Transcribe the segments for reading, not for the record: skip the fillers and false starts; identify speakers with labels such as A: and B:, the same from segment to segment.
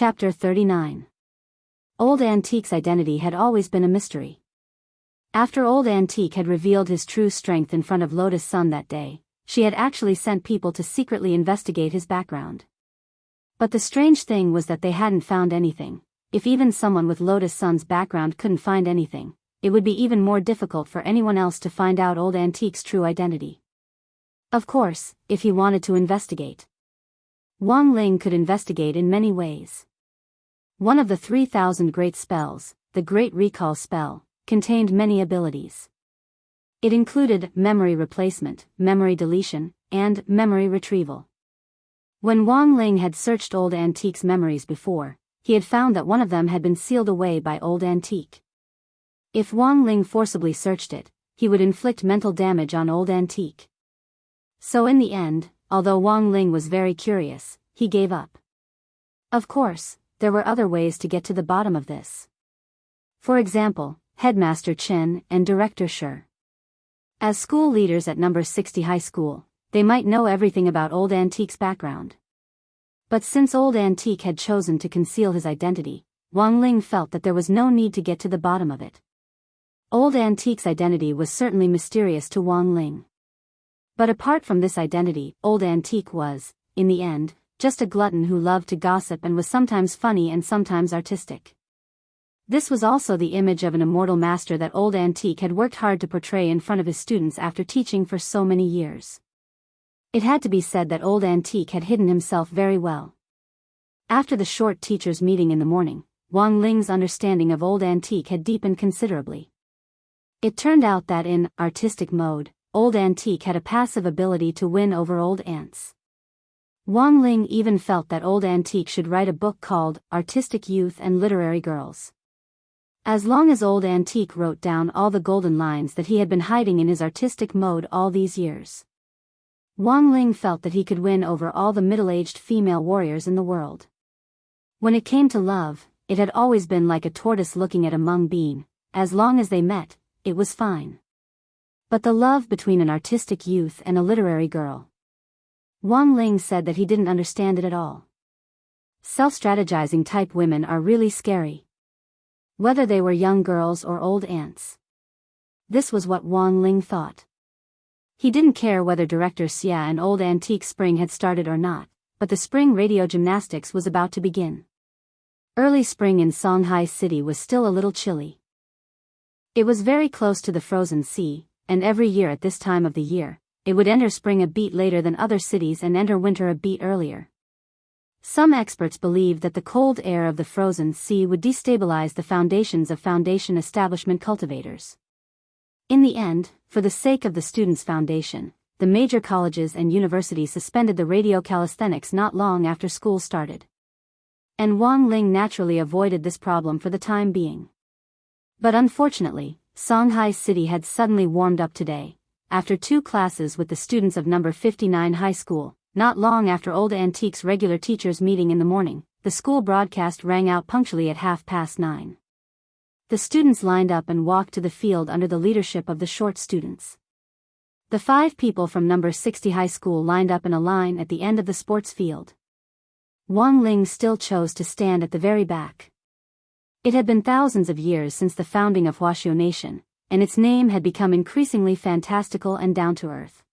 A: Chapter 39. Old Antique's identity had always been a mystery. After Old Antique had revealed his true strength in front of Lotus Sun that day, she had actually sent people to secretly investigate his background. But the strange thing was that they hadn't found anything. If even someone with Lotus Sun's background couldn't find anything, it would be even more difficult for anyone else to find out Old Antique's true identity. Of course, if he wanted to investigate. Wang Ling could investigate in many ways. One of the 3,000 great spells, the Great Recall spell, contained many abilities. It included memory replacement, memory deletion, and memory retrieval. When Wang Ling had searched Old Antique's memories before, he had found that one of them had been sealed away by Old Antique. If Wang Ling forcibly searched it, he would inflict mental damage on Old Antique. So in the end, although Wang Ling was very curious, he gave up. Of course, there were other ways to get to the bottom of this. For example, Headmaster Chen and Director Shi. As school leaders at number 60 high school, they might know everything about Old Antique's background. But since Old Antique had chosen to conceal his identity, Wang Ling felt that there was no need to get to the bottom of it. Old Antique's identity was certainly mysterious to Wang Ling. But apart from this identity, Old Antique was, in the end, just a glutton who loved to gossip and was sometimes funny and sometimes artistic. This was also the image of an immortal master that Old Antique had worked hard to portray in front of his students after teaching for so many years. It had to be said that Old Antique had hidden himself very well. After the short teachers' meeting in the morning, Wang Ling's understanding of Old Antique had deepened considerably. It turned out that in artistic mode, Old Antique had a passive ability to win over old ants. Wang Ling even felt that Old Antique should write a book called Artistic Youth and Literary Girls. As long as Old Antique wrote down all the golden lines that he had been hiding in his artistic mode all these years, Wang Ling felt that he could win over all the middle-aged female warriors in the world. When it came to love, it had always been like a tortoise looking at a mung bean. As long as they met, it was fine. But the love between an artistic youth and a literary girl, Wang Ling said that he didn't understand it at all. Self-strategizing type women are really scary. Whether they were young girls or old ants. This was what Wang Ling thought. He didn't care whether Director Xia and Old Antique spring had started or not, but the spring radio gymnastics was about to begin. Early spring in Songhai City was still a little chilly. It was very close to the frozen sea, and every year at this time of the year, it would enter spring a beat later than other cities and enter winter a beat earlier. Some experts believed that the cold air of the frozen sea would destabilize the foundations of foundation establishment cultivators. In the end, for the sake of the students' foundation, the major colleges and universities suspended the radio calisthenics not long after school started. And Wang Ling naturally avoided this problem for the time being. But unfortunately, Songhai City had suddenly warmed up today, after 2 classes with the students of number 59 high school. Not long after Old Antique's regular teachers' meeting in the morning, the school broadcast rang out punctually at 9:30. The students lined up and walked to the field under the leadership of the short students. The 5 people from number 60 high school lined up in a line at the end of the sports field. Wang Ling still chose to stand at the very back. It had been thousands of years since the founding of Huaxiu Nation, and its name had become increasingly fantastical and down-to-earth.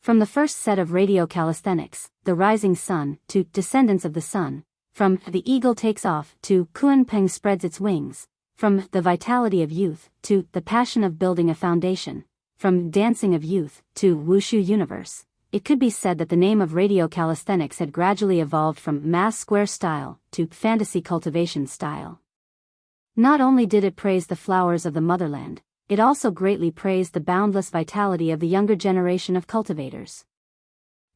A: From the first set of radio calisthenics, the rising sun, to descendants of the sun, from the eagle takes off to Kuan Peng spreads its wings, from the vitality of youth to the passion of building a foundation, from dancing of youth to Wushu universe, it could be said that the name of radio calisthenics had gradually evolved from mass square style to fantasy cultivation style. Not only did it praise the flowers of the motherland, it also greatly praised the boundless vitality of the younger generation of cultivators.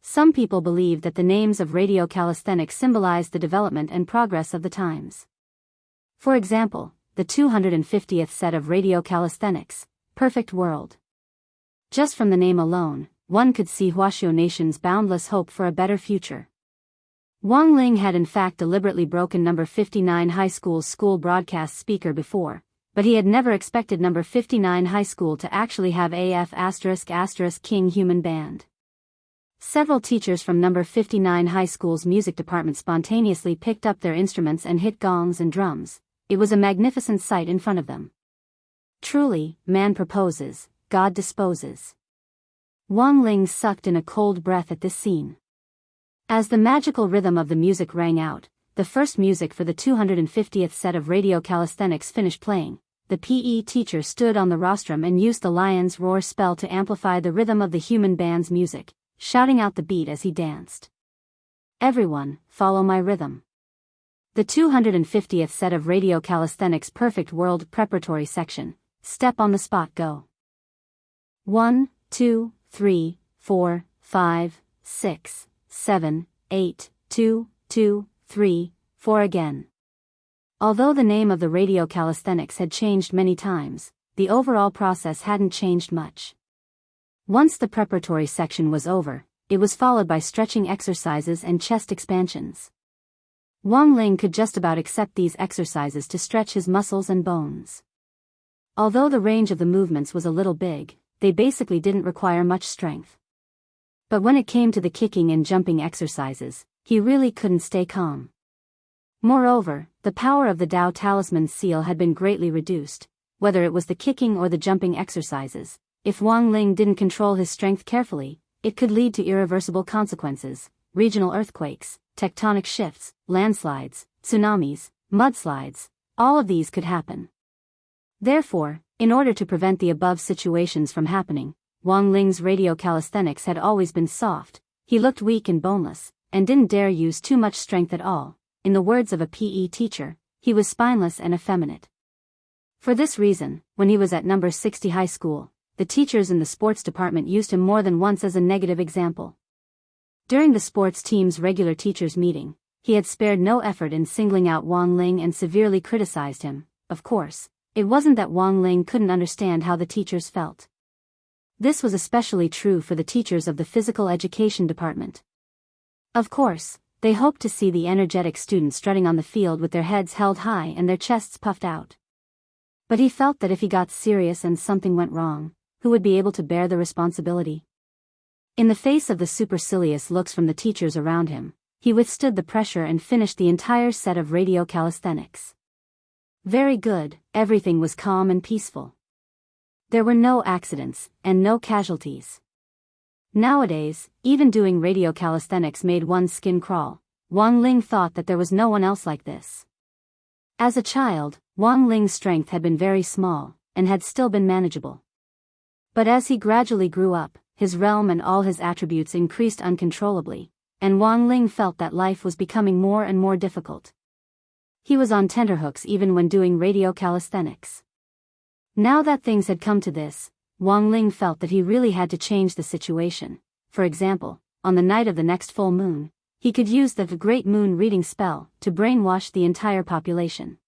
A: Some people believe that the names of radio calisthenics symbolized the development and progress of the times. For example, the 250th set of radio calisthenics, Perfect World. Just from the name alone, one could see Huaxiu Nation's boundless hope for a better future. Wang Ling had in fact deliberately broken number 59 high school's school broadcast speaker before, but he had never expected number 59 high school to actually have AF**** King Human Band. Several teachers from number 59 high school's music department spontaneously picked up their instruments and hit gongs and drums. It was a magnificent sight in front of them. Truly, man proposes, God disposes. Wang Ling sucked in a cold breath at this scene. As the magical rhythm of the music rang out, the first music for the 250th set of radio calisthenics finished playing. The PE teacher stood on the rostrum and used the lion's roar spell to amplify the rhythm of the human band's music, shouting out the beat as he danced. Everyone, follow my rhythm. The 250th set of radio calisthenics perfect world preparatory section, step on the spot go. 1, 2, 3, 4, 5, 6, 7, 8, 2, 2, 3, 4 again. Although the name of the radio calisthenics had changed many times, the overall process hadn't changed much. Once the preparatory section was over, it was followed by stretching exercises and chest expansions. Wang Ling could just about accept these exercises to stretch his muscles and bones. Although the range of the movements was a little big, they basically didn't require much strength. But when it came to the kicking and jumping exercises, he really couldn't stay calm. Moreover, the power of the Tao Talisman seal had been greatly reduced, whether it was the kicking or the jumping exercises. If Wang Ling didn't control his strength carefully, it could lead to irreversible consequences: regional earthquakes, tectonic shifts, landslides, tsunamis, mudslides. All of these could happen. Therefore, in order to prevent the above situations from happening, Wang Ling's radio calisthenics had always been soft. He looked weak and boneless, and didn't dare use too much strength at all. In the words of a PE teacher, he was spineless and effeminate. For this reason, when he was at number 60 high school, the teachers in the sports department used him more than once as a negative example. During the sports team's regular teachers' meeting, he had spared no effort in singling out Wang Ling and severely criticized him. Of course, it wasn't that Wang Ling couldn't understand how the teachers felt. This was especially true for the teachers of the physical education department. Of course, they hoped to see the energetic students strutting on the field with their heads held high and their chests puffed out. But he felt that if he got serious and something went wrong, who would be able to bear the responsibility? In the face of the supercilious looks from the teachers around him, he withstood the pressure and finished the entire set of radio calisthenics. Very good, everything was calm and peaceful. There were no accidents, and no casualties. Nowadays, even doing radio calisthenics made one's skin crawl. Wang Ling thought that there was no one else like this. As a child, Wang Ling's strength had been very small, and had still been manageable. But as he gradually grew up, his realm and all his attributes increased uncontrollably, and Wang Ling felt that life was becoming more and more difficult. He was on tenterhooks even when doing radio calisthenics. Now that things had come to this, Wang Ling felt that he really had to change the situation. For example, on the night of the next full moon, he could use the Great Moon reading spell to brainwash the entire population.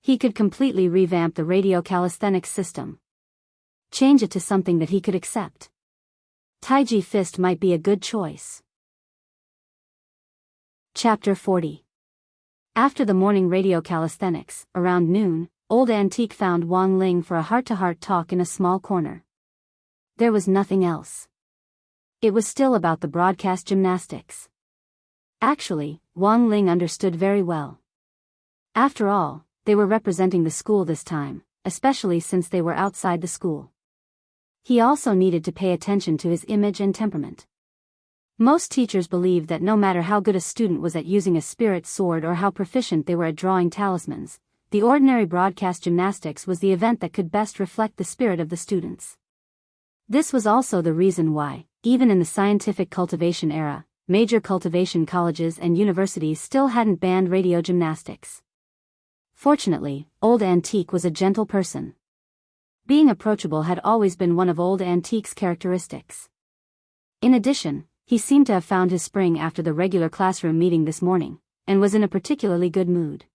A: He could completely revamp the radio calisthenics system. Change it to something that he could accept. Taiji fist might be a good choice. Chapter 40. After the morning radio calisthenics, around noon, Old Antique found Wang Ling for a heart-to-heart talk in a small corner. There was nothing else. It was still about the broadcast gymnastics. Actually, Wang Ling understood very well. After all, they were representing the school this time, especially since they were outside the school. He also needed to pay attention to his image and temperament. Most teachers believed that no matter how good a student was at using a spirit sword or how proficient they were at drawing talismans, the ordinary broadcast gymnastics was the event that could best reflect the spirit of the students. This was also the reason why, even in the scientific cultivation era, major cultivation colleges and universities still hadn't banned radio gymnastics. Fortunately, Old Antique was a gentle person. Being approachable had always been one of Old Antique's characteristics. In addition, he seemed to have found his spring after the regular classroom meeting this morning, and was in a particularly good mood.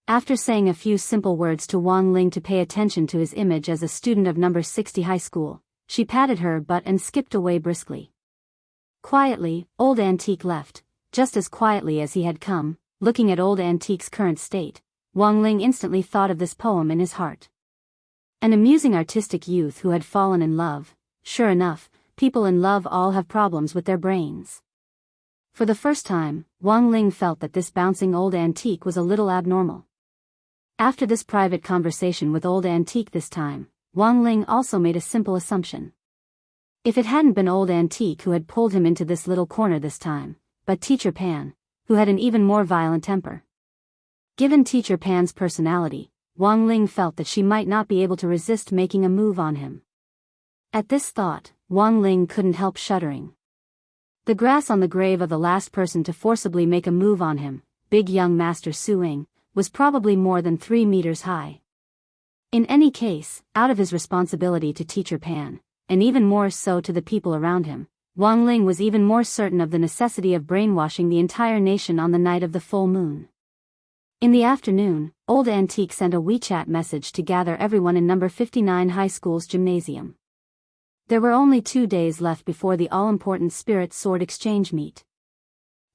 A: After saying a few simple words to Wang Ling to pay attention to his image as a student of number 60 high school, she patted her butt and skipped away briskly. Quietly, Old Antique left, just as quietly as he had come. Looking at Old Antique's current state, Wang Ling instantly thought of this poem in his heart. An amusing artistic youth who had fallen in love. Sure enough, people in love all have problems with their brains. For the first time, Wang Ling felt that this bouncing old antique was a little abnormal. After this private conversation with old antique this time, Wang Ling also made a simple assumption. If it hadn't been old antique who had pulled him into this little corner this time, but Teacher Pan, who had an even more violent temper. Given Teacher Pan's personality, Wang Ling felt that she might not be able to resist making a move on him. At this thought, Wang Ling couldn't help shuddering. The grass on the grave of the last person to forcibly make a move on him, big young Master Su Ying, was probably more than 3 meters high. In any case, out of his responsibility to Teacher Pan, and even more so to the people around him, Wang Ling was even more certain of the necessity of brainwashing the entire nation on the night of the full moon. In the afternoon, Old Antique sent a WeChat message to gather everyone in number 59 high school's gymnasium. There were only 2 days left before the all-important Spirit Sword Exchange meet.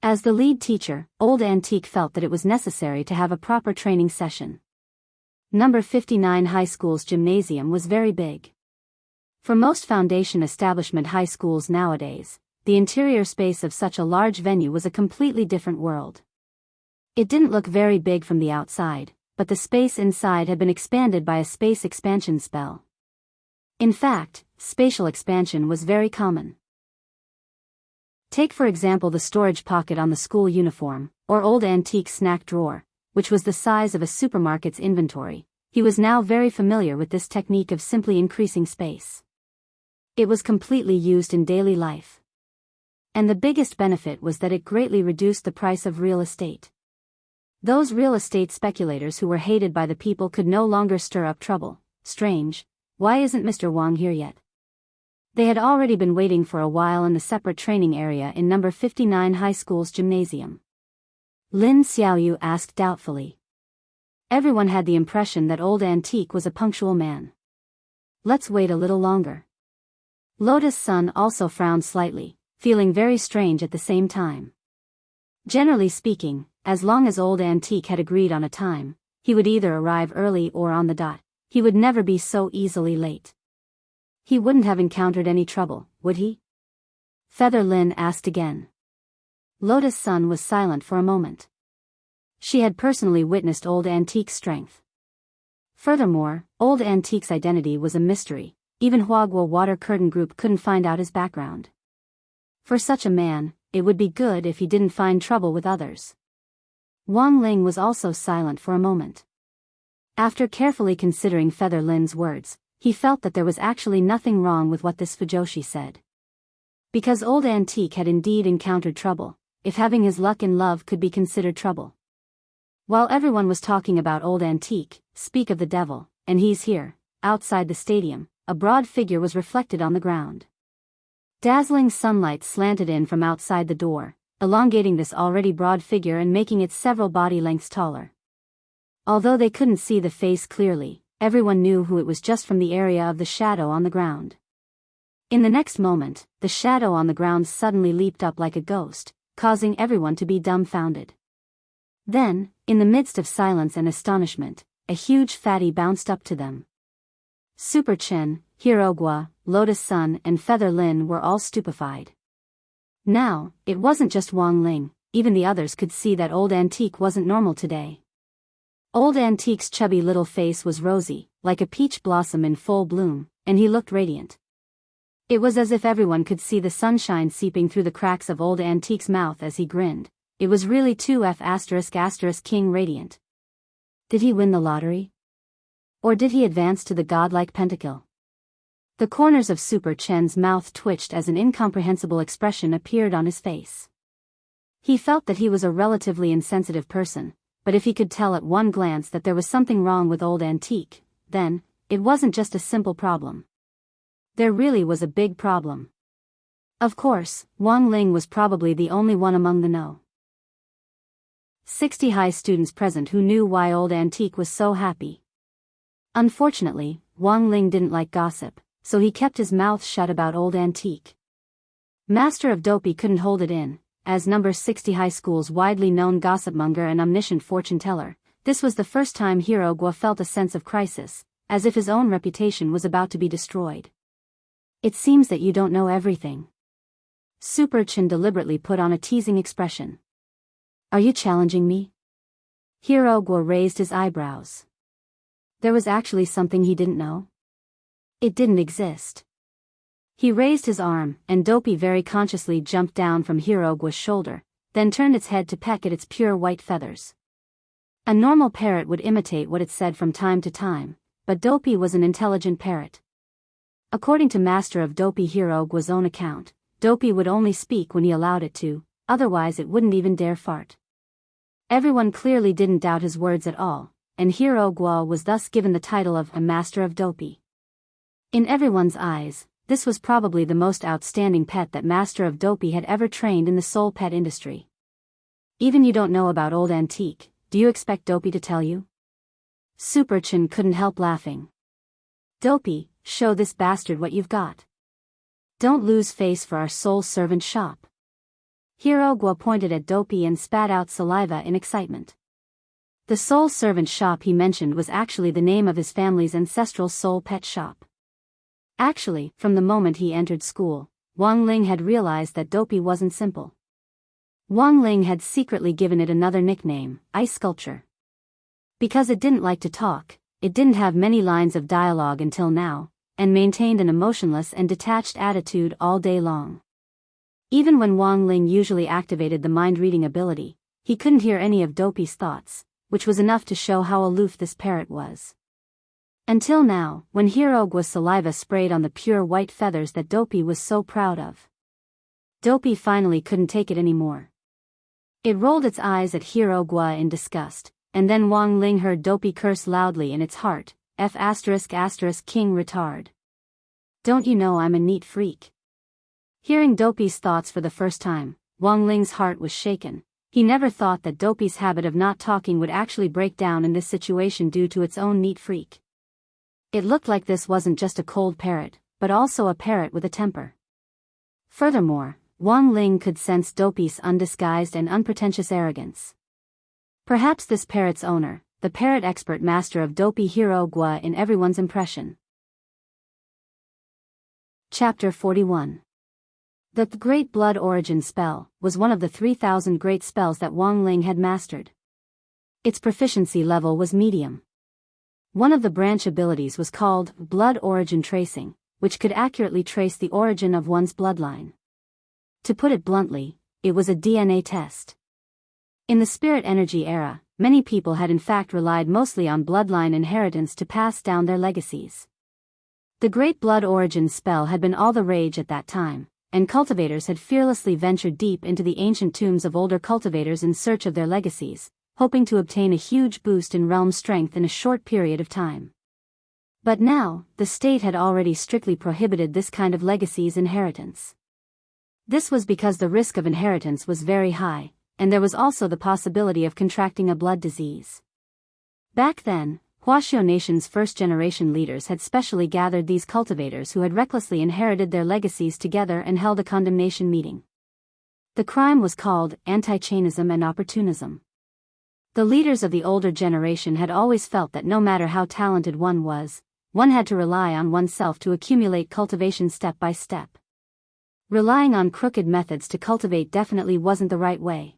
A: As the lead teacher, Old Antique felt that it was necessary to have a proper training session. Number 59 high school's gymnasium was very big. For most foundation establishment high schools nowadays, the interior space of such a large venue was a completely different world. It didn't look very big from the outside, but the space inside had been expanded by a space expansion spell. In fact, spatial expansion was very common. Take for example the storage pocket on the school uniform, or Old Antique's snack drawer, which was the size of a supermarket's inventory. He was now very familiar with this technique of simply increasing space. It was completely used in daily life. And the biggest benefit was that it greatly reduced the price of real estate. Those real estate speculators who were hated by the people could no longer stir up trouble. Strange, why isn't Mr. Wang here yet? They had already been waiting for a while in the separate training area in number 59 high school's gymnasium. Lin Xiaoyu asked doubtfully. Everyone had the impression that Old Antique was a punctual man. Let's wait a little longer. Lotus Sun also frowned slightly, feeling very strange at the same time. Generally speaking, as long as Old Antique had agreed on a time, he would either arrive early or on the dot. He would never be so easily late. He wouldn't have encountered any trouble, would he? Feather Lin asked again. Lotus Sun was silent for a moment. She had personally witnessed Old Antique's strength. Furthermore, Old Antique's identity was a mystery. Even Huaguo Water Curtain Group couldn't find out his background. For such a man, it would be good if he didn't find trouble with others. Wang Ling was also silent for a moment. After carefully considering Feather Lin's words, he felt that there was actually nothing wrong with what this Fujoshi said. Because Old Antique had indeed encountered trouble, if having his luck in love could be considered trouble. While everyone was talking about Old Antique, speak of the devil, and he's here, outside the stadium, a broad figure was reflected on the ground. Dazzling sunlight slanted in from outside the door, elongating this already broad figure and making it several body lengths taller. Although they couldn't see the face clearly, everyone knew who it was just from the area of the shadow on the ground. In the next moment, the shadow on the ground suddenly leaped up like a ghost, causing everyone to be dumbfounded. Then, in the midst of silence and astonishment, a huge fatty bounced up to them. Super Chen, Hirogwa, Lotus Sun and Feather Lin were all stupefied. Now, it wasn't just Wang Ling, even the others could see that Old Antique wasn't normal today. Old Antique's chubby little face was rosy, like a peach blossom in full bloom, and he looked radiant. It was as if everyone could see the sunshine seeping through the cracks of Old Antique's mouth as he grinned. It was really 2F*** King radiant. Did he win the lottery? Or did he advance to the godlike pentacle? The corners of Super Chen's mouth twitched as an incomprehensible expression appeared on his face. He felt that he was a relatively insensitive person, but if he could tell at one glance that there was something wrong with Old Antique, then, it wasn't just a simple problem. There really was a big problem. Of course, Wang Ling was probably the only one among the no. 60 high students present who knew why Old Antique was so happy. Unfortunately, Wang Ling didn't like gossip, so he kept his mouth shut about Old Antique. Master of Dopey couldn't hold it in. As number 60 high school's widely known gossipmonger and omniscient fortune-teller, this was the first time Hirogwa felt a sense of crisis, as if his own reputation was about to be destroyed. It seems that you don't know everything. Super Chin deliberately put on a teasing expression. Are you challenging me? Hirogwa raised his eyebrows. There was actually something he didn't know. It didn't exist. He raised his arm, and Dopey very consciously jumped down from Hirogwa's shoulder, then turned its head to peck at its pure white feathers. A normal parrot would imitate what it said from time to time, but Dopey was an intelligent parrot. According to Master of Dopey Hirogwa's own account, Dopey would only speak when he allowed it to, otherwise it wouldn't even dare fart. Everyone clearly didn't doubt his words at all, and Hirogwa was thus given the title of a Master of Dopey. In everyone's eyes, this was probably the most outstanding pet that Master of Dopey had ever trained in the soul pet industry. Even you don't know about Old Antique, do you expect Dopey to tell you? Super Chin couldn't help laughing. Dopey, show this bastard what you've got. Don't lose face for our soul servant shop. Hirogwa pointed at Dopey and spat out saliva in excitement. The soul servant shop he mentioned was actually the name of his family's ancestral soul pet shop. Actually, from the moment he entered school, Wang Ling had realized that Dopey wasn't simple. Wang Ling had secretly given it another nickname, Ice Sculpture. Because it didn't like to talk, it didn't have many lines of dialogue until now, and maintained an emotionless and detached attitude all day long. Even when Wang Ling usually activated the mind-reading ability, he couldn't hear any of Dopey's thoughts, which was enough to show how aloof this parrot was. Until now, when Hirogwa's saliva sprayed on the pure white feathers that Dopey was so proud of. Dopey finally couldn't take it anymore. It rolled its eyes at Hirogwa in disgust, and then Wang Ling heard Dopey curse loudly in its heart, F*** king retard. Don't you know I'm a neat freak? Hearing Dopey's thoughts for the first time, Wang Ling's heart was shaken. He never thought that Dopey's habit of not talking would actually break down in this situation due to its own neat freak. It looked like this wasn't just a cold parrot, but also a parrot with a temper. Furthermore, Wang Ling could sense Dopey's undisguised and unpretentious arrogance. Perhaps this parrot's owner, the parrot expert Master of Dopey Hirogwa in everyone's impression. Chapter 41. The Great Blood Origin Spell was one of the 3,000 great spells that Wang Ling had mastered. Its proficiency level was medium. One of the branch abilities was called Blood Origin Tracing, which could accurately trace the origin of one's bloodline. To put it bluntly, it was a DNA test. In the spirit energy era, many people had in fact relied mostly on bloodline inheritance to pass down their legacies. The Great Blood Origin spell had been all the rage at that time, and cultivators had fearlessly ventured deep into the ancient tombs of older cultivators in search of their legacies, hoping to obtain a huge boost in realm strength in a short period of time. But now, the state had already strictly prohibited this kind of legacies inheritance. This was because the risk of inheritance was very high, and there was also the possibility of contracting a blood disease. Back then, Huaxiao Nation's first-generation leaders had specially gathered these cultivators who had recklessly inherited their legacies together and held a condemnation meeting. The crime was called anti-chainism and opportunism. The leaders of the older generation had always felt that no matter how talented one was, one had to rely on oneself to accumulate cultivation step by step. Relying on crooked methods to cultivate definitely wasn't the right way.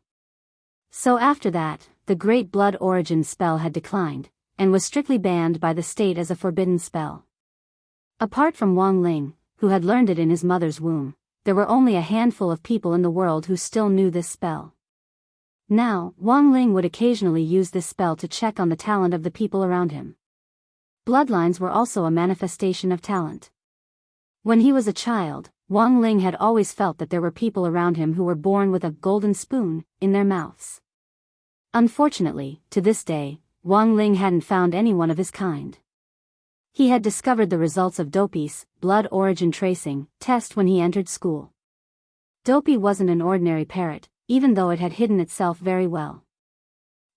A: So after that, the Great Blood Origin spell had declined, and was strictly banned by the state as a forbidden spell. Apart from Wang Ling, who had learned it in his mother's womb, there were only a handful of people in the world who still knew this spell. Now, Wang Ling would occasionally use this spell to check on the talent of the people around him. Bloodlines were also a manifestation of talent. When he was a child, Wang Ling had always felt that there were people around him who were born with a golden spoon in their mouths. Unfortunately, to this day, Wang Ling hadn't found anyone of his kind. He had discovered the results of Dopey's blood origin tracing test when he entered school. Dopey wasn't an ordinary parrot, even though it had hidden itself very well.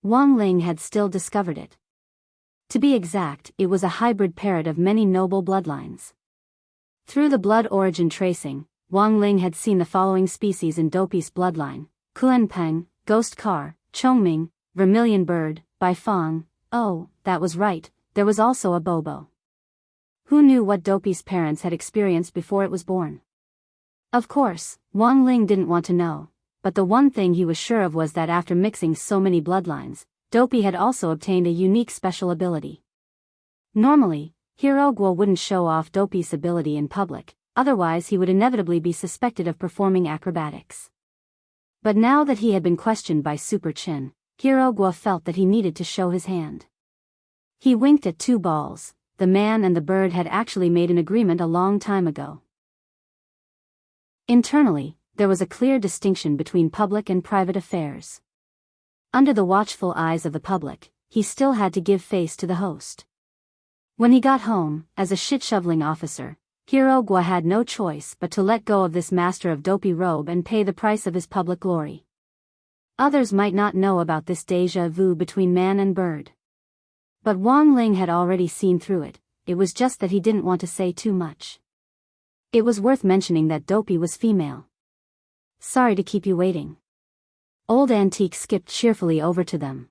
A: Wang Ling had still discovered it. To be exact, it was a hybrid parrot of many noble bloodlines. Through the blood origin tracing, Wang Ling had seen the following species in Dopey's bloodline: Kuenpeng, Ghost Car, Chongming, Vermilion Bird, Baifang. Oh, that was right, there was also a Bobo. Who knew what Dopey's parents had experienced before it was born? Of course, Wang Ling didn't want to know, but the one thing he was sure of was that after mixing so many bloodlines, Dopey had also obtained a unique special ability. Normally, Hirogwa wouldn't show off Dopey's ability in public, otherwise he would inevitably be suspected of performing acrobatics. But now that he had been questioned by Super Chin, Hirogwa felt that he needed to show his hand. He winked at two balls. The man and the bird had actually made an agreement a long time ago. Internally, there was a clear distinction between public and private affairs. Under the watchful eyes of the public, he still had to give face to the host. When he got home, as a shit-shoveling officer, Hirogwa had no choice but to let go of this master of dopey robe and pay the price of his public glory. Others might not know about this déjà vu between man and bird. But Wang Ling had already seen through it. It was just that he didn't want to say too much. It was worth mentioning that Dopey was female. Sorry to keep you waiting. Old Antique skipped cheerfully over to them.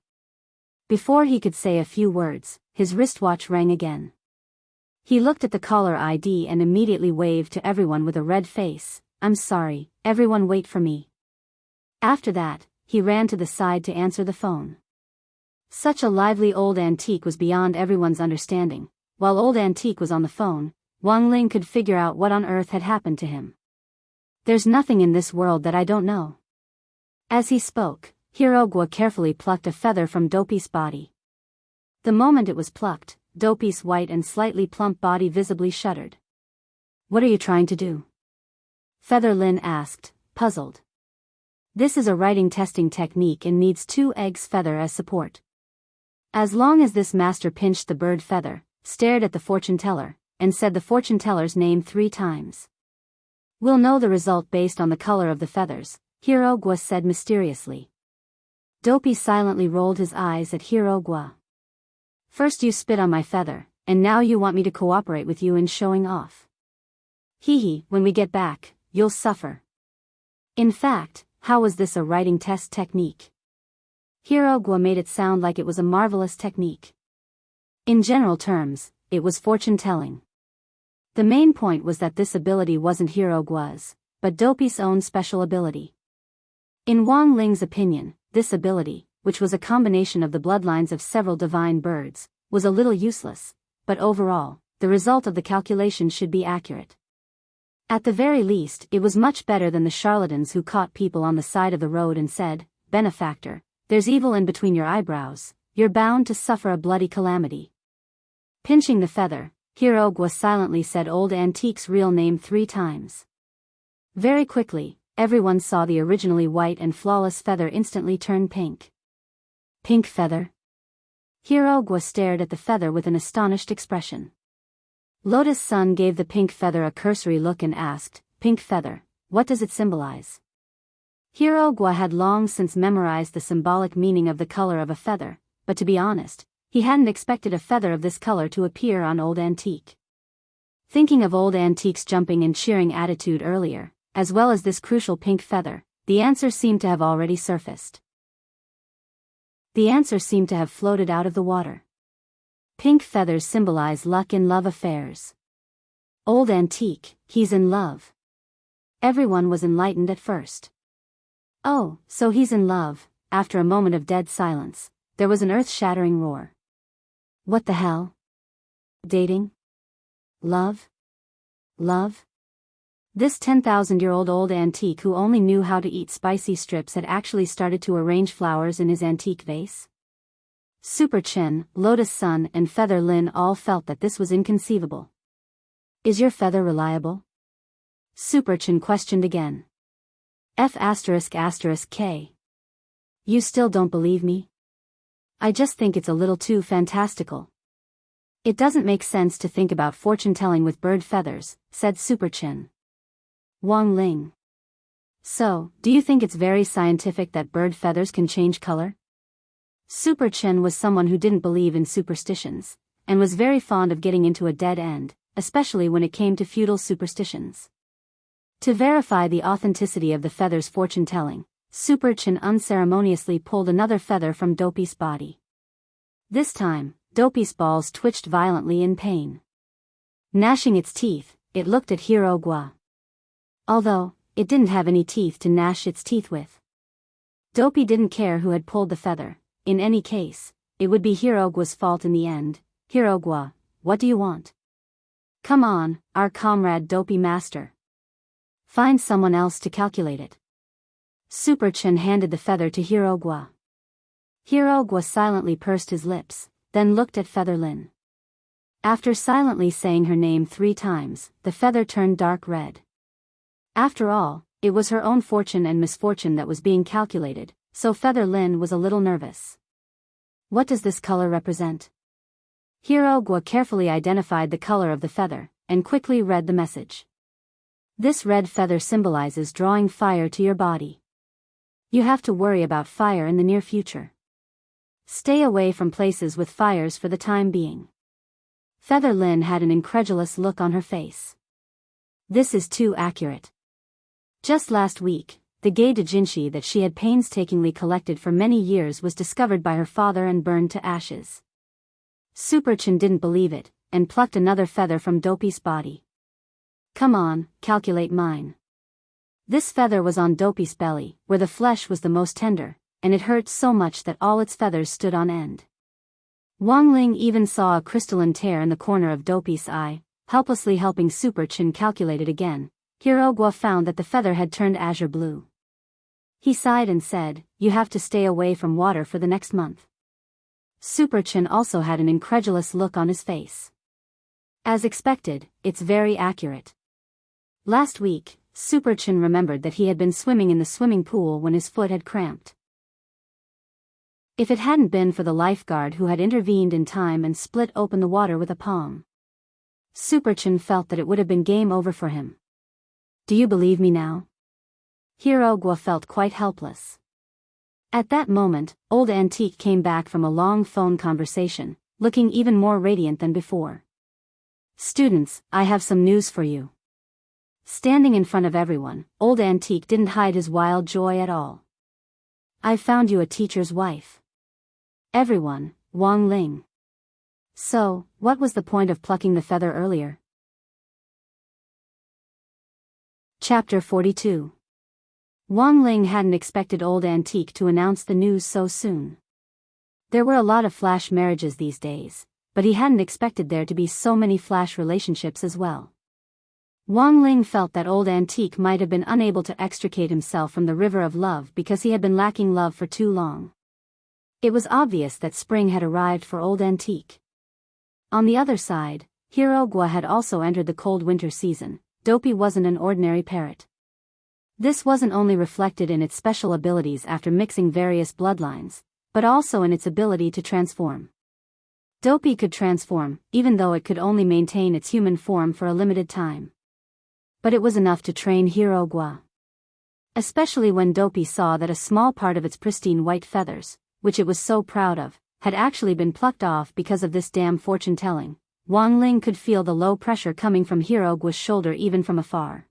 A: Before he could say a few words, his wristwatch rang again. He looked at the caller ID and immediately waved to everyone with a red face. I'm sorry, everyone wait for me. After that, he ran to the side to answer the phone. Such a lively Old Antique was beyond everyone's understanding. While Old Antique was on the phone, Wang Ling could figure out what on earth had happened to him. There's nothing in this world that I don't know. As he spoke, Hirogwa carefully plucked a feather from Dopey's body. The moment it was plucked, Dopey's white and slightly plump body visibly shuddered. What are you trying to do? Feather Lin asked, puzzled. This is a writing testing technique and needs 2 eggs feather as support. As long as this master pinched the bird feather, stared at the fortune teller, and said the fortune teller's name 3 times. We'll know the result based on the color of the feathers, Hirogwa said mysteriously. Dopey silently rolled his eyes at Hirogwa. First you spit on my feather, and now you want me to cooperate with you in showing off. Hee, when we get back, you'll suffer. In fact, how was this a writing test technique? Hirogwa made it sound like it was a marvelous technique. In general terms, it was fortune-telling. The main point was that this ability wasn't Hirogwa's, but Dopey's own special ability. In Wang Ling's opinion, this ability, which was a combination of the bloodlines of several divine birds, was a little useless, but overall, the result of the calculation should be accurate. At the very least, it was much better than the charlatans who caught people on the side of the road and said, "Benefactor, there's evil in between your eyebrows, you're bound to suffer a bloody calamity." Pinching the feather, Hirogwa silently said Old Antique's real name 3 times. Very quickly, everyone saw the originally white and flawless feather instantly turn pink. Pink feather? Hirogwa stared at the feather with an astonished expression. Lotus Sun gave the pink feather a cursory look and asked, "Pink feather, what does it symbolize?" Hirogwa had long since memorized the symbolic meaning of the color of a feather, but to be honest, he hadn't expected a feather of this color to appear on Old Antique. Thinking of Old Antique's jumping and cheering attitude earlier, as well as this crucial pink feather, the answer seemed to have already surfaced. The answer seemed to have floated out of the water. Pink feathers symbolize luck in love affairs. Old Antique, he's in love. Everyone was enlightened at first. Oh, so he's in love. After a moment of dead silence, there was an earth-shattering roar. What the hell? Dating? Love? Love? This 10,000-year-old Old Antique who only knew how to eat spicy strips had actually started to arrange flowers in his antique vase? Super Chin, Lotus Sun and Feather Lin all felt that this was inconceivable. Is your feather reliable? Super Chin questioned again. F***K. You still don't believe me? I just think it's a little too fantastical. It doesn't make sense to think about fortune-telling with bird feathers, said Super Chin. Wang Ling. So, do you think it's very scientific that bird feathers can change color? Super Chin was someone who didn't believe in superstitions, and was very fond of getting into a dead end, especially when it came to feudal superstitions. To verify the authenticity of the feather's fortune-telling, Super Chin unceremoniously pulled another feather from Dopey's body. This time, Dopey's balls twitched violently in pain. Gnashing its teeth, it looked at Hirogwa. Although, it didn't have any teeth to gnash its teeth with. Dopey didn't care who had pulled the feather. In any case, it would be Hirogwa's fault in the end. Hirogwa, what do you want? Come on, our comrade Dopey Master. Find someone else to calculate it. Superchin handed the feather to Hirogwa. Hirogwa silently pursed his lips, then looked at Featherlin. After silently saying her name 3 times, the feather turned dark red. After all, it was her own fortune and misfortune that was being calculated, so Featherlin was a little nervous. What does this color represent? Hirogwa carefully identified the color of the feather, and quickly read the message. This red feather symbolizes drawing fire to your body. You have to worry about fire in the near future. Stay away from places with fires for the time being. Featherlin had an incredulous look on her face. This is too accurate. Just last week, the gay doujinshi that she had painstakingly collected for many years was discovered by her father and burned to ashes. Superchin didn't believe it, and plucked another feather from Dopey's body. Come on, calculate mine. This feather was on Dopey's belly, where the flesh was the most tender, and it hurt so much that all its feathers stood on end. Wang Ling even saw a crystalline tear in the corner of Dopey's eye, helplessly helping Superchin calculate it again. Hirogwa found that the feather had turned azure blue. He sighed and said, "You have to stay away from water for the next month." Superchin also had an incredulous look on his face. As expected, it's very accurate. Last week, Superchin remembered that he had been swimming in the swimming pool when his foot had cramped. If it hadn't been for the lifeguard who had intervened in time and split open the water with a palm, Superchin felt that it would have been game over for him. Do you believe me now? Hirogwa felt quite helpless. At that moment, Old Antique came back from a long phone conversation, looking even more radiant than before. Students, I have some news for you. Standing in front of everyone, Old Antique didn't hide his wild joy at all. I've found you a teacher's wife. Everyone, Wang Ling. So, what was the point of plucking the feather earlier? Chapter 42. Wang Ling hadn't expected Old Antique to announce the news so soon. There were a lot of flash marriages these days, but he hadn't expected there to be so many flash relationships as well. Wang Ling felt that Old Antique might have been unable to extricate himself from the river of love because he had been lacking love for too long. It was obvious that spring had arrived for Old Antique. On the other side, Hirogwa had also entered the cold winter season. Dopey wasn't an ordinary parrot. This wasn't only reflected in its special abilities after mixing various bloodlines, but also in its ability to transform. Dopey could transform, even though it could only maintain its human form for a limited time. But it was enough to train Hirogwa. Especially when Dopey saw that a small part of its pristine white feathers, which it was so proud of, had actually been plucked off because of this damn fortune-telling. Wang Ling could feel the low pressure coming from Hirogwa's shoulder even from afar.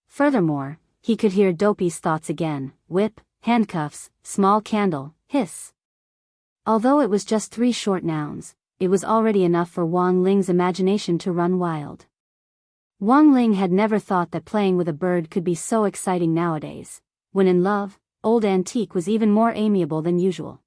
A: Furthermore, he could hear Dopey's thoughts again: whip, handcuffs, small candle, hiss. Although it was just 3 short nouns, it was already enough for Wang Ling's imagination to run wild. Wang Ling had never thought that playing with a bird could be so exciting nowadays. When in love, Old Antique was even more amiable than usual.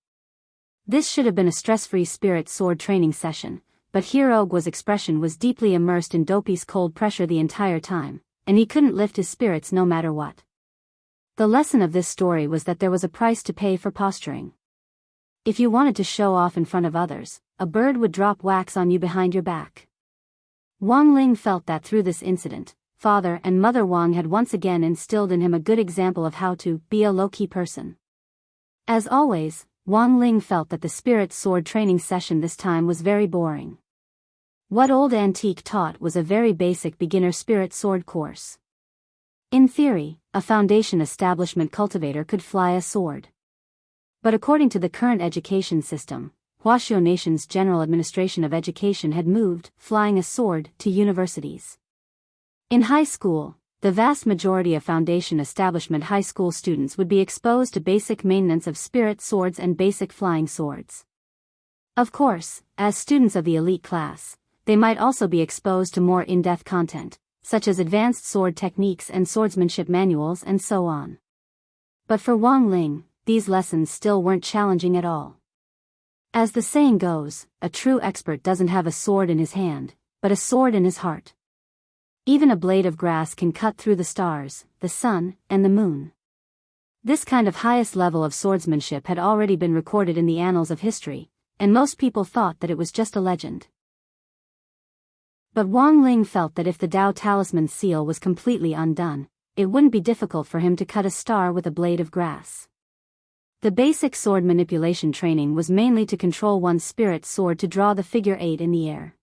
A: This should have been a stress-free spirit sword training session, but Hirogwa's expression was deeply immersed in Dopey's cold pressure the entire time, and he couldn't lift his spirits no matter what. The lesson of this story was that there was a price to pay for posturing. If you wanted to show off in front of others, a bird would drop wax on you behind your back. Wang Ling felt that through this incident, Father and Mother Wang had once again instilled in him a good example of how to be a low-key person. As always, Wang Ling felt that the spirit sword training session this time was very boring. What Old Antique taught was a very basic beginner spirit sword course. In theory, a foundation establishment cultivator could fly a sword. But according to the current education system, Huaxiao Nation's General Administration of Education had moved flying a sword to universities. In high school, the vast majority of foundation establishment high school students would be exposed to basic maintenance of spirit swords and basic flying swords. Of course, as students of the elite class, they might also be exposed to more in-depth content, such as advanced sword techniques and swordsmanship manuals and so on. But for Wang Ling, these lessons still weren't challenging at all. As the saying goes, a true expert doesn't have a sword in his hand, but a sword in his heart. Even a blade of grass can cut through the stars, the sun, and the moon. This kind of highest level of swordsmanship had already been recorded in the annals of history, and most people thought that it was just a legend. But Wang Ling felt that if the Dao Talisman seal was completely undone, it wouldn't be difficult for him to cut a star with a blade of grass. The basic sword manipulation training was mainly to control one's spirit sword to draw the figure 8 in the air.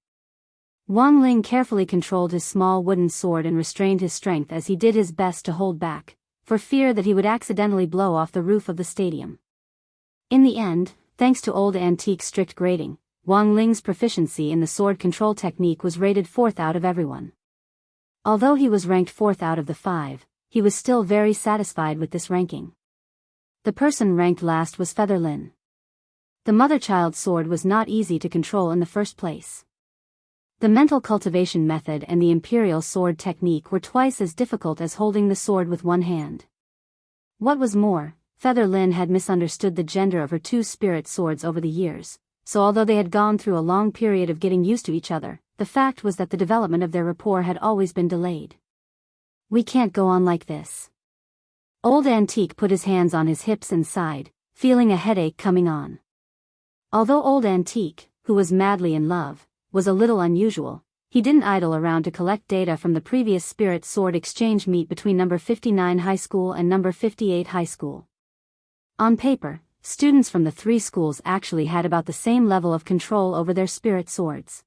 A: Wang Ling carefully controlled his small wooden sword and restrained his strength as he did his best to hold back, for fear that he would accidentally blow off the roof of the stadium. In the end, thanks to Old Antique's strict grading, Wang Ling's proficiency in the sword control technique was rated 4th out of everyone. Although he was ranked 4th out of the 5, he was still very satisfied with this ranking. The person ranked last was Feather Lin. The mother-child sword was not easy to control in the first place. The mental cultivation method and the imperial sword technique were twice as difficult as holding the sword with one hand. What was more, Feather Lin had misunderstood the gender of her 2 spirit swords over the years, so although they had gone through a long period of getting used to each other, the fact was that the development of their rapport had always been delayed. "We can't go on like this." Old Antique put his hands on his hips and sighed, feeling a headache coming on. Although Old Antique, who was madly in love, was a little unusual, he didn't idle around to collect data from the previous spirit sword exchange meet between number 59 High School and number 58 High School. On paper, students from the 3 schools actually had about the same level of control over their spirit swords.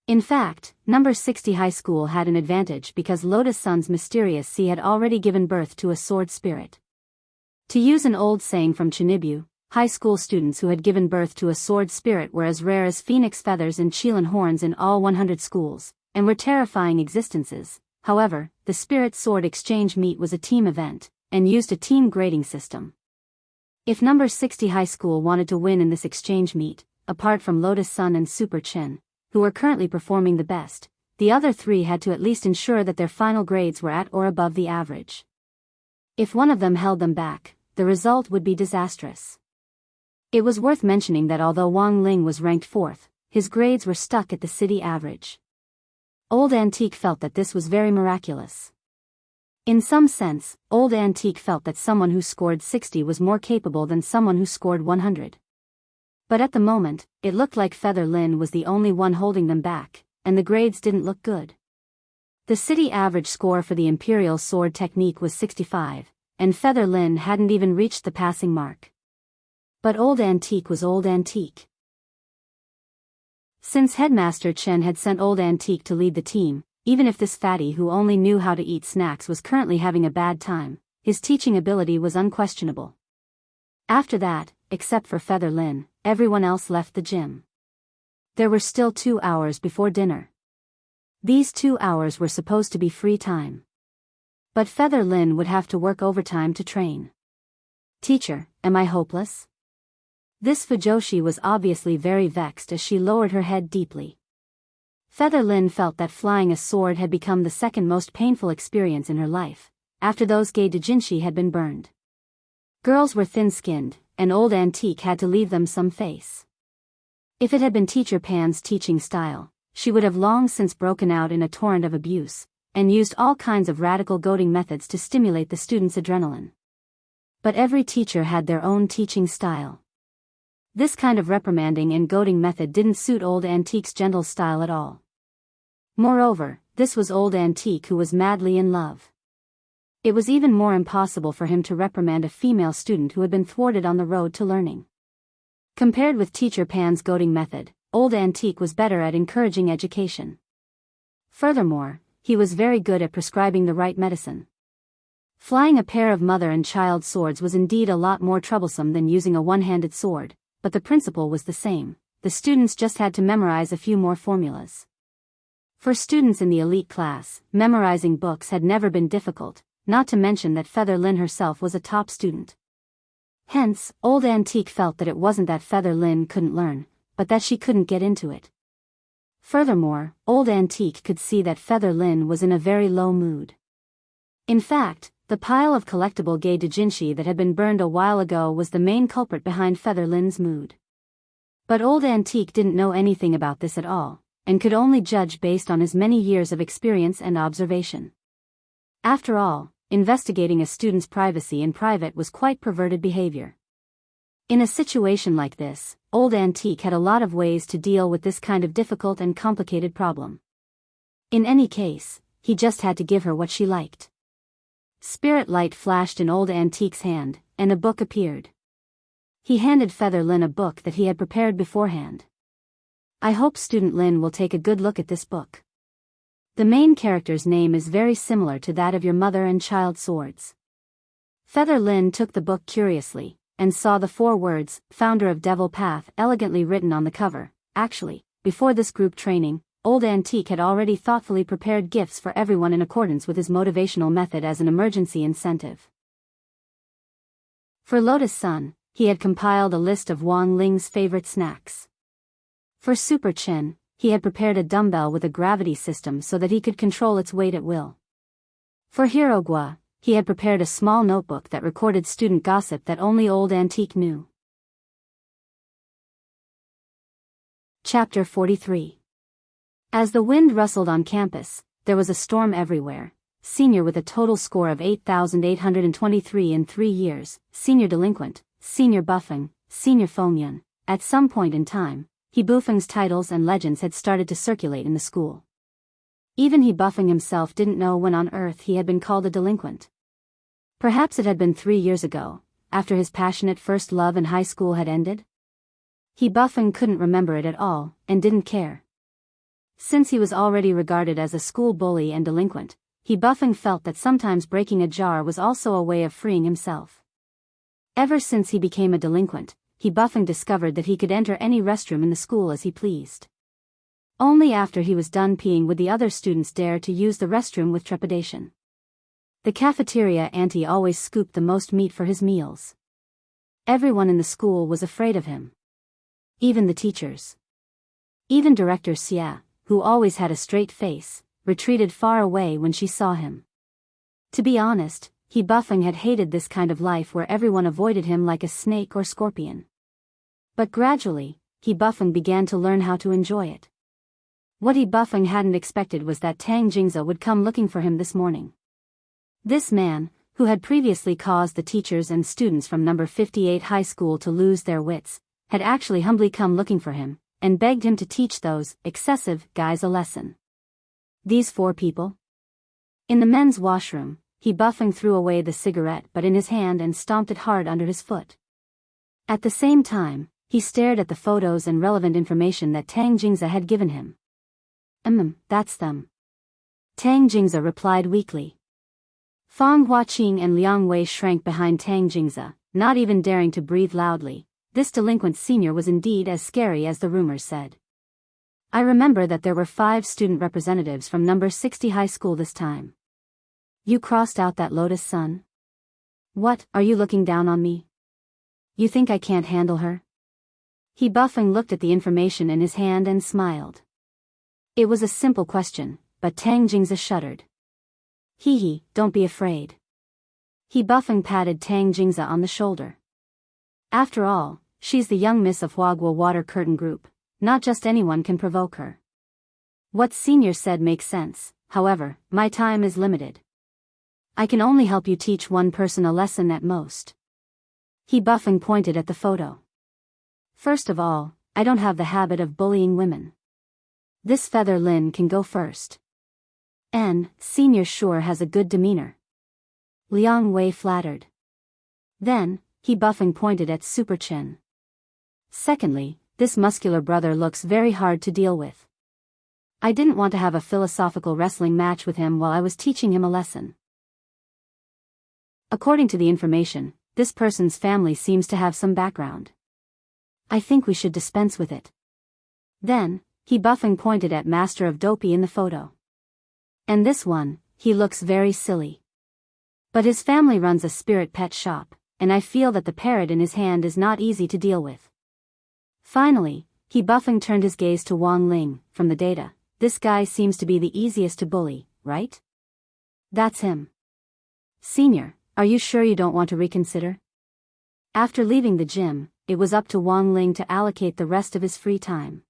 A: In fact, number 60 High School had an advantage because Lotus Sun's mysterious sea had already given birth to a sword spirit. To use an old saying from Chinibu, high school students who had given birth to a sword spirit were as rare as phoenix feathers and Qilin horns in all 100 schools, and were terrifying existences. However, the spirit sword exchange meet was a team event, and used a team grading system. If number 60 High School wanted to win in this exchange meet, apart from Lotus Sun and Super Chin, who were currently performing the best, the other 3 had to at least ensure that their final grades were at or above the average. If one of them held them back, the result would be disastrous. It was worth mentioning that although Wang Ling was ranked 4th, his grades were stuck at the city average. Old Antique felt that this was very miraculous. In some sense, Old Antique felt that someone who scored 60 was more capable than someone who scored 100. But at the moment, it looked like Feather Lin was the only one holding them back, and the grades didn't look good. The city average score for the Imperial Sword technique was 65, and Feather Lin hadn't even reached the passing mark. But Old Antique was Old Antique. Since Headmaster Chen had sent Old Antique to lead the team, even if this fatty who only knew how to eat snacks was currently having a bad time, his teaching ability was unquestionable. After that, except for Feather Lin, everyone else left the gym. There were still 2 hours before dinner. These 2 hours were supposed to be free time. But Feather Lin would have to work overtime to train. "Teacher, am I hopeless?" This Fujoshi was obviously very vexed as she lowered her head deeply. Feather Lin felt that flying a sword had become the second most painful experience in her life, after those Gei Dojinshi had been burned. Girls were thin-skinned, and Old Antique had to leave them some face. If it had been Teacher Pan's teaching style, she would have long since broken out in a torrent of abuse, and used all kinds of radical goading methods to stimulate the students' adrenaline. But every teacher had their own teaching style. This kind of reprimanding and goading method didn't suit Old Antique's gentle style at all. Moreover, this was Old Antique who was madly in love. It was even more impossible for him to reprimand a female student who had been thwarted on the road to learning. Compared with Teacher Pan's goading method, Old Antique was better at encouraging education. Furthermore, he was very good at prescribing the right medicine. Flying a pair of mother and child swords was indeed a lot more troublesome than using a one-handed sword, but the principle was the same. The students just had to memorize a few more formulas. For students in the elite class, memorizing books had never been difficult, not to mention that Feather Lin herself was a top student. Hence, Old Antique felt that it wasn't that Feather Lin couldn't learn, but that she couldn't get into it. Furthermore, Old Antique could see that Feather Lin was in a very low mood. In fact, the pile of collectible gay doujinshi that had been burned a while ago was the main culprit behind Feather Lin's mood. But Old Antique didn't know anything about this at all, and could only judge based on his many years of experience and observation. After all, investigating a student's privacy in private was quite perverted behavior. In a situation like this, Old Antique had a lot of ways to deal with this kind of difficult and complicated problem. In any case, he just had to give her what she liked. Spirit light flashed in Old Antique's hand, and a book appeared. He handed Feather Lin a book that he had prepared beforehand. I hope Student Lin will take a good look at this book. The main character's name is very similar to that of your mother and child swords. Feather Lin took the book curiously, and saw the 4 words, Founder of Devil Path, elegantly written on the cover. Actually, before this group training, Old Antique had already thoughtfully prepared gifts for everyone in accordance with his motivational method as an emergency incentive. For Lotus Sun, he had compiled a list of Wang Ling's favorite snacks. For Super Chin, he had prepared a dumbbell with a gravity system so that he could control its weight at will. For Hirogwa, he had prepared a small notebook that recorded student gossip that only Old Antique knew. Chapter 43. As the wind rustled on campus, there was a storm everywhere. Senior with a total score of 8,823 in 3 years, senior delinquent, senior buffing, senior Fomyun. At some point in time, He Bufeng's titles and legends had started to circulate in the school. Even He Bufeng himself didn't know when on earth he had been called a delinquent. Perhaps it had been 3 years ago, after his passionate first love in high school had ended? He Bufeng couldn't remember it at all, and didn't care. Since he was already regarded as a school bully and delinquent, He Bufeng felt that sometimes breaking a jar was also a way of freeing himself. Ever since he became a delinquent, He Bufeng discovered that he could enter any restroom in the school as he pleased. Only after he was done peeing would the other students dare to use the restroom with trepidation. The cafeteria auntie always scooped the most meat for his meals. Everyone in the school was afraid of him. Even the teachers. Even Director Xia, who always had a straight face, retreated far away when she saw him. To be honest, He Bufeng had hated this kind of life where everyone avoided him like a snake or scorpion. But gradually, He Bufeng began to learn how to enjoy it. What He Bufeng hadn't expected was that Tang Jingze would come looking for him this morning. This man, who had previously caused the teachers and students from number 58 high school to lose their wits, had actually humbly come looking for him, and begged him to teach those excessive guys a lesson. These 4 people? In the men's washroom, He Bufeng threw away the cigarette butt in his hand and stomped it hard under his foot. At the same time, he stared at the photos and relevant information that Tang Jingze had given him. That's them. Tang Jingze replied weakly. Fang Huaqing and Liang Wei shrank behind Tang Jingze, not even daring to breathe loudly. This delinquent senior was indeed as scary as the rumors said. I remember that there were 5 student representatives from number 60 high school this time. You crossed out that Lotus Sun? What, are you looking down on me? You think I can't handle her? He Bufeng looked at the information in his hand and smiled. It was a simple question, but Tang Jingze shuddered. Hee, don't be afraid. He Bufeng patted Tang Jingze on the shoulder. After all, she's the young miss of Huagua Water Curtain Group, not just anyone can provoke her. What Senior said makes sense, however, my time is limited. I can only help you teach one person a lesson at most. He Bufeng pointed at the photo. First of all, I don't have the habit of bullying women. This Feather Lin can go first. And, Senior sure has a good demeanor. Liang Wei flattered. Then, He Bufeng pointed at Super Chin. Secondly, this muscular brother looks very hard to deal with. I didn't want to have a philosophical wrestling match with him while I was teaching him a lesson. According to the information, this person's family seems to have some background. I think we should dispense with it. Then, He Bufeng pointed at Master of Dopey in the photo. And this one, he looks very silly. But his family runs a spirit pet shop, and I feel that the parrot in his hand is not easy to deal with. Finally, He buffing turned his gaze to Wang Ling. From the data, this guy seems to be the easiest to bully, right? That's him. Senior, are you sure you don't want to reconsider? After leaving the gym, it was up to Wang Ling to allocate the rest of his free time.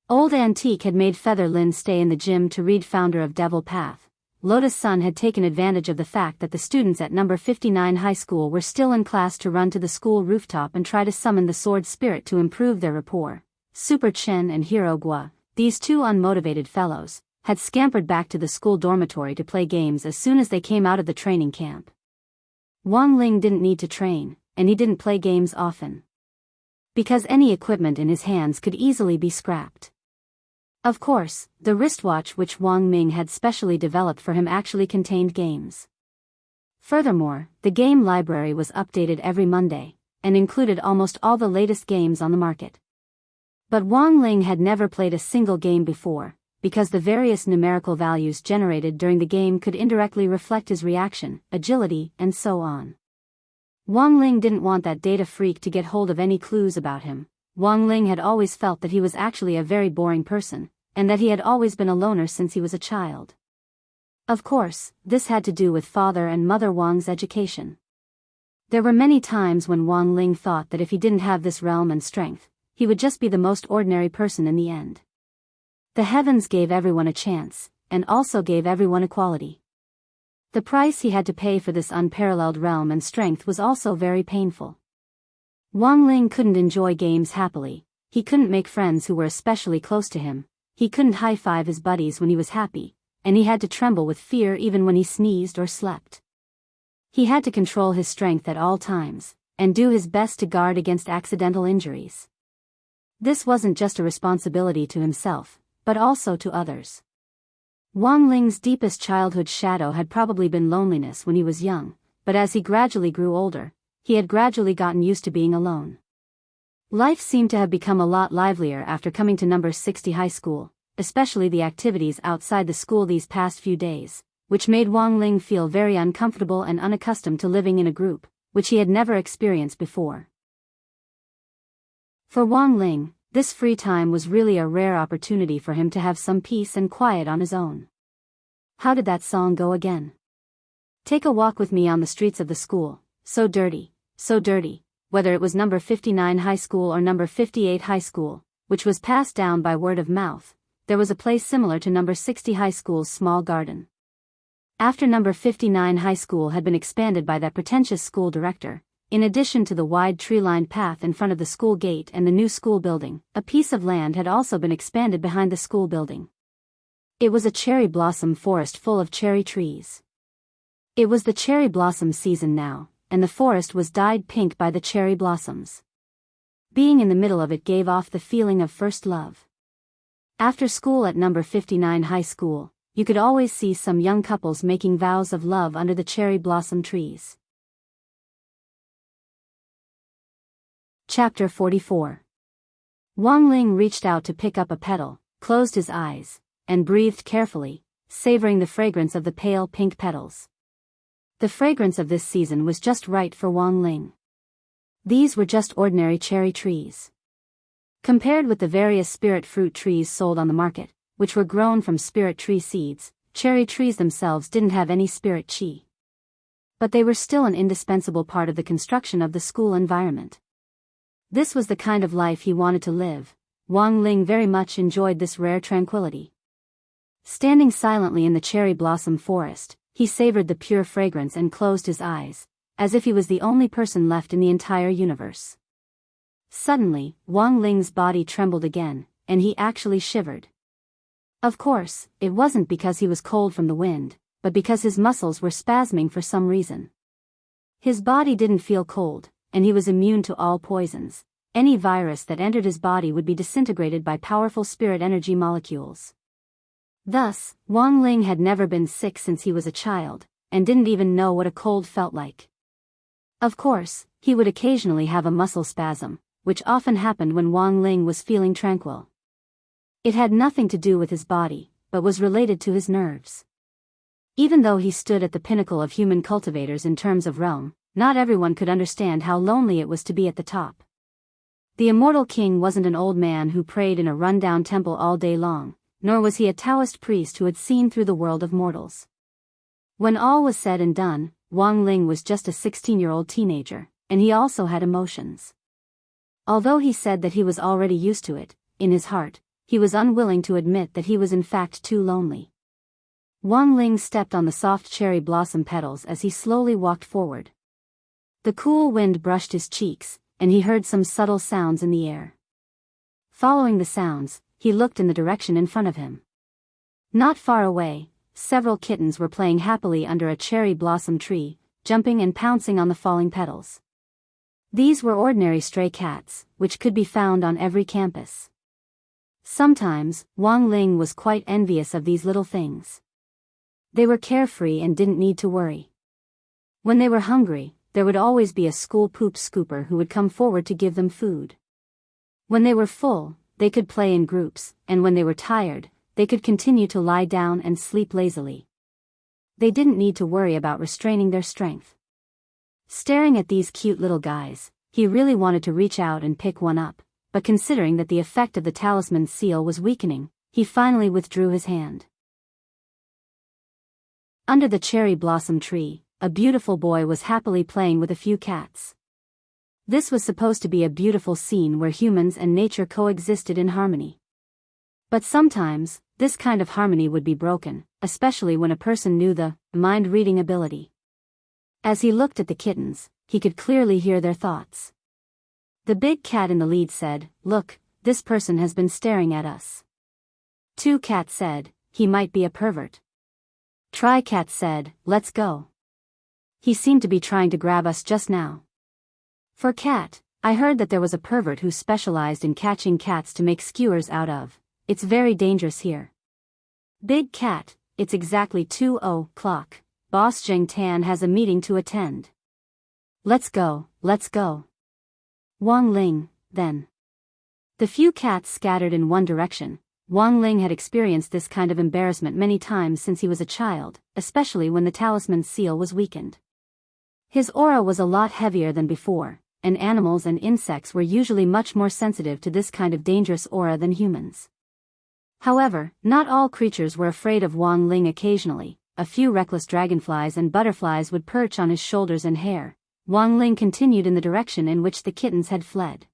A: Old Antique had made Feather Lin stay in the gym to read, founder of Devil Path. Lotus Sun had taken advantage of the fact that the students at number 59 high school were still in class to run to the school rooftop and try to summon the sword spirit to improve their rapport. Super Chen and Hero Gua, these two unmotivated fellows, had scampered back to the school dormitory to play games as soon as they came out of the training camp. Wang Ling didn't need to train, and he didn't play games often, because any equipment in his hands could easily be scrapped. Of course, the wristwatch which Wang Ming had specially developed for him actually contained games. Furthermore, the game library was updated every Monday, and included almost all the latest games on the market. But Wang Ling had never played a single game before, because the various numerical values generated during the game could indirectly reflect his reaction, agility, and so on. Wang Ling didn't want that data freak to get hold of any clues about him. Wang Ling had always felt that he was actually a very boring person, and that he had always been a loner since he was a child. Of course, this had to do with father and mother Wang's education. There were many times when Wang Ling thought that if he didn't have this realm and strength, he would just be the most ordinary person in the end. The heavens gave everyone a chance, and also gave everyone equality. The price he had to pay for this unparalleled realm and strength was also very painful. Wang Ling couldn't enjoy games happily, he couldn't make friends who were especially close to him, he couldn't high-five his buddies when he was happy, and he had to tremble with fear even when he sneezed or slept. He had to control his strength at all times, and do his best to guard against accidental injuries. This wasn't just a responsibility to himself, but also to others. Wang Ling's deepest childhood shadow had probably been loneliness when he was young, but as he gradually grew older, he had gradually gotten used to being alone. Life seemed to have become a lot livelier after coming to number 60 high school, especially the activities outside the school these past few days, which made Wang Ling feel very uncomfortable and unaccustomed to living in a group, which he had never experienced before. For Wang Ling, this free time was really a rare opportunity for him to have some peace and quiet on his own. How did that song go again? Take a walk with me on the streets of the school, so dirty, whether it was number 59 high school or number 58 high school, which was passed down by word of mouth, there was a place similar to number 60 high school's small garden. After number 59 high school had been expanded by that pretentious school director, in addition to the wide tree-lined path in front of the school gate and the new school building, a piece of land had also been expanded behind the school building. It was a cherry blossom forest full of cherry trees. It was the cherry blossom season now, and the forest was dyed pink by the cherry blossoms. Being in the middle of it gave off the feeling of first love. After school at number 59 high school, you could always see some young couples making vows of love under the cherry blossom trees. Chapter 44. Wang Ling reached out to pick up a petal, closed his eyes, and breathed carefully, savoring the fragrance of the pale pink petals. The fragrance of this season was just right for Wang Ling. These were just ordinary cherry trees. Compared with the various spirit fruit trees sold on the market, which were grown from spirit tree seeds, cherry trees themselves didn't have any spirit chi. But they were still an indispensable part of the construction of the school environment. This was the kind of life he wanted to live. Wang Ling very much enjoyed this rare tranquility. Standing silently in the cherry blossom forest, he savored the pure fragrance and closed his eyes, as if he was the only person left in the entire universe. Suddenly, Wang Ling's body trembled again, and he actually shivered. Of course, it wasn't because he was cold from the wind, but because his muscles were spasming for some reason. His body didn't feel cold, and he was immune to all poisons. Any virus that entered his body would be disintegrated by powerful spirit energy molecules. Thus, Wang Ling had never been sick since he was a child, and didn't even know what a cold felt like. Of course, he would occasionally have a muscle spasm, which often happened when Wang Ling was feeling tranquil. It had nothing to do with his body, but was related to his nerves. Even though he stood at the pinnacle of human cultivators in terms of realm, not everyone could understand how lonely it was to be at the top. The immortal king wasn't an old man who prayed in a run-down temple all day long, nor was he a Taoist priest who had seen through the world of mortals. When all was said and done, Wang Ling was just a 16-year-old teenager, and he also had emotions. Although he said that he was already used to it, in his heart, he was unwilling to admit that he was in fact too lonely. Wang Ling stepped on the soft cherry blossom petals as he slowly walked forward. The cool wind brushed his cheeks, and he heard some subtle sounds in the air. Following the sounds, he looked in the direction in front of him. Not far away, several kittens were playing happily under a cherry blossom tree, jumping and pouncing on the falling petals. These were ordinary stray cats, which could be found on every campus. Sometimes, Wang Ling was quite envious of these little things. They were carefree and didn't need to worry. When they were hungry, there would always be a school poop scooper who would come forward to give them food. When they were full, they could play in groups, and when they were tired, they could continue to lie down and sleep lazily. They didn't need to worry about restraining their strength. Staring at these cute little guys, he really wanted to reach out and pick one up, but considering that the effect of the talisman seal was weakening, he finally withdrew his hand. Under the cherry blossom tree, a beautiful boy was happily playing with a few cats. This was supposed to be a beautiful scene where humans and nature coexisted in harmony. But sometimes, this kind of harmony would be broken, especially when a person knew the mind-reading ability. As he looked at the kittens, he could clearly hear their thoughts. The big cat in the lead said, "Look, this person has been staring at us." Two cats said, "He might be a pervert." Try cat said, "Let's go. He seemed to be trying to grab us just now." For cat, "I heard that there was a pervert who specialized in catching cats to make skewers out of. It's very dangerous here." Big cat, "It's exactly 2:00. Boss Zheng Tan has a meeting to attend. Let's go, let's go." Wang Ling, then. The few cats scattered in one direction. Wang Ling had experienced this kind of embarrassment many times since he was a child, especially when the talisman seal was weakened. His aura was a lot heavier than before, and animals and insects were usually much more sensitive to this kind of dangerous aura than humans. However, not all creatures were afraid of Wang Ling. Occasionally, a few reckless dragonflies and butterflies would perch on his shoulders and hair. Wang Ling continued in the direction in which the kittens had fled.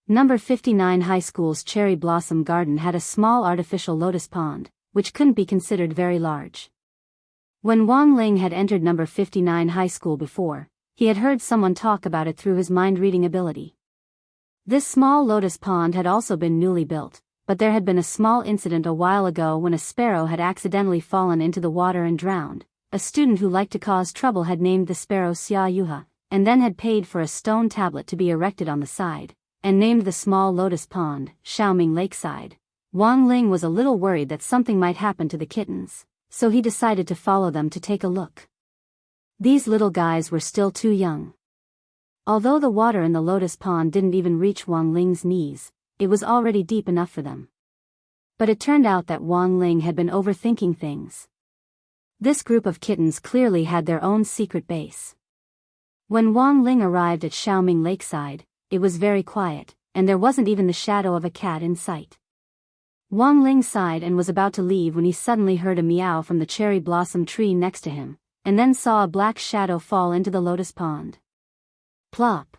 A: Number 59 High School's cherry blossom garden had a small artificial lotus pond, which couldn't be considered very large. When Wang Ling had entered number 59 High School before, he had heard someone talk about it through his mind-reading ability. This small lotus pond had also been newly built, but there had been a small incident a while ago when a sparrow had accidentally fallen into the water and drowned. A student who liked to cause trouble had named the sparrow Xia Yuha, and then had paid for a stone tablet to be erected on the side, and named the small lotus pond Xiaoming Lakeside. Wang Ling was a little worried that something might happen to the kittens, so he decided to follow them to take a look. These little guys were still too young. Although the water in the lotus pond didn't even reach Wang Ling's knees, it was already deep enough for them. But it turned out that Wang Ling had been overthinking things. This group of kittens clearly had their own secret base. When Wang Ling arrived at Xiaoming Lakeside, it was very quiet, and there wasn't even the shadow of a cat in sight. Wang Ling sighed and was about to leave when he suddenly heard a meow from the cherry blossom tree next to him, and then saw a black shadow fall into the lotus pond. Plop!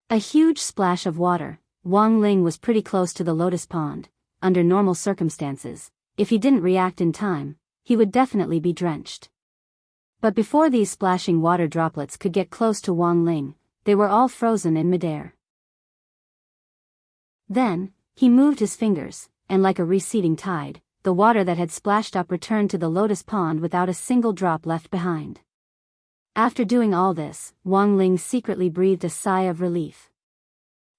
A: A huge splash of water. Wang Ling was pretty close to the lotus pond. Under normal circumstances, if he didn't react in time, he would definitely be drenched. But before these splashing water droplets could get close to Wang Ling, they were all frozen in midair. Then, he moved his fingers, and like a receding tide, the water that had splashed up returned to the lotus pond without a single drop left behind. After doing all this, Wang Ling secretly breathed a sigh of relief.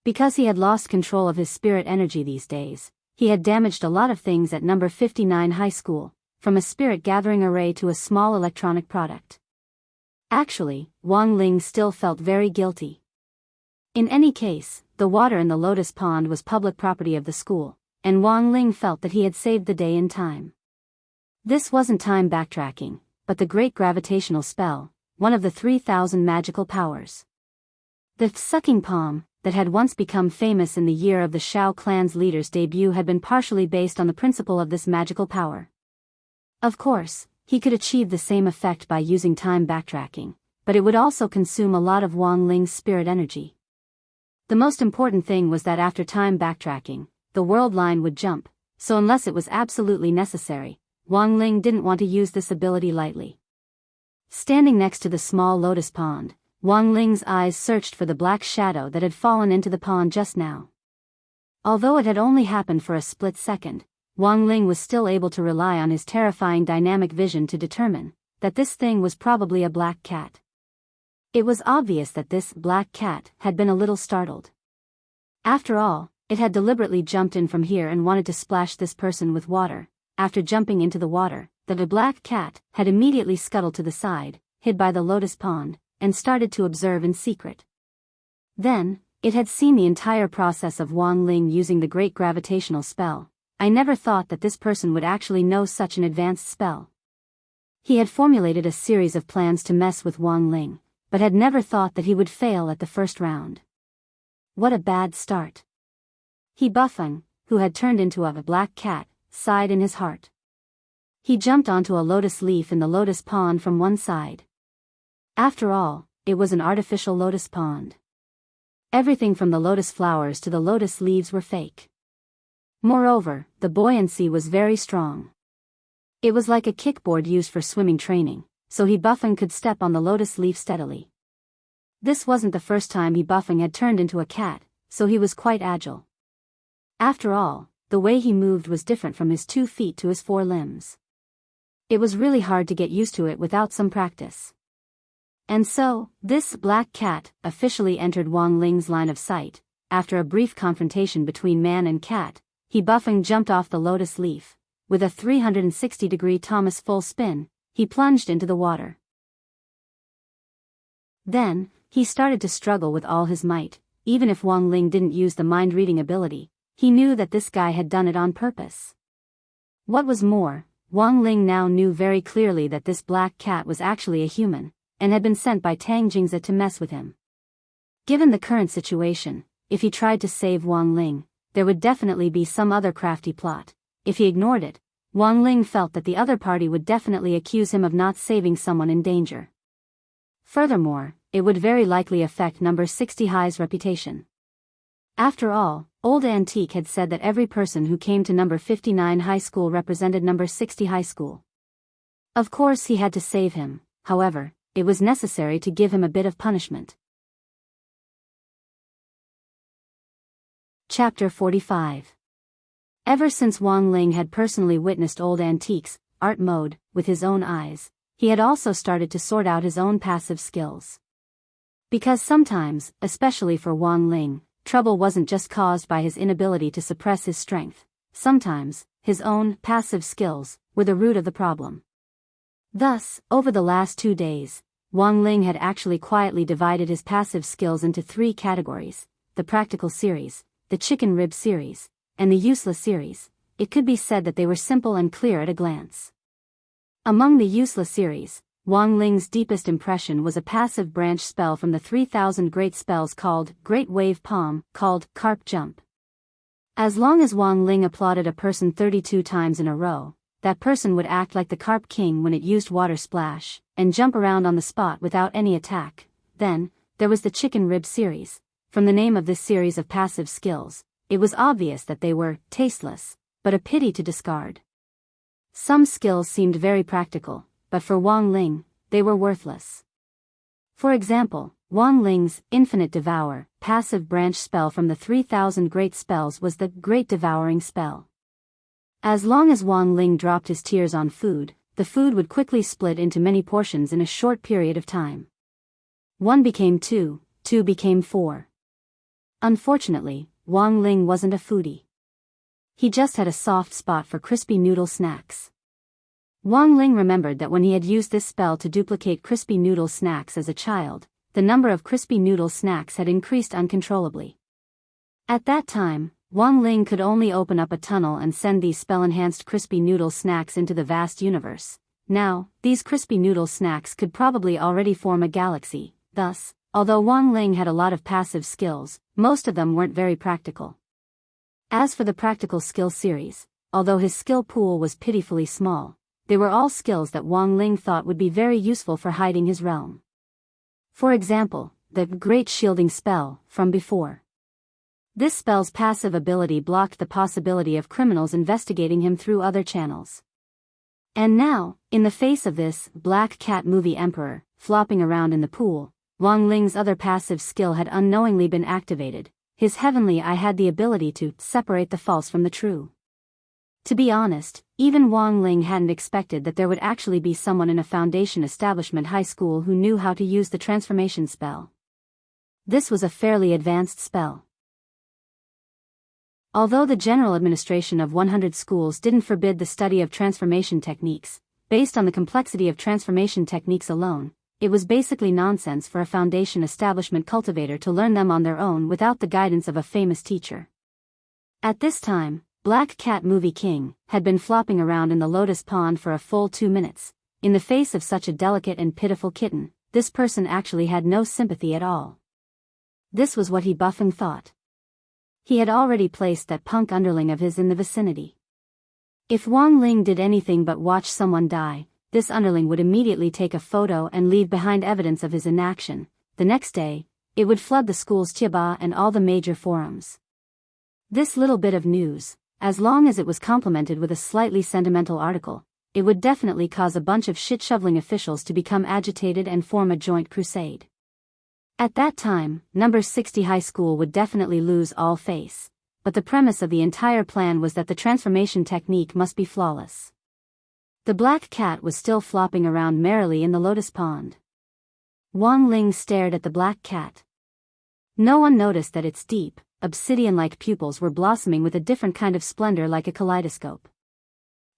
A: Because he had lost control of his spirit energy these days, he had damaged a lot of things at number 59 High School, from a spirit gathering array to a small electronic product. Actually, Wang Ling still felt very guilty. In any case, the water in the lotus pond was public property of the school, and Wang Ling felt that he had saved the day in time. This wasn't time backtracking, but the great gravitational spell, one of the 3,000 magical powers. The sucking palm, that had once become famous in the year of the Shao clan's leader's debut had been partially based on the principle of this magical power. Of course, he could achieve the same effect by using time backtracking, but it would also consume a lot of Wang Ling's spirit energy. The most important thing was that after time backtracking, the world line would jump, so unless it was absolutely necessary, Wang Ling didn't want to use this ability lightly. Standing next to the small lotus pond, Wang Ling's eyes searched for the black shadow that had fallen into the pond just now. Although it had only happened for a split second, Wang Ling was still able to rely on his terrifying dynamic vision to determine that this thing was probably a black cat. It was obvious that this black cat had been a little startled. After all, it had deliberately jumped in from here and wanted to splash this person with water. After jumping into the water, the black cat had immediately scuttled to the side, hid by the lotus pond, and started to observe in secret. Then, it had seen the entire process of Wang Ling using the great gravitational spell. I never thought that this person would actually know such an advanced spell. He had formulated a series of plans to mess with Wang Ling, but had never thought that he would fail at the first round. What a bad start. He Buffing, who had turned into a black cat, sighed in his heart. He jumped onto a lotus leaf in the lotus pond from one side. After all, it was an artificial lotus pond. Everything from the lotus flowers to the lotus leaves were fake. Moreover, the buoyancy was very strong. It was like a kickboard used for swimming training, so he Buffing could step on the lotus leaf steadily. This wasn't the first time he Buffing had turned into a cat, so he was quite agile. After all, the way he moved was different from his 2 feet to his 4 limbs. It was really hard to get used to it without some practice. And so, this black cat officially entered Wang Ling's line of sight. After a brief confrontation between man and cat, he Buffing jumped off the lotus leaf. With a 360-degree Thomas full spin, he plunged into the water. Then, he started to struggle with all his might. Even if Wang Ling didn't use the mind-reading ability, he knew that this guy had done it on purpose. What was more, Wang Ling now knew very clearly that this black cat was actually a human, and had been sent by Tang Jingzi to mess with him. Given the current situation, if he tried to save Wang Ling, there would definitely be some other crafty plot. If he ignored it, Wang Ling felt that the other party would definitely accuse him of not saving someone in danger. Furthermore, it would very likely affect number 60 High's reputation. After all, Old Antique had said that every person who came to number 59 high school represented number 60 high school. Of course he had to save him, however, it was necessary to give him a bit of punishment. Chapter 45. Ever since Wang Ling had personally witnessed Old Antique's art mode with his own eyes, he had also started to sort out his own passive skills. Because sometimes, especially for Wang Ling, trouble wasn't just caused by his inability to suppress his strength. Sometimes, his own passive skills were the root of the problem. Thus, over the last 2 days, Wang Ling had actually quietly divided his passive skills into 3 categories: the practical series, the chicken rib series, and the useless series. It could be said that they were simple and clear at a glance. Among the useless series, Wang Ling's deepest impression was a passive branch spell from the 3000 great spells called Great Wave Palm, called Carp Jump. As long as Wang Ling applauded a person 32 times in a row, that person would act like the Carp King when it used Water Splash, and jump around on the spot without any attack. Then, there was the Chicken Rib series. From the name of this series of passive skills, it was obvious that they were tasteless, but a pity to discard. Some skills seemed very practical, but for Wang Ling, they were worthless. For example, Wang Ling's Infinite Devour passive branch spell from the 3000 great spells was the Great Devouring spell. As long as Wang Ling dropped his tears on food, the food would quickly split into many portions in a short period of time. 1 became 2, 2 became 4. Unfortunately, Wang Ling wasn't a foodie. He just had a soft spot for crispy noodle snacks. Wang Ling remembered that when he had used this spell to duplicate crispy noodle snacks as a child, the number of crispy noodle snacks had increased uncontrollably. At that time, Wang Ling could only open up a tunnel and send these spell-enhanced crispy noodle snacks into the vast universe. Now, these crispy noodle snacks could probably already form a galaxy. Thus, although Wang Ling had a lot of passive skills, most of them weren't very practical. As for the practical skill series, although his skill pool was pitifully small, they were all skills that Wang Ling thought would be very useful for hiding his realm. For example, the Great Shielding Spell, from before. This spell's passive ability blocked the possibility of criminals investigating him through other channels. And now, in the face of this Black Cat movie Emperor, flopping around in the pool, Wang Ling's other passive skill had unknowingly been activated. His heavenly eye had the ability to separate the false from the true. To be honest, even Wang Ling hadn't expected that there would actually be someone in a Foundation Establishment high school who knew how to use the transformation spell. This was a fairly advanced spell. Although the general administration of 100 schools didn't forbid the study of transformation techniques, based on the complexity of transformation techniques alone, it was basically nonsense for a Foundation Establishment cultivator to learn them on their own without the guidance of a famous teacher. At this time, Black Cat Movie King had been flopping around in the lotus pond for a full 2 minutes. In the face of such a delicate and pitiful kitten, this person actually had no sympathy at all. This was what he Buffing thought. He had already placed that punk underling of his in the vicinity. If Wang Ling did anything but watch someone die, this underling would immediately take a photo and leave behind evidence of his inaction. The next day, it would flood the school's Chiba and all the major forums. This little bit of news, as long as it was complemented with a slightly sentimental article, it would definitely cause a bunch of shit-shoveling officials to become agitated and form a joint crusade. At that time, number 60 high school would definitely lose all face, but the premise of the entire plan was that the transformation technique must be flawless. The black cat was still flopping around merrily in the lotus pond. Wang Ling stared at the black cat. No one noticed that its deep, obsidian-like pupils were blossoming with a different kind of splendor like a kaleidoscope.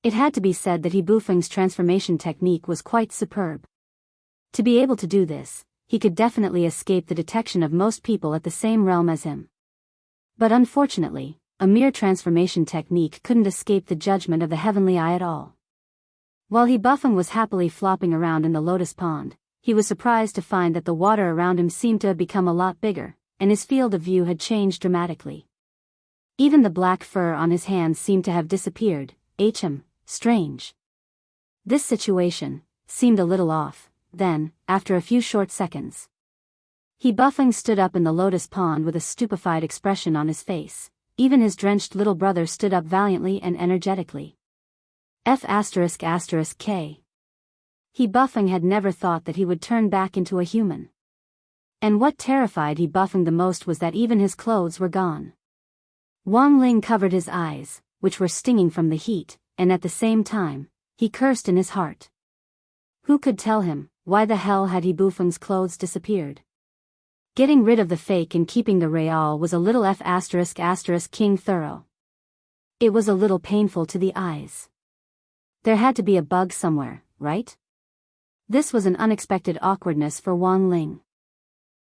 A: It had to be said that He Bufeng's transformation technique was quite superb. To be able to do this, he could definitely escape the detection of most people at the same realm as him. But unfortunately, a mere transformation technique couldn't escape the judgment of the heavenly eye at all. While He Bufeng was happily flopping around in the lotus pond, he was surprised to find that the water around him seemed to have become a lot bigger, and his field of view had changed dramatically. Even the black fur on his hands seemed to have disappeared. Strange. This situation seemed a little off. Then, after a few short seconds, He Bufeng stood up in the lotus pond with a stupefied expression on his face. Even his drenched little brother stood up valiantly and energetically. K. He Bufeng had never thought that he would turn back into a human. And what terrified He Bufeng the most was that even his clothes were gone. Wang Ling covered his eyes, which were stinging from the heat, and at the same time, he cursed in his heart. Who could tell him, why the hell had He Bufeng's clothes disappeared? Getting rid of the fake and keeping the real was a little king thorough. It was a little painful to the eyes. There had to be a bug somewhere, right? This was an unexpected awkwardness for Wang Ling.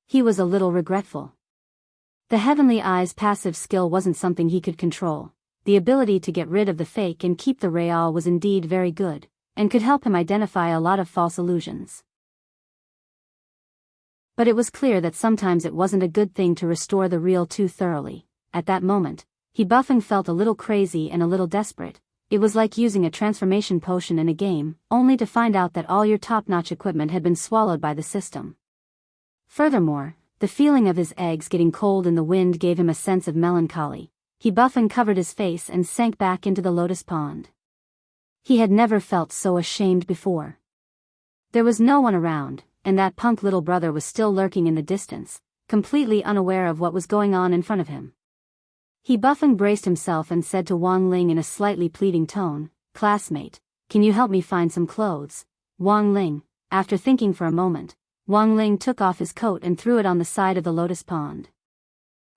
A: He was a little regretful. The heavenly eye's passive skill wasn't something he could control. The ability to get rid of the fake and keep the real was indeed very good, and could help him identify a lot of false illusions. But it was clear that sometimes it wasn't a good thing to restore the real too thoroughly. At that moment, He Bufeng felt a little crazy and a little desperate. It was like using a transformation potion in a game, only to find out that all your top-notch equipment had been swallowed by the system. Furthermore, the feeling of his eggs getting cold in the wind gave him a sense of melancholy. He Bufeng covered his face and sank back into the lotus pond. He had never felt so ashamed before. There was no one around, and that punk little brother was still lurking in the distance, completely unaware of what was going on in front of him. He Bufeng braced himself and said to Wang Ling in a slightly pleading tone, "Classmate, can you help me find some clothes?" Wang Ling, after thinking for a moment, Wang Ling took off his coat and threw it on the side of the lotus pond.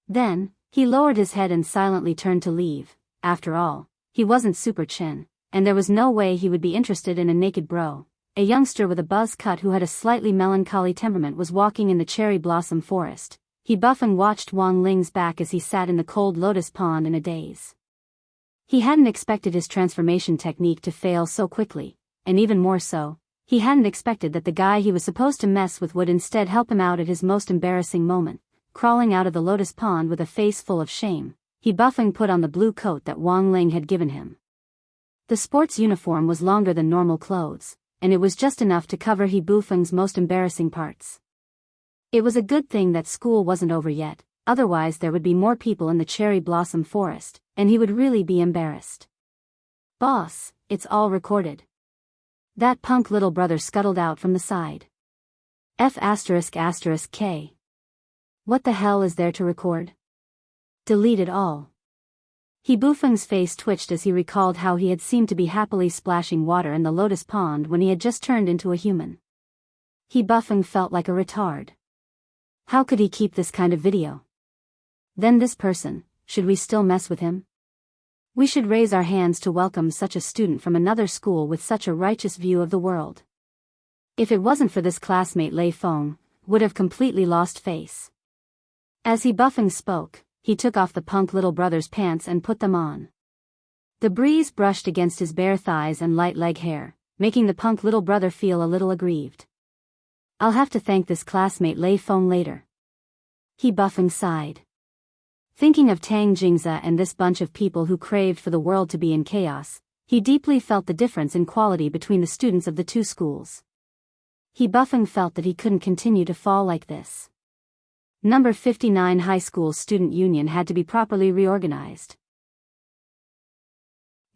A: Then, he lowered his head and silently turned to leave. After all, he wasn't Super Chin, and there was no way he would be interested in a naked bro. A youngster with a buzz cut who had a slightly melancholy temperament was walking in the cherry blossom forest. He Bufeng watched Wang Ling's back as he sat in the cold lotus pond in a daze. He hadn't expected his transformation technique to fail so quickly, and even more so, he hadn't expected that the guy he was supposed to mess with would instead help him out at his most embarrassing moment. crawling out of the lotus pond with a face full of shame, He Buffing put on the blue coat that Wang Ling had given him. The sports uniform was longer than normal clothes, and it was just enough to cover He Buffing's most embarrassing parts. It was a good thing that school wasn't over yet, otherwise there would be more people in the cherry blossom forest, and he would really be embarrassed. "Boss, it's all recorded." That punk little brother scuttled out from the side. F***K. What the hell is there to record? Delete it all. He Buffing's face twitched as he recalled how he had seemed to be happily splashing water in the lotus pond when he had just turned into a human. He Buffing felt like a retard. How could he keep this kind of video? Then this person, should we still mess with him? We should raise our hands to welcome such a student from another school with such a righteous view of the world. If it wasn't for this classmate Lei Feng, would have completely lost face. As He Buffing spoke, he took off the punk little brother's pants and put them on. The breeze brushed against his bare thighs and light leg hair, making the punk little brother feel a little aggrieved. I'll have to thank this classmate Lei Feng later. He Buffing sighed. Thinking of Tang Jingza and this bunch of people who craved for the world to be in chaos, he deeply felt the difference in quality between the students of the two schools. He Buffing felt that he couldn't continue to fall like this. Number 59 High School Student Union had to be properly reorganized.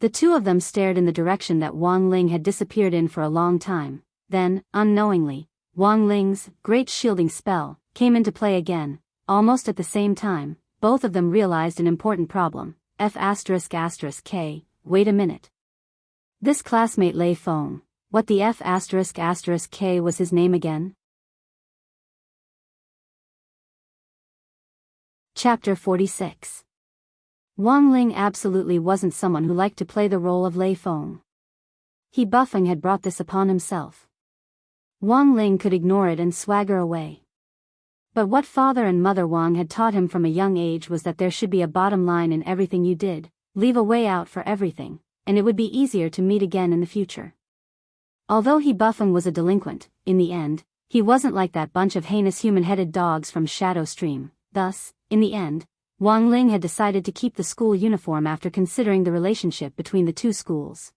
A: The two of them stared in the direction that Wang Ling had disappeared in for a long time. Then, unknowingly, Wang Ling's great shielding spell came into play again. Almost at the same time, both of them realized an important problem. F***K, wait a minute. This classmate Lei Feng, what the F***K was his name again? Chapter 46. Wang Ling absolutely wasn't someone who liked to play the role of Lei Feng. He Buffing had brought this upon himself. Wang Ling could ignore it and swagger away. But what father and mother Wang had taught him from a young age was that there should be a bottom line in everything you did, leave a way out for everything, and it would be easier to meet again in the future. Although He Buffing was a delinquent, in the end, he wasn't like that bunch of heinous human-headed dogs from Shadow Stream. Thus, in the end, Wang Ling had decided to keep the school uniform after considering the relationship between the two schools.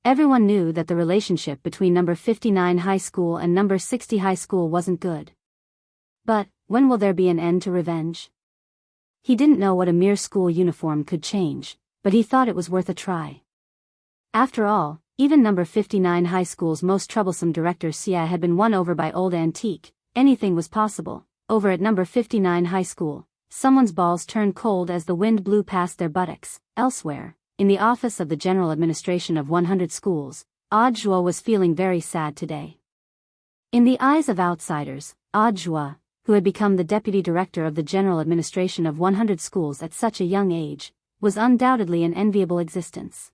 A: Everyone knew that the relationship between number 59 High School and number 60 High School wasn't good. But, when will there be an end to revenge? He didn't know what a mere school uniform could change, but he thought it was worth a try. After all, even number 59 High School's most troublesome director Xia had been won over by Old Antique. Anything was possible. Over at number 59 High School, someone's balls turned cold as the wind blew past their buttocks. Elsewhere, in the office of the General Administration of 100 Schools, Odd Zhuo was feeling very sad today. In the eyes of outsiders, Odd Zhuo, who had become the deputy director of the General Administration of 100 Schools at such a young age, was undoubtedly an enviable existence.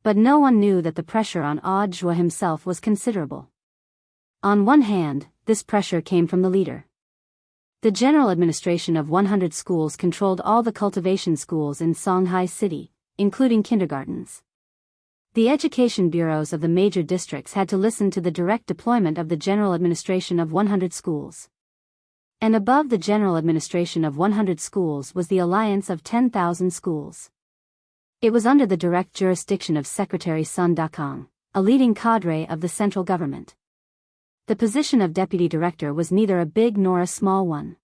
A: But no one knew that the pressure on Odd Zhuo himself was considerable. On one hand, this pressure came from the leader. The General Administration of 100 Schools controlled all the cultivation schools in Songhai City, including kindergartens. The education bureaus of the major districts had to listen to the direct deployment of the General Administration of 100 Schools. And above the General Administration of 100 Schools was the Alliance of 10,000 Schools. It was under the direct jurisdiction of Secretary Sun Dakong, a leading cadre of the central government. The position of deputy director was neither a big nor a small one.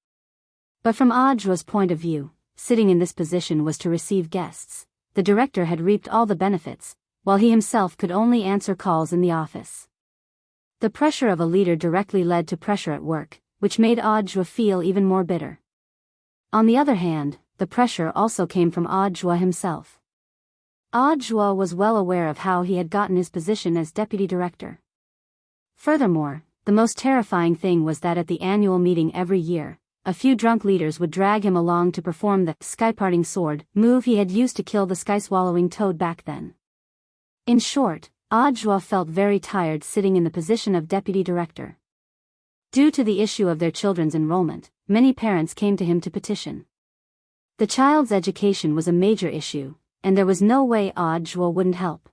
A: But from Odd Zhuo's point of view, sitting in this position was to receive guests. The director had reaped all the benefits, while he himself could only answer calls in the office. The pressure of a leader directly led to pressure at work, which made Odd Zhuo feel even more bitter. On the other hand, the pressure also came from Odd Zhuo himself. Odd Zhuo was well aware of how he had gotten his position as deputy director. Furthermore, the most terrifying thing was that at the annual meeting every year, a few drunk leaders would drag him along to perform the sky-parting sword move he had used to kill the sky-swallowing toad back then. In short, Odd Zhuo felt very tired sitting in the position of deputy director. Due to the issue of their children's enrollment, many parents came to him to petition. The child's education was a major issue, and there was no way Odd Zhuo wouldn't help.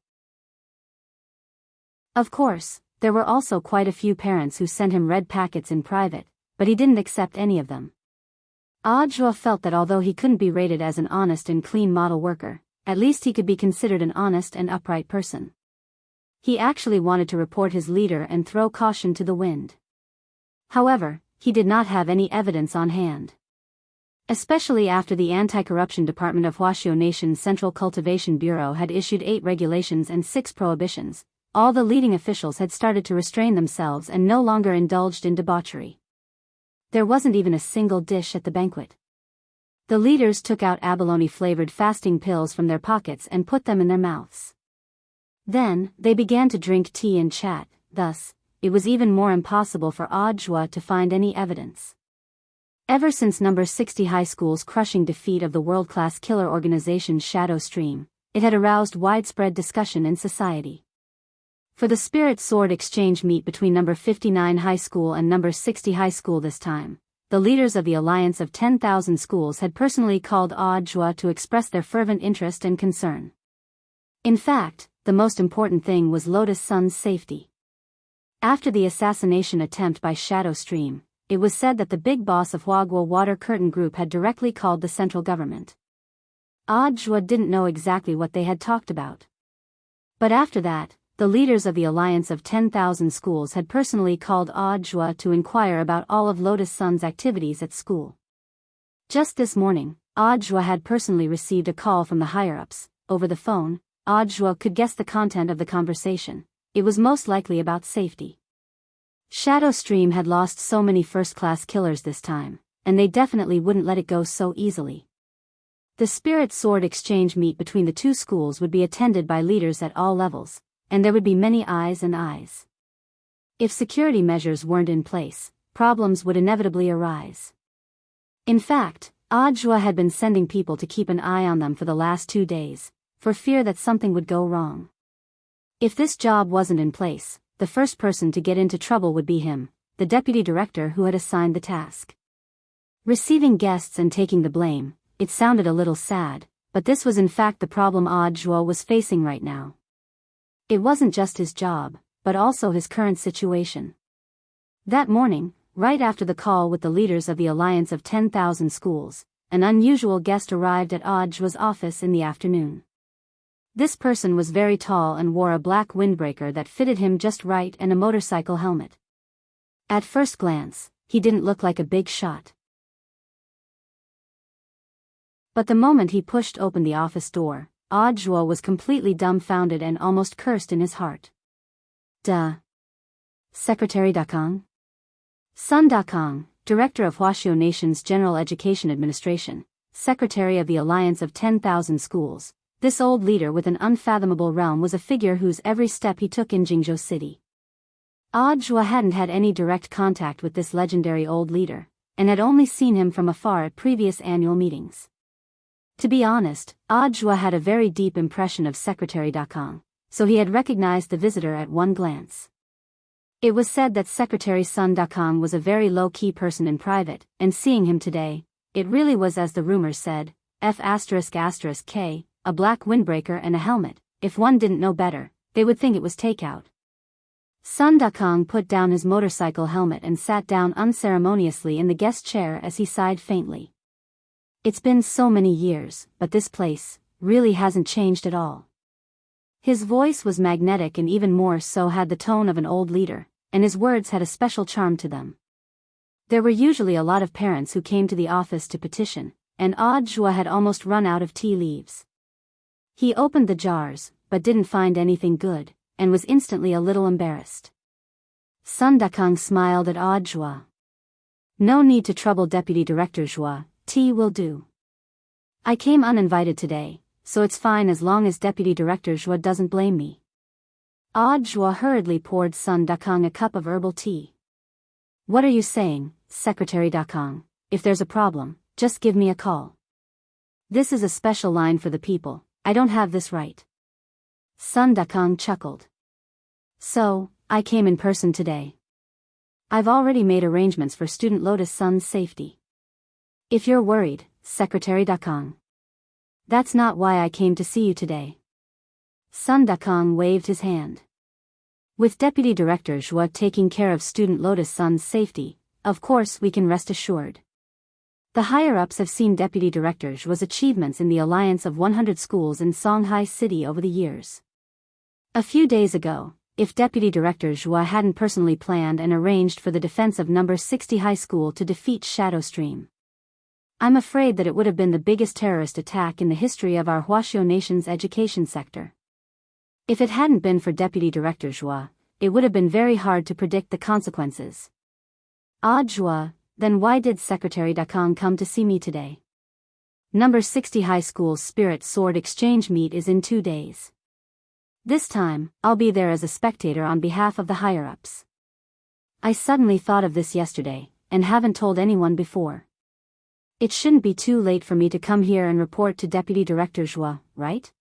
A: Of course, there were also quite a few parents who sent him red packets in private, but he didn't accept any of them. Audra felt that although he couldn't be rated as an honest and clean model worker, at least he could be considered an honest and upright person. He actually wanted to report his leader and throw caution to the wind. However, he did not have any evidence on hand. Especially after the Anti-Corruption Department of Huaxiao Nation's Central Cultivation Bureau had issued 8 regulations and 6 prohibitions, all the leading officials had started to restrain themselves and no longer indulged in debauchery. There wasn't even a single dish at the banquet. The leaders took out abalone-flavored fasting pills from their pockets and put them in their mouths. Then, they began to drink tea and chat, thus, it was even more impossible for Audra to find any evidence. Ever since No. 60 High School's crushing defeat of the world-class killer organization Shadow Stream, it had aroused widespread discussion in society. For the Spirit Sword exchange meet between No. 59 High School and No. 60 High School this time, the leaders of the Alliance of 10,000 Schools had personally called Audra to express their fervent interest and concern. In fact, the most important thing was Lotus Sun's safety. After the assassination attempt by Shadow Stream, it was said that the big boss of Huaguo Water Curtain Group had directly called the central government. Audra didn't know exactly what they had talked about. But after that, the leaders of the Alliance of 10,000 Schools had personally called Audra to inquire about all of Lotus Sun's activities at school. Just this morning, Audra had personally received a call from the higher-ups. Over the phone, Audra could guess the content of the conversation. It was most likely about safety. Shadow Stream had lost so many first-class killers this time, and they definitely wouldn't let it go so easily. The Spirit Sword exchange meet between the two schools would be attended by leaders at all levels, and there would be many eyes and eyes. If security measures weren't in place, problems would inevitably arise. In fact, Audra had been sending people to keep an eye on them for the last 2 days, for fear that something would go wrong. If this job wasn't in place, the first person to get into trouble would be him, the deputy director who had assigned the task. Receiving guests and taking the blame, it sounded a little sad, but this was in fact the problem Audra was facing right now. It wasn't just his job, but also his current situation. That morning, right after the call with the leaders of the Alliance of 10,000 Schools, an unusual guest arrived at Audra's office in the afternoon. This person was very tall and wore a black windbreaker that fitted him just right and a motorcycle helmet. At first glance, he didn't look like a big shot. But the moment he pushed open the office door, Audra was completely dumbfounded and almost cursed in his heart. Duh. Secretary Dakong? Sun Dakong, Director of Huaxiao Nation's General Education Administration, Secretary of the Alliance of 10,000 Schools, this old leader with an unfathomable realm was a figure whose every step he took in Jingzhou City. Audra hadn't had any direct contact with this legendary old leader, and had only seen him from afar at previous annual meetings. To be honest, Audra had a very deep impression of Secretary Dakong, so he had recognized the visitor at one glance. It was said that Secretary Sun Dakong was a very low-key person in private, and seeing him today, it really was as the rumors said, F***K, a black windbreaker and a helmet. If one didn't know better, they would think it was takeout. Sun Dakong put down his motorcycle helmet and sat down unceremoniously in the guest chair as he sighed faintly. It's been so many years, but this place really hasn't changed at all. His voice was magnetic and even more so had the tone of an old leader, and his words had a special charm to them. There were usually a lot of parents who came to the office to petition, and Audra had almost run out of tea leaves. He opened the jars, but didn't find anything good, and was instantly a little embarrassed. Sun Dakong smiled at Audra. No need to trouble Deputy Director Zhua, tea will do. I came uninvited today, so it's fine as long as Deputy Director Zhua doesn't blame me. Audra hurriedly poured Sun Dakong a cup of herbal tea. What are you saying, Secretary Dakong? If there's a problem, just give me a call. This is a special line for the people, I don't have this right. Sun Dakong chuckled. So, I came in person today. I've already made arrangements for student Lotus Sun's safety. If you're worried, Secretary Dakong. That's not why I came to see you today. Sun Dakong waved his hand. With Deputy Director Zhua taking care of student Lotus Sun's safety, of course we can rest assured. The higher-ups have seen Deputy Director Zhua's achievements in the alliance of 100 schools in Songhai City over the years. A few days ago, if Deputy Director Zhua hadn't personally planned and arranged for the defense of number 60 high school to defeat Shadow Stream, I'm afraid that it would have been the biggest terrorist attack in the history of our Huaxiao nation's education sector. If it hadn't been for Deputy Director Zhua, it would have been very hard to predict the consequences. Zhua, then why did Secretary Dakong come to see me today? Number 60 high school's Spirit Sword exchange meet is in 2 days. This time, I'll be there as a spectator on behalf of the higher-ups. I suddenly thought of this yesterday, and haven't told anyone before. It shouldn't be too late for me to come here and report to Deputy Director Zhua, right?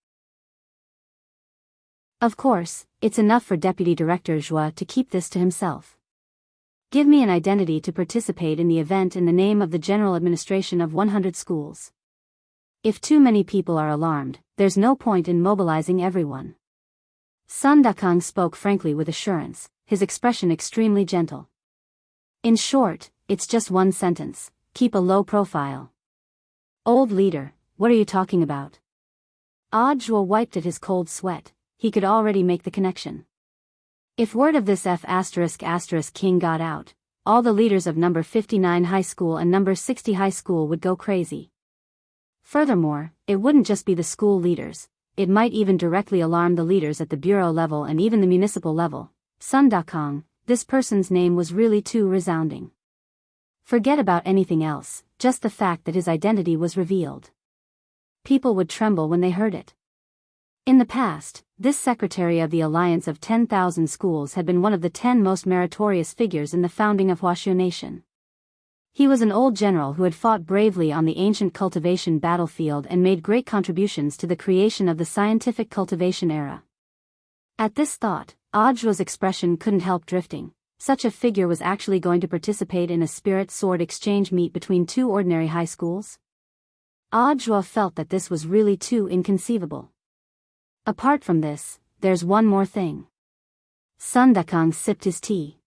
A: Of course, it's enough for Deputy Director Zhua to keep this to himself. Give me an identity to participate in the event in the name of the General Administration of 100 schools. If too many people are alarmed, there's no point in mobilizing everyone. Sun Dakong spoke frankly with assurance, his expression extremely gentle. In short, it's just one sentence: keep a low profile. Old leader, what are you talking about? Zhuo wiped at his cold sweat. He could already make the connection. If word of this King got out, all the leaders of number 59 high school and number 60 high school would go crazy. Furthermore, it wouldn't just be the school leaders, it might even directly alarm the leaders at the bureau level and even the municipal level. Sun Dakong, this person's name was really too resounding. Forget about anything else, just the fact that his identity was revealed. People would tremble when they heard it. In the past, this secretary of the Alliance of 10,000 Schools had been one of the 10 most meritorious figures in the founding of Huaxiao Nation. He was an old general who had fought bravely on the ancient cultivation battlefield and made great contributions to the creation of the scientific cultivation era. At this thought, Zhua's expression couldn't help drifting. Such a figure was actually going to participate in a spirit sword exchange meet between 2 ordinary high schools? Zhua felt that this was really too inconceivable. Apart from this, there's one more thing. Sun Dakong sipped his tea.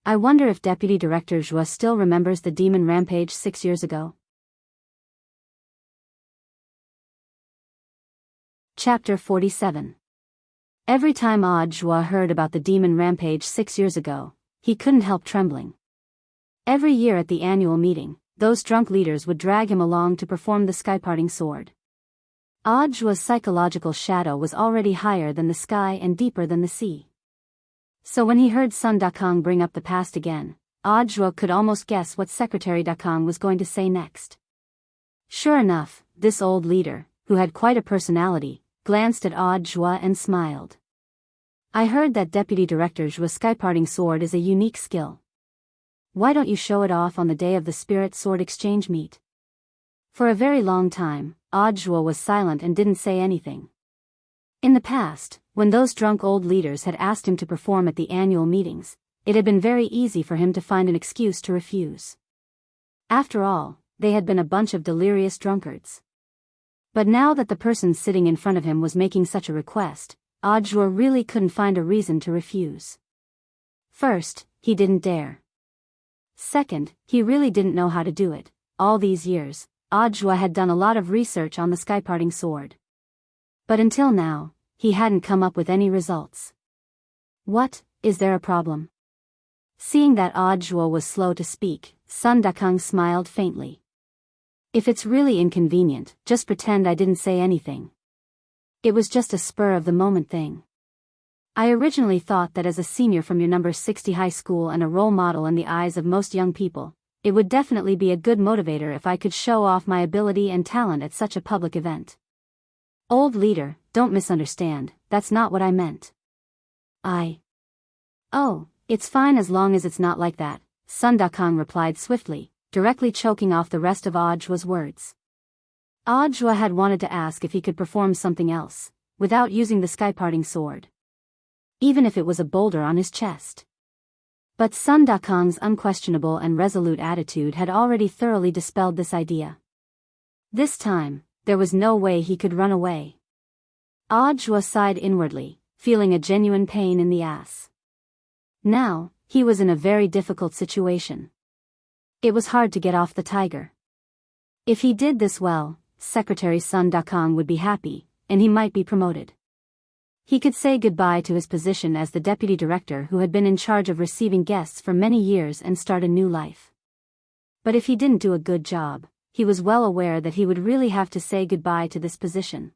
A: I wonder if Deputy Director Zhua still remembers the demon rampage 6 years ago. Chapter 47. Every time Zhua heard about the demon rampage 6 years ago, he couldn't help trembling. Every year at the annual meeting, those drunk leaders would drag him along to perform the sky-parting sword. Zhua's psychological shadow was already higher than the sky and deeper than the sea. So when he heard Sun Dakong bring up the past again, Zhua could almost guess what Secretary Dakong was going to say next. Sure enough, this old leader, who had quite a personality, glanced at Zhua and smiled. I heard that Deputy Director Zhua's sky-parting sword is a unique skill. Why don't you show it off on the day of the Spirit Sword Exchange meet? For a very long time, Zhua was silent and didn't say anything. In the past, when those drunk old leaders had asked him to perform at the annual meetings, it had been very easy for him to find an excuse to refuse. After all, they had been a bunch of delirious drunkards. But now that the person sitting in front of him was making such a request, Zhua really couldn't find a reason to refuse. First, he didn't dare. Second, he really didn't know how to do it. All these years, Zhua had done a lot of research on the sky-parting sword. But until now, he hadn't come up with any results. What, is there a problem? Seeing that Zhua was slow to speak, Sun Dakong smiled faintly. If it's really inconvenient, just pretend I didn't say anything. It was just a spur-of-the-moment thing. I originally thought that as a senior from your number 60 high school and a role model in the eyes of most young people, it would definitely be a good motivator if I could show off my ability and talent at such a public event. Old leader, don't misunderstand, that's not what I meant. Oh, it's fine as long as it's not like that, Sun Dakong replied swiftly, directly choking off the rest of Zhua's words. Zhua had wanted to ask if he could perform something else, without using the sky-parting sword. Even if it was a boulder on his chest. But Sun Dakong's unquestionable and resolute attitude had already thoroughly dispelled this idea. This time, there was no way he could run away. Zhua sighed inwardly, feeling a genuine pain in the ass. Now, he was in a very difficult situation. It was hard to get off the tiger. If he did this well, Secretary Sun Dakong would be happy, and he might be promoted. He could say goodbye to his position as the deputy director who had been in charge of receiving guests for many years and start a new life. But if he didn't do a good job, he was well aware that he would really have to say goodbye to this position.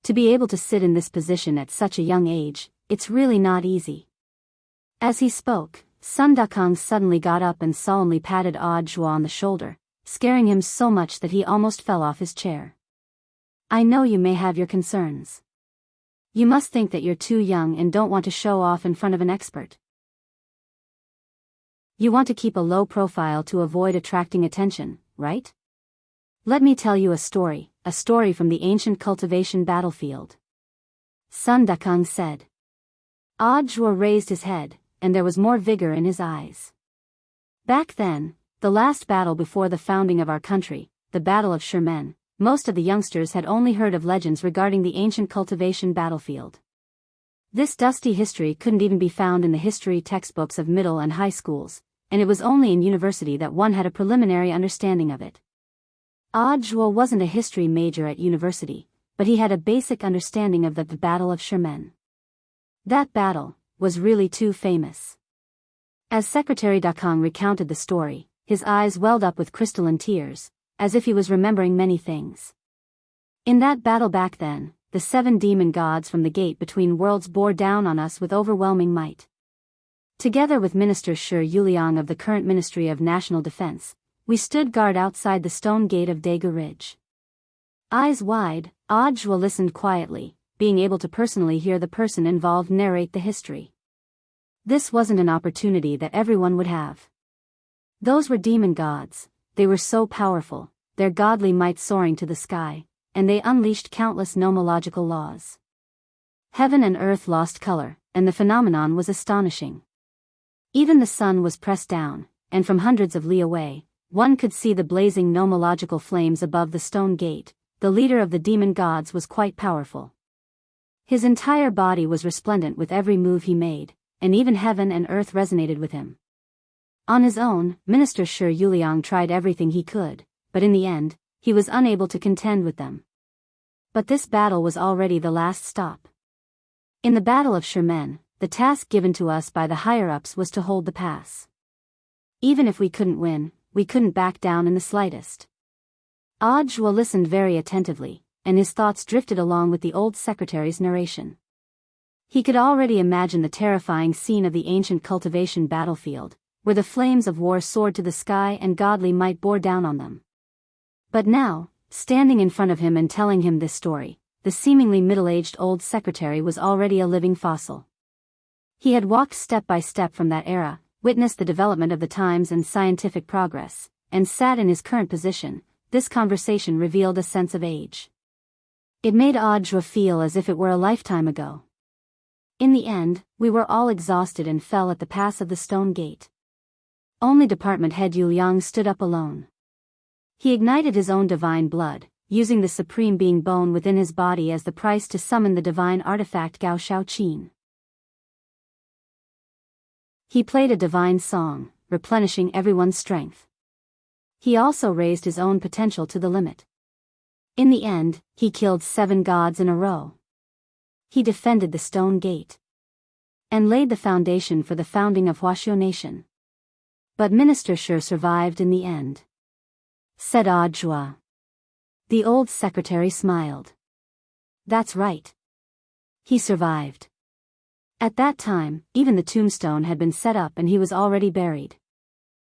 A: To be able to sit in this position at such a young age, it's really not easy. As he spoke, Sun Dakong suddenly got up and solemnly patted Audjua on the shoulder, scaring him so much that he almost fell off his chair. I know you may have your concerns. You must think that you're too young and don't want to show off in front of an expert. You want to keep a low profile to avoid attracting attention, right? Let me tell you a story from the ancient cultivation battlefield. Sun Dakong said. Audjua raised his head, and there was more vigor in his eyes. Back then, the last battle before the founding of our country, the Battle of Sherman, most of the youngsters had only heard of legends regarding the ancient cultivation battlefield. This dusty history couldn't even be found in the history textbooks of middle and high schools, and it was only in university that one had a preliminary understanding of it. Audjua wasn't a history major at university, but he had a basic understanding of the Battle of Sherman. That battle was really too famous. As Secretary Dakong recounted the story, his eyes welled up with crystalline tears, as if he was remembering many things. In that battle back then, the 7 demon gods from the gate between worlds bore down on us with overwhelming might. Together with Minister Shi Yuliang of the current Ministry of National Defense, we stood guard outside the stone gate of Daegu Ridge. Eyes wide, Audjua listened quietly, being able to personally hear the person involved narrate the history. This wasn't an opportunity that everyone would have. Those were demon gods. They were so powerful, their godly might soaring to the sky, and they unleashed countless nomological laws. Heaven and earth lost color, and the phenomenon was astonishing. Even the sun was pressed down, and from hundreds of li away, one could see the blazing nomological flames above the stone gate. The leader of the demon gods was quite powerful. His entire body was resplendent with every move he made, and even heaven and earth resonated with him. On his own, Minister Shi Yuliang tried everything he could, but in the end, he was unable to contend with them. But this battle was already the last stop. In the Battle of Sherman, the task given to us by the higher-ups was to hold the pass. Even if we couldn't win, we couldn't back down in the slightest. Audjua listened very attentively, and his thoughts drifted along with the old secretary's narration. He could already imagine the terrifying scene of the ancient cultivation battlefield, where the flames of war soared to the sky and godly might bore down on them. But now, standing in front of him and telling him this story, the seemingly middle-aged old secretary was already a living fossil. He had walked step by step from that era, witnessed the development of the times and scientific progress, and sat in his current position. This conversation revealed a sense of age. It made Audjua feel as if it were a lifetime ago. In the end, we were all exhausted and fell at the pass of the stone gate. Only Department Head Yuliang stood up alone. He ignited his own divine blood, using the supreme being bone within his body as the price to summon the divine artifact Gao Shaoqin. He played a divine song, replenishing everyone's strength. He also raised his own potential to the limit. In the end, he killed 7 gods in a row. He defended the stone gate and laid the foundation for the founding of Huaxiu Nation. But Minister Shi survived in the end, said Audjua. The old secretary smiled. That's right. He survived. At that time, even the tombstone had been set up and he was already buried.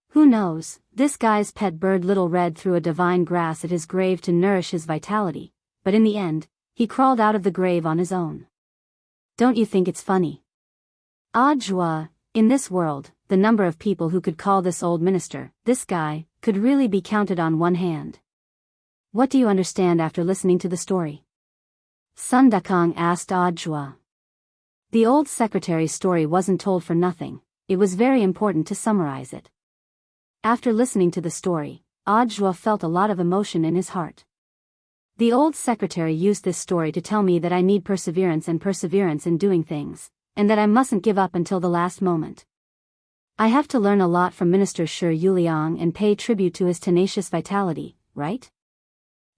A: Who knows, this guy's pet bird Little Red threw a divine grass at his grave to nourish his vitality, but in the end, he crawled out of the grave on his own. Don't you think it's funny? Audjua, in this world, the number of people who could call this old minister, this guy, could really be counted on one hand. What do you understand after listening to the story? Sun Dakong asked Audjua. The old secretary's story wasn't told for nothing, it was very important to summarize it. After listening to the story, Audjua felt a lot of emotion in his heart. The old secretary used this story to tell me that I need perseverance in doing things, and that I mustn't give up until the last moment. I have to learn a lot from Minister Shi Yuliang and pay tribute to his tenacious vitality, right?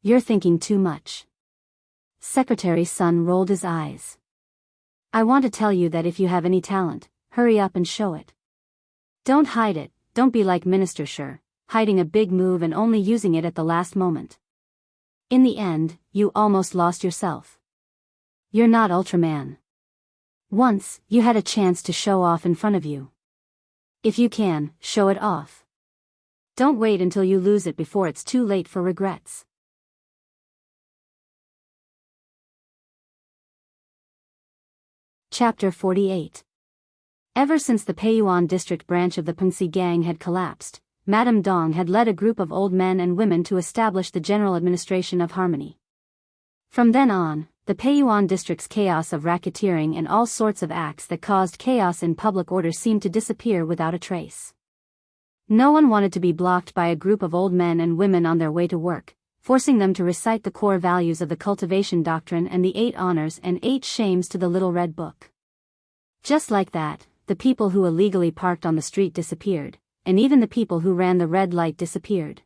A: You're thinking too much. Secretary Sun rolled his eyes. I want to tell you that if you have any talent, hurry up and show it. Don't hide it, don't be like Minister Sure, hiding a big move and only using it at the last moment. In the end, you almost lost yourself. You're not Ultraman. Once, you had a chance to show off in front of you. If you can, show it off. Don't wait until you lose it before it's too late for regrets. Chapter 48. Ever since the Peiyuan district branch of the Pengsi gang had collapsed, Madame Dong had led a group of old men and women to establish the general administration of harmony. From then on, the Peiyuan district's chaos of racketeering and all sorts of acts that caused chaos in public order seemed to disappear without a trace. No one wanted to be blocked by a group of old men and women on their way to work, forcing them to recite the core values of the cultivation doctrine and the 8 honors and 8 shames to the Little Red Book. Just like that, the people who illegally parked on the street disappeared, and even the people who ran the red light disappeared.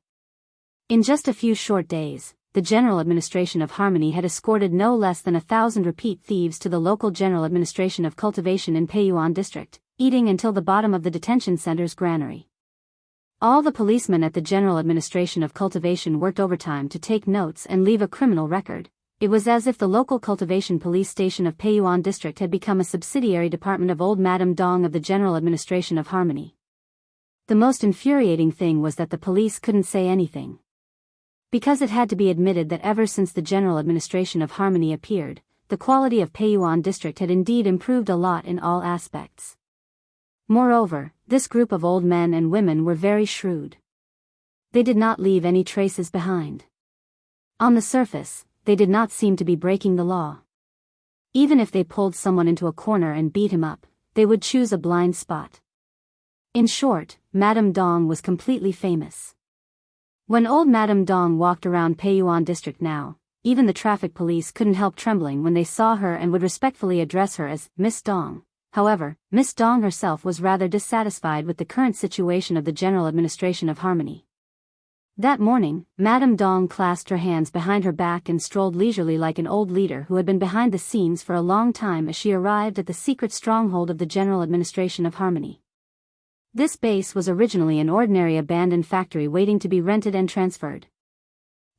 A: In just a few short days, the General Administration of Harmony had escorted no less than 1,000 repeat thieves to the local General Administration of Cultivation in Peiyuan District, eating until the bottom of the detention center's granary. All the policemen at the General Administration of Cultivation worked overtime to take notes and leave a criminal record. It was as if the local cultivation police station of Peiyuan District had become a subsidiary department of old Madame Dong of the General Administration of Harmony. The most infuriating thing was that the police couldn't say anything. Because it had to be admitted that ever since the General Administration of Harmony appeared, the quality of Peiyuan District had indeed improved a lot in all aspects. Moreover, this group of old men and women were very shrewd. They did not leave any traces behind. On the surface, they did not seem to be breaking the law. Even if they pulled someone into a corner and beat him up, they would choose a blind spot. In short, Madame Dong was completely famous. When old Madame Dong walked around Peiyuan District now, even the traffic police couldn't help trembling when they saw her and would respectfully address her as Miss Dong. However, Miss Dong herself was rather dissatisfied with the current situation of the General Administration of Harmony. That morning, Madame Dong clasped her hands behind her back and strolled leisurely like an old leader who had been behind the scenes for a long time as she arrived at the secret stronghold of the General Administration of Harmony. This base was originally an ordinary abandoned factory waiting to be rented and transferred.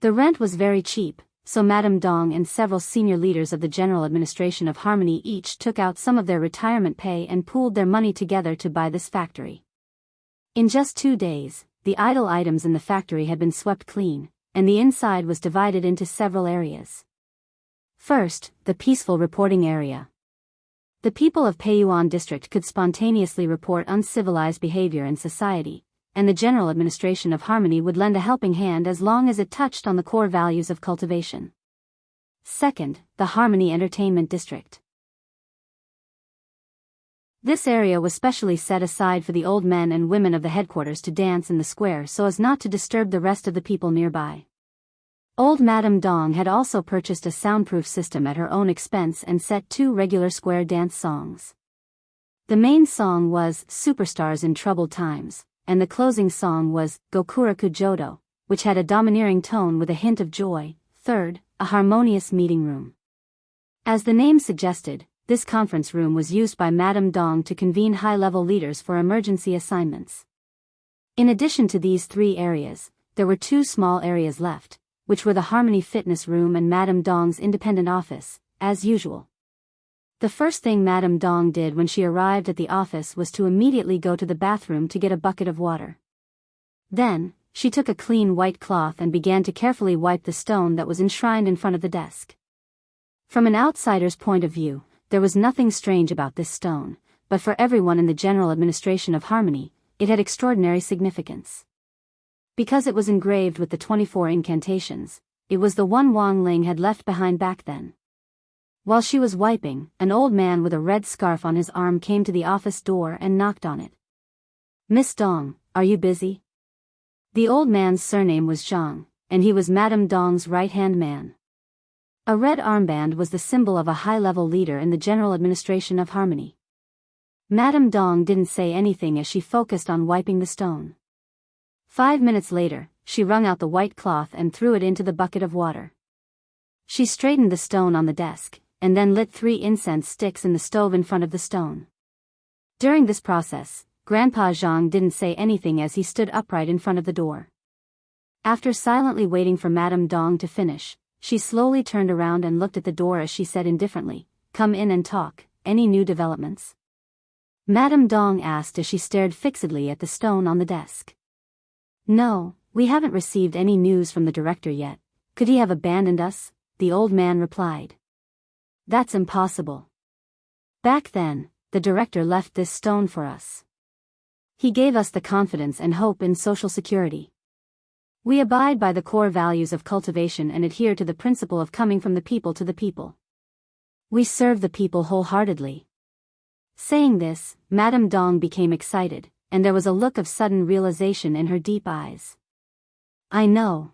A: The rent was very cheap, so Madame Dong and several senior leaders of the General Administration of Harmony each took out some of their retirement pay and pooled their money together to buy this factory. In just 2 days, the idle items in the factory had been swept clean, and the inside was divided into several areas. First, the peaceful reporting area. The people of Peiyuan District could spontaneously report uncivilized behavior in society, and the General Administration of Harmony would lend a helping hand as long as it touched on the core values of cultivation. Second, the Harmony Entertainment District. This area was specially set aside for the old men and women of the headquarters to dance in the square so as not to disturb the rest of the people nearby. Old Madame Dong had also purchased a soundproof system at her own expense and set 2 regular square dance songs. The main song was Superstars in Troubled Times, and the closing song was Gokuraku Jodo, which had a domineering tone with a hint of joy. Third, a harmonious meeting room. As the name suggested, this conference room was used by Madame Dong to convene high-level leaders for emergency assignments. In addition to these 3 areas, there were 2 small areas left, which were the Harmony Fitness Room and Madame Dong's independent office, as usual. The first thing Madame Dong did when she arrived at the office was to immediately go to the bathroom to get a bucket of water. Then, she took a clean white cloth and began to carefully wipe the stone that was enshrined in front of the desk. From an outsider's point of view, there was nothing strange about this stone, but for everyone in the General Administration of Harmony, it had extraordinary significance. Because it was engraved with the 24 incantations, it was the one Wang Ling had left behind back then. While she was wiping, an old man with a red scarf on his arm came to the office door and knocked on it. "Miss Dong, are you busy?" The old man's surname was Zhang, and he was Madame Dong's right-hand man. A red armband was the symbol of a high-level leader in the General Administration of Harmony. Madame Dong didn't say anything as she focused on wiping the stone. 5 minutes later, she wrung out the white cloth and threw it into the bucket of water. She straightened the stone on the desk, and then lit 3 incense sticks in the stove in front of the stone. During this process, Grandpa Zhang didn't say anything as he stood upright in front of the door. After silently waiting for Madame Dong to finish, she slowly turned around and looked at the door as she said indifferently, "Come in and talk. Any new developments?" Madame Dong asked as she stared fixedly at the stone on the desk. "No, we haven't received any news from the director yet. Could he have abandoned us?" the old man replied. "That's impossible. Back then, the director left this stone for us. He gave us the confidence and hope in social security. We abide by the core values of cultivation and adhere to the principle of coming from the people to the people. We serve the people wholeheartedly." Saying this, Madame Dong became excited, and there was a look of sudden realization in her deep eyes. "I know.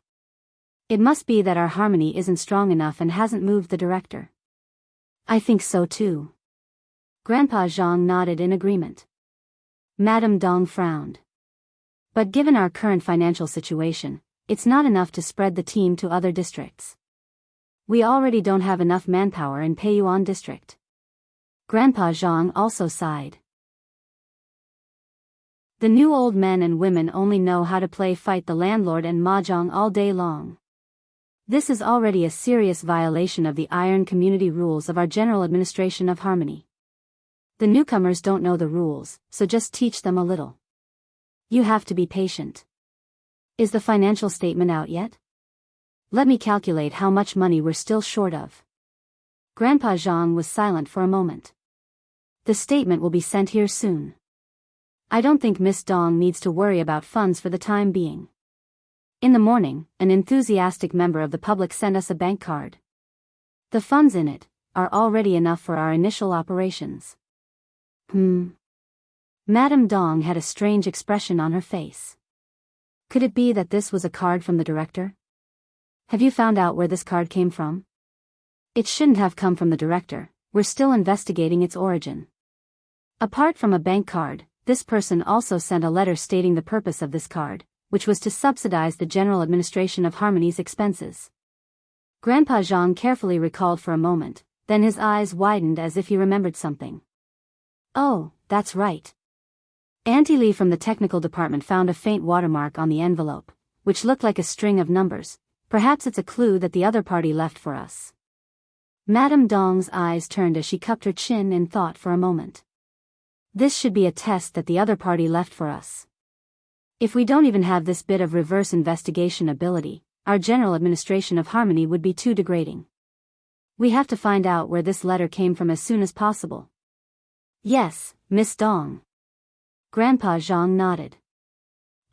A: It must be that our harmony isn't strong enough and hasn't moved the director." "I think so too." Grandpa Zhang nodded in agreement. Madame Dong frowned. "But given our current financial situation, it's not enough to spread the team to other districts. We already don't have enough manpower in Peiyuan district." Grandpa Zhang also sighed. The new old men and women only know how to play fight the landlord and mahjong all day long. This is already a serious violation of the iron community rules of our general administration of harmony. The newcomers don't know the rules, so just teach them a little. You have to be patient. Is the financial statement out yet? Let me calculate how much money we're still short of. Grandpa Zhang was silent for a moment. The statement will be sent here soon. I don't think Miss Dong needs to worry about funds for the time being. In the morning, an enthusiastic member of the public sent us a bank card. The funds in it are already enough for our initial operations. Madame Dong had a strange expression on her face. Could it be that this was a card from the director? Have you found out where this card came from? It shouldn't have come from the director. We're still investigating its origin. Apart from a bank card, this person also sent a letter stating the purpose of this card, which was to subsidize the general administration of Harmony's expenses. Grandpa Zhang carefully recalled for a moment, then his eyes widened as if he remembered something. Oh, that's right. Auntie Lee from the technical department found a faint watermark on the envelope, which looked like a string of numbers. Perhaps it's a clue that the other party left for us. Madame Dong's eyes turned as she cupped her chin in thought for a moment. This should be a test that the other party left for us. If we don't even have this bit of reverse investigation ability, our general administration of Harmony would be too degrading. We have to find out where this letter came from as soon as possible. Yes, Miss Dong. Grandpa Zhang nodded.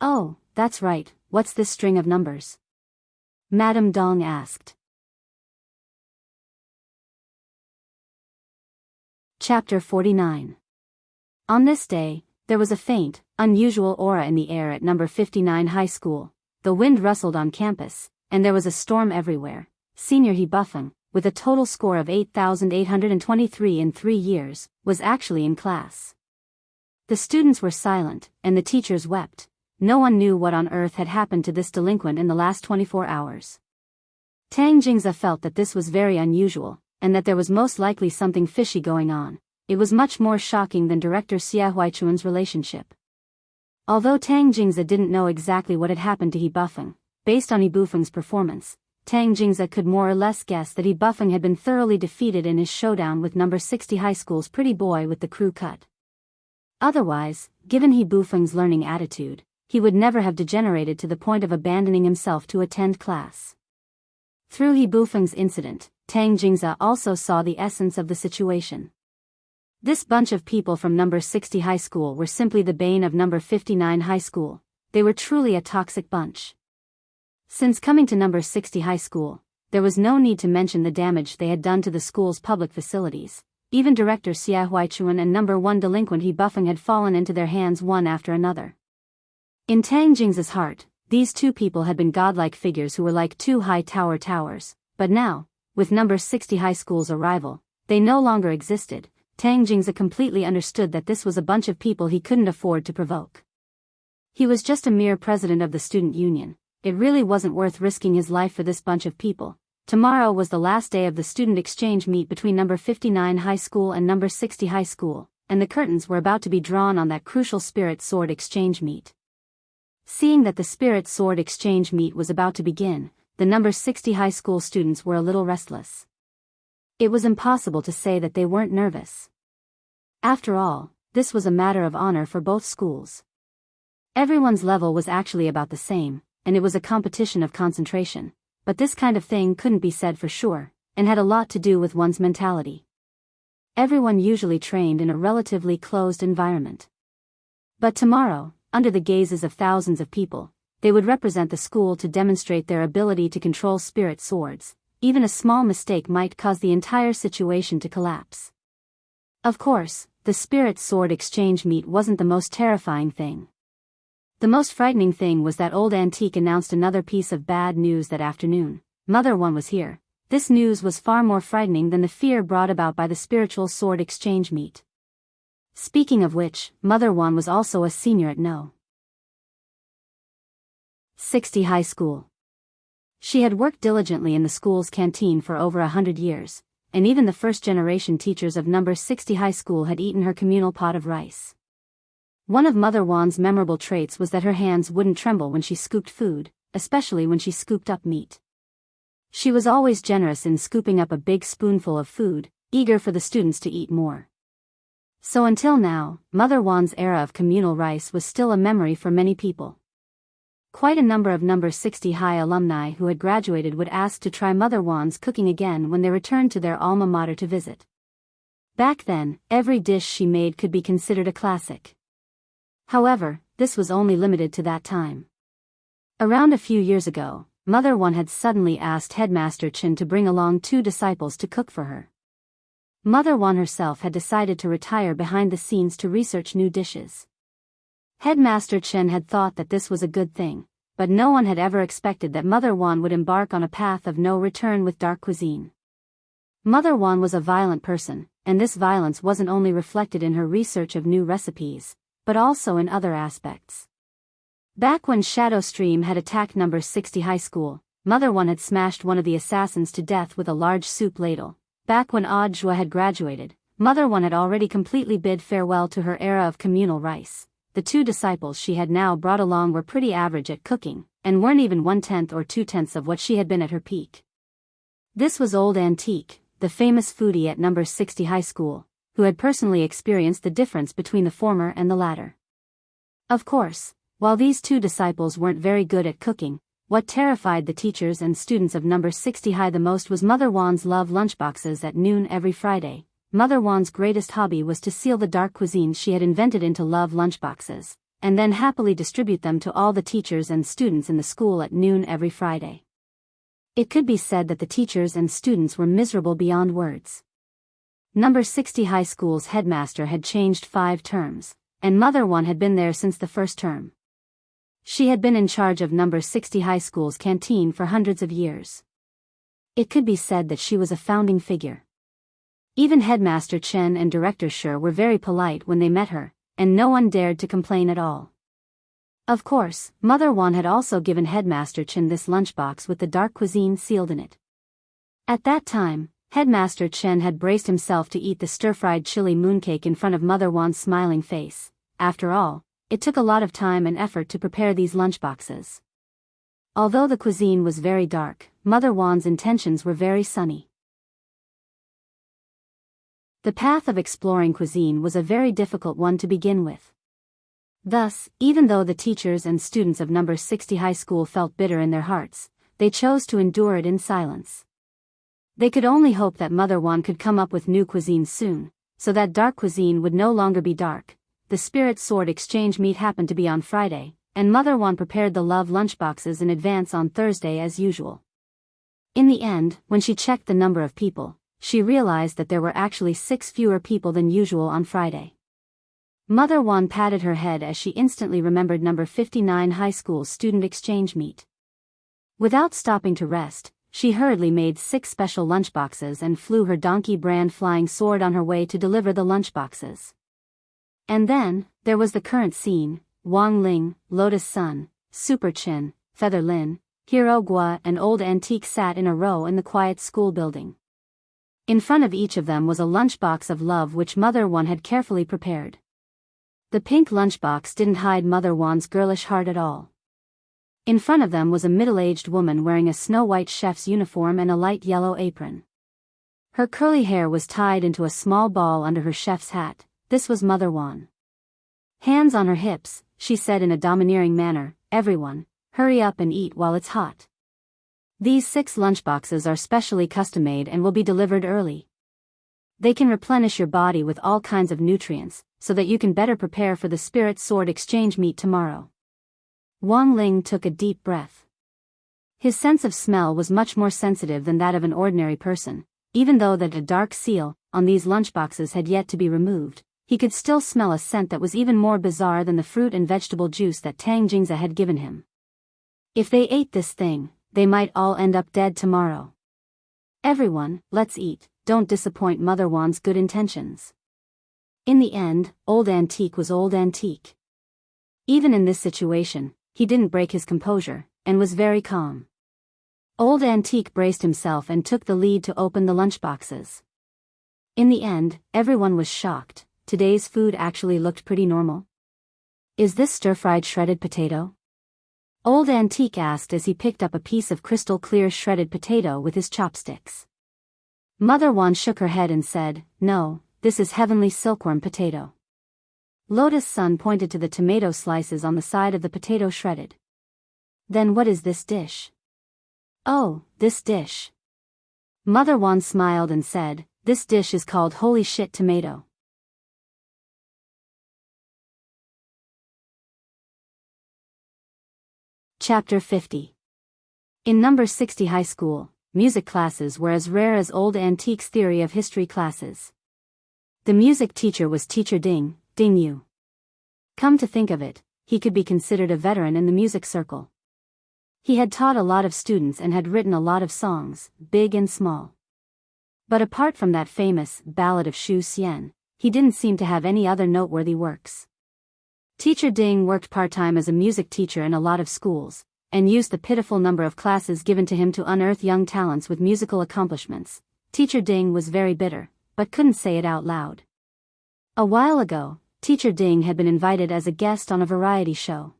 A: Oh, that's right, what's this string of numbers? Madame Dong asked. Chapter 49. On this day, there was a faint, unusual aura in the air at number 59 high school. The wind rustled on campus, and there was a storm everywhere. Senior He Buffing, with a total score of 8,823 in 3 years, was actually in class. The students were silent, and the teachers wept. No one knew what on earth had happened to this delinquent in the last 24 hours. Tang Jingza felt that this was very unusual, and that there was most likely something fishy going on. It was much more shocking than director Xia Huaichuan's relationship. Although Tang Jingza didn't know exactly what had happened to He Buffing, based on He Bufeng's performance, Tang Jingza could more or less guess that He Buffing had been thoroughly defeated in his showdown with number 60 high school's pretty boy with the crew cut. Otherwise, given He Bufeng's learning attitude, he would never have degenerated to the point of abandoning himself to attend class. Through He Bufeng's incident, Tang Jingza also saw the essence of the situation. This bunch of people from number 60 high school were simply the bane of number 59 high school. They were truly a toxic bunch. Since coming to number 60 high school, there was no need to mention the damage they had done to the school's public facilities. Even director Xia Huaichuan and number 1 delinquent He Buffing had fallen into their hands one after another. In Tang Jingza's heart, these two people had been godlike figures who were like two high towers, but now, with number 60 high school's arrival, they no longer existed. Tang Jingza completely understood that this was a bunch of people he couldn't afford to provoke. He was just a mere president of the student union, it really wasn't worth risking his life for this bunch of people. Tomorrow was the last day of the student exchange meet between number 59 high school and number 60 high school, and the curtains were about to be drawn on that crucial spirit sword exchange meet. Seeing that the spirit sword exchange meet was about to begin, the number 60 high school students were a little restless. It was impossible to say that they weren't nervous. After all, this was a matter of honor for both schools. Everyone's level was actually about the same, and it was a competition of concentration, but this kind of thing couldn't be said for sure, and had a lot to do with one's mentality. Everyone usually trained in a relatively closed environment. But tomorrow, under the gazes of thousands of people, they would represent the school to demonstrate their ability to control spirit swords. Even a small mistake might cause the entire situation to collapse. Of course, the spirit sword exchange meet wasn't the most terrifying thing. The most frightening thing was that old antique announced another piece of bad news that afternoon. Mother One was here. This news was far more frightening than the fear brought about by the spiritual sword exchange meet. Speaking of which, Mother One was also a senior at No. 60 High School. She had worked diligently in the school's canteen for over 100 years, and even the first-generation teachers of number 60 high school had eaten her communal pot of rice. One of Mother Wan's memorable traits was that her hands wouldn't tremble when she scooped food, especially when she scooped up meat. She was always generous in scooping up a big spoonful of food, eager for the students to eat more. So until now, Mother Wan's era of communal rice was still a memory for many people. Quite a number of number 60 high alumni who had graduated would ask to try Mother Wan's cooking again when they returned to their alma mater to visit. Back then, every dish she made could be considered a classic. However, this was only limited to that time. Around a few years ago, Mother One had suddenly asked Headmaster Chin to bring along 2 disciples to cook for her. Mother One herself had decided to retire behind the scenes to research new dishes. Headmaster Chen had thought that this was a good thing, but no one had ever expected that Mother Wan would embark on a path of no return with dark cuisine. Mother Wan was a violent person, and this violence wasn't only reflected in her research of new recipes, but also in other aspects. Back when Shadow Stream had attacked number 60 high school, Mother Wan had smashed one of the assassins to death with a large soup ladle. Back when Odd Jua had graduated, Mother Wan had already completely bid farewell to her era of communal rice. The 2 disciples she had now brought along were pretty average at cooking, and weren't even 1/10 or 2/10 of what she had been at her peak. This was Old Antique, the famous foodie at number 60 high school, who had personally experienced the difference between the former and the latter. Of course, while these 2 disciples weren't very good at cooking, what terrified the teachers and students of number 60 high the most was Mother Wan's love lunchboxes at noon every Friday. Mother Wan's greatest hobby was to seal the dark cuisines she had invented into love lunchboxes, and then happily distribute them to all the teachers and students in the school at noon every Friday. It could be said that the teachers and students were miserable beyond words. Number 60 high school's headmaster had changed 5 terms, and Mother Wan had been there since the first term. She had been in charge of number 60 high school's canteen for hundreds of years. It could be said that she was a founding figure. Even Headmaster Chen and Director Shi were very polite when they met her, and no one dared to complain at all. Of course, Mother Wan had also given Headmaster Chen this lunchbox with the dark cuisine sealed in it. At that time, Headmaster Chen had braced himself to eat the stir-fried chili mooncake in front of Mother Wan's smiling face. After all, it took a lot of time and effort to prepare these lunchboxes. Although the cuisine was very dark, Mother Wan's intentions were very sunny. The path of exploring cuisine was a very difficult one to begin with. Thus, even though the teachers and students of number 60 high school felt bitter in their hearts, they chose to endure it in silence. They could only hope that Mother Wan could come up with new cuisine soon, so that dark cuisine would no longer be dark. The spirit sword exchange meet happened to be on Friday, and Mother Wan prepared the love lunchboxes in advance on Thursday as usual. In the end, when she checked the number of people, she realized that there were actually 6 fewer people than usual on Friday. Mother Wan patted her head as she instantly remembered number 59 high school's student exchange meet. Without stopping to rest, she hurriedly made 6 special lunchboxes and flew her donkey brand flying sword on her way to deliver the lunchboxes. And then, there was the current scene: Wang Ling, Lotus Sun, Super Chin, Feather Lin, Hero Gua and Old Antique sat in a row in the quiet school building. In front of each of them was a lunchbox of love which Mother Wan had carefully prepared. The pink lunchbox didn't hide Mother Wan's girlish heart at all. In front of them was a middle-aged woman wearing a snow-white chef's uniform and a light yellow apron. Her curly hair was tied into a small ball under her chef's hat. This was Mother Wan. Hands on her hips, she said in a domineering manner, "Everyone, hurry up and eat while it's hot. These 6 lunchboxes are specially custom-made and will be delivered early. They can replenish your body with all kinds of nutrients, so that you can better prepare for the Spirit Sword Exchange meet tomorrow." Wang Ling took a deep breath. His sense of smell was much more sensitive than that of an ordinary person. Even though a dark seal on these lunchboxes had yet to be removed, he could still smell a scent that was even more bizarre than the fruit and vegetable juice that Tang Jingza had given him. If they ate this thing, they might all end up dead tomorrow. "Everyone, let's eat, don't disappoint Mother Wan's good intentions." In the end, Old Antique was Old Antique. Even in this situation, he didn't break his composure, and was very calm. Old Antique braced himself and took the lead to open the lunchboxes. In the end, everyone was shocked. Today's food actually looked pretty normal. "Is this stir-fried shredded potato?" Old Antique asked as he picked up a piece of crystal-clear shredded potato with his chopsticks. Mother Wan shook her head and said, "No, this is heavenly silkworm potato." Lotus Sun pointed to the tomato slices on the side of the potato shredded. "Then what is this dish?" "Oh, this dish." Mother Wan smiled and said, "This dish is called Holy Shit Tomato." Chapter 50. In number 60 high school, music classes were as rare as Old Antique's theory of history classes. The music teacher was Teacher Ding Yu. Come to think of it, he could be considered a veteran in the music circle. He had taught a lot of students and had written a lot of songs, big and small. But apart from that famous Ballad of Shu Xian, he didn't seem to have any other noteworthy works. Teacher Ding worked part-time as a music teacher in a lot of schools, and used the pitiful number of classes given to him to unearth young talents with musical accomplishments. Teacher Ding was very bitter, but couldn't say it out loud. A while ago, Teacher Ding had been invited as a guest on a variety show.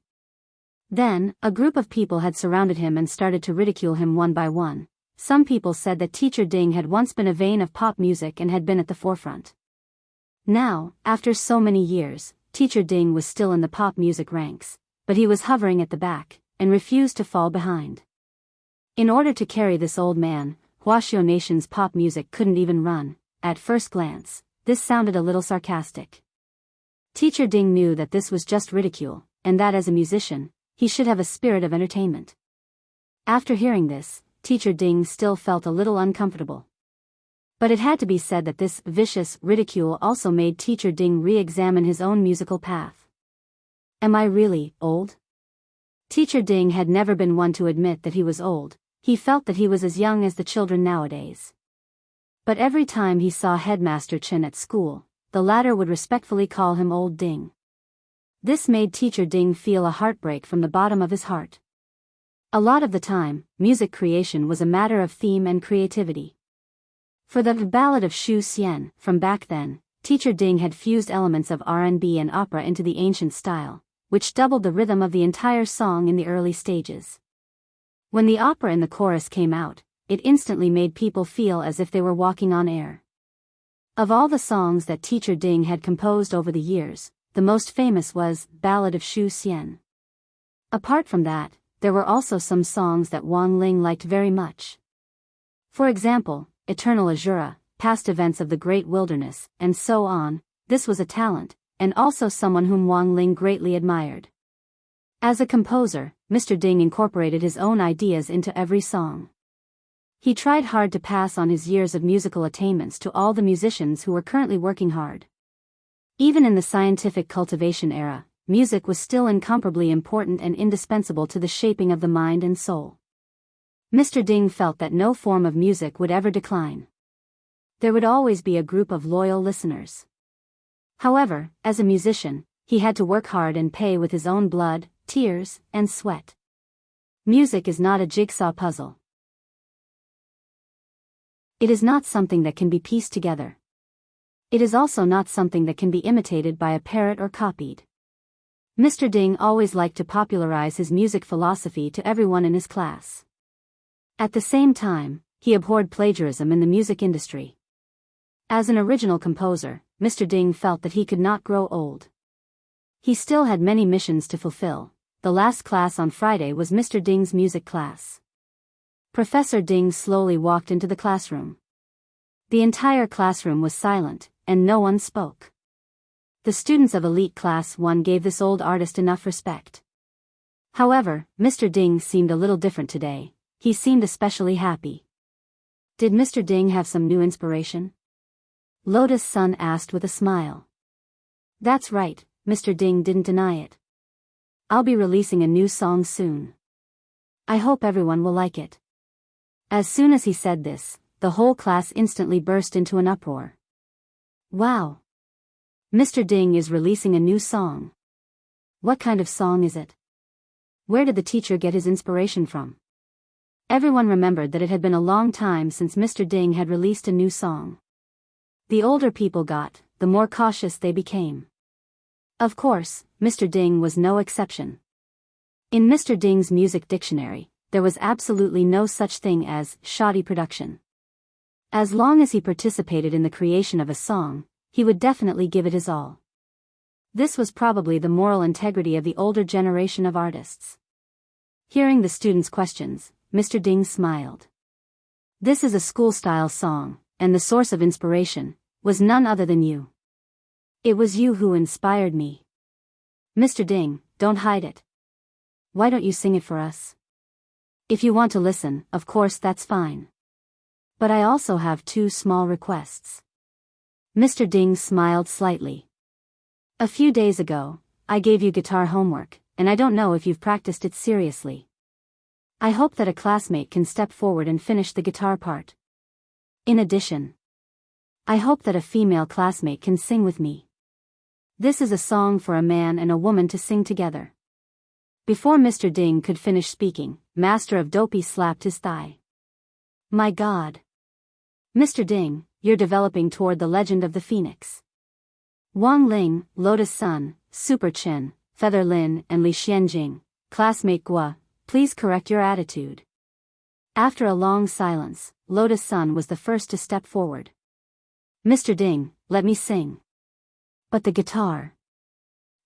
A: Then, a group of people had surrounded him and started to ridicule him one by one. Some people said that Teacher Ding had once been a vein of pop music and had been at the forefront. Now, after so many years, Teacher Ding was still in the pop music ranks, but he was hovering at the back, and refused to fall behind. In order to carry this old man, Huaxiu Nation's pop music couldn't even run. At first glance, this sounded a little sarcastic. Teacher Ding knew that this was just ridicule, and that as a musician, he should have a spirit of entertainment. After hearing this, Teacher Ding still felt a little uncomfortable. But it had to be said that this vicious ridicule also made Teacher Ding re-examine his own musical path. Am I really old? Teacher Ding had never been one to admit that he was old. He felt that he was as young as the children nowadays. But every time he saw Headmaster Chen at school, the latter would respectfully call him Old Ding. This made Teacher Ding feel a heartbreak from the bottom of his heart. A lot of the time, music creation was a matter of theme and creativity. For the Ballad of Shu Xian, from back then, Teacher Ding had fused elements of R&B and opera into the ancient style, which doubled the rhythm of the entire song in the early stages. When the opera in the chorus came out, it instantly made people feel as if they were walking on air. Of all the songs that Teacher Ding had composed over the years, the most famous was Ballad of Shu Xian. Apart from that, there were also some songs that Wang Ling liked very much. For example, Eternal Azura, Past Events of the Great Wilderness, and so on. This was a talent, and also someone whom Wang Ling greatly admired. As a composer, Mr. Ding incorporated his own ideas into every song. He tried hard to pass on his years of musical attainments to all the musicians who were currently working hard. Even in the scientific cultivation era, music was still incomparably important and indispensable to the shaping of the mind and soul. Mr. Ding felt that no form of music would ever decline. There would always be a group of loyal listeners. However, as a musician, he had to work hard and pay with his own blood, tears, and sweat. Music is not a jigsaw puzzle. It is not something that can be pieced together. It is also not something that can be imitated by a parrot or copied. Mr. Ding always liked to popularize his music philosophy to everyone in his class. At the same time, he abhorred plagiarism in the music industry. As an original composer, Mr. Ding felt that he could not grow old. He still had many missions to fulfill. The last class on Friday was Mr. Ding's music class. Professor Ding slowly walked into the classroom. The entire classroom was silent, and no one spoke. The students of Elite Class 1 gave this old artist enough respect. However, Mr. Ding seemed a little different today. He seemed especially happy. Did Mr. Ding have some new inspiration? Lotus Sun asked with a smile. That's right, Mr. Ding didn't deny it. I'll be releasing a new song soon. I hope everyone will like it. As soon as he said this, the whole class instantly burst into an uproar. Wow! Mr. Ding is releasing a new song. What kind of song is it? Where did the teacher get his inspiration from? Everyone remembered that it had been a long time since Mr. Ding had released a new song. The older people got, the more cautious they became. Of course, Mr. Ding was no exception. In Mr. Ding's music dictionary, there was absolutely no such thing as shoddy production. As long as he participated in the creation of a song, he would definitely give it his all. This was probably the moral integrity of the older generation of artists. Hearing the students' questions, Mr. Ding smiled. This is a school-style song, and the source of inspiration was none other than you. It was you who inspired me. Mr. Ding, don't hide it. Why don't you sing it for us? If you want to listen, of course that's fine. But I also have two small requests. Mr. Ding smiled slightly. A few days ago, I gave you guitar homework, and I don't know if you've practiced it seriously. I hope that a classmate can step forward and finish the guitar part. In addition, I hope that a female classmate can sing with me. This is a song for a man and a woman to sing together. Before Mr. Ding could finish speaking, Master of Dopey slapped his thigh. My God! Mr. Ding, you're developing toward the legend of the Phoenix. Wang Ling, Lotus Sun, Super Chen, Feather Lin and Li Xianjing, classmate Gua, please correct your attitude. After a long silence, Lotus Sun was the first to step forward. Mr. Ding, let me sing. But the guitar.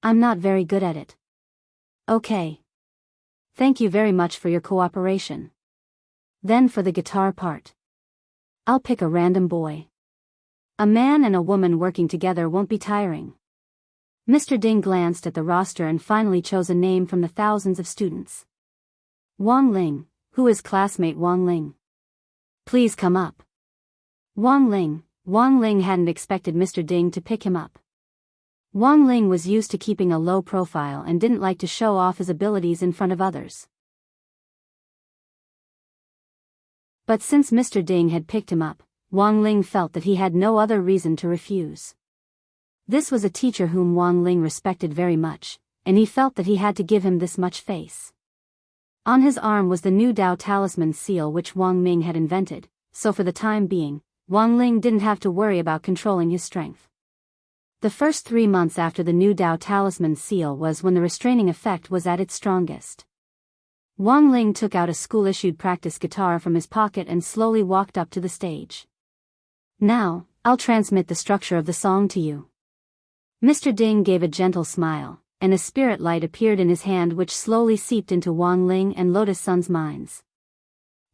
A: I'm not very good at it. Okay. Thank you very much for your cooperation. Then for the guitar part. I'll pick a random boy. A man and a woman working together won't be tiring. Mr. Ding glanced at the roster and finally chose a name from the thousands of students. Wang Ling, who is classmate Wang Ling? Please come up. Wang Ling hadn't expected Mr. Ding to pick him up. Wang Ling was used to keeping a low profile and didn't like to show off his abilities in front of others. But since Mr. Ding had picked him up, Wang Ling felt that he had no other reason to refuse. This was a teacher whom Wang Ling respected very much, and he felt that he had to give him this much face. On his arm was the new Dao talisman seal which Wang Ming had invented, so for the time being, Wang Ling didn't have to worry about controlling his strength. The first 3 months after the new Dao talisman seal was when the restraining effect was at its strongest. Wang Ling took out a school-issued practice guitar from his pocket and slowly walked up to the stage. Now, I'll transmit the structure of the song to you. Mr. Ding gave a gentle smile, and a spirit light appeared in his hand which slowly seeped into Wang Ling and Lotus Sun's minds.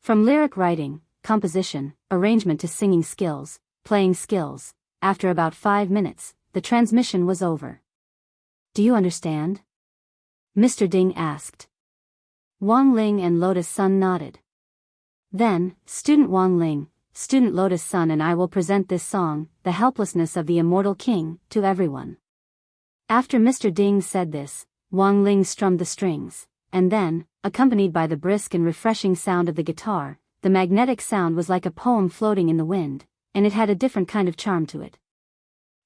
A: From lyric writing, composition, arrangement to singing skills, playing skills, after about 5 minutes, the transmission was over. Do you understand? Mr. Ding asked. Wang Ling and Lotus Sun nodded. Then, student Wang Ling, student Lotus Sun and I will present this song, The Helplessness of the Immortal King, to everyone. After Mr. Ding said this, Wang Ling strummed the strings, and then, accompanied by the brisk and refreshing sound of the guitar, the magnetic sound was like a poem floating in the wind, and it had a different kind of charm to it.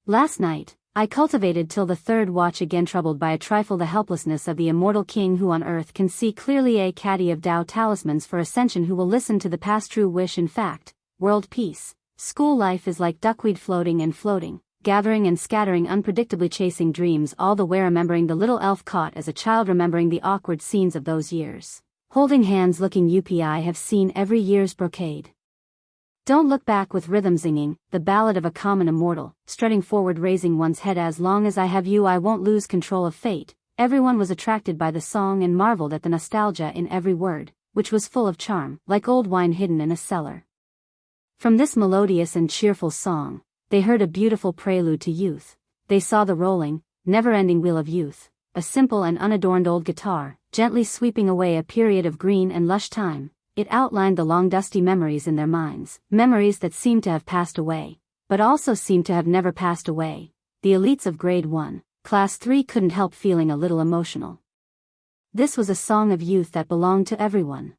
A: Last night, I cultivated till the third watch again, troubled by a trifle the helplessness of the immortal king who on earth can see clearly, a caddy of Tao talismans for ascension who will listen to the past true wish. In fact, world peace. School life is like duckweed, floating and floating, gathering and scattering, unpredictably chasing dreams, all the way remembering the little elf caught as a child, remembering the awkward scenes of those years. Holding hands, looking up, I have seen every year's brocade. Don't look back with rhythm zinging, the ballad of a common immortal, strutting forward, raising one's head. As long as I have you, I won't lose control of fate. Everyone was attracted by the song and marveled at the nostalgia in every word, which was full of charm, like old wine hidden in a cellar. From this melodious and cheerful song, they heard a beautiful prelude to youth. They saw the rolling, never-ending wheel of youth, a simple and unadorned old guitar, gently sweeping away a period of green and lush time. It outlined the long dusty memories in their minds, memories that seemed to have passed away, but also seemed to have never passed away. The elites of Grade 1, Class 3 couldn't help feeling a little emotional. This was a song of youth that belonged to everyone.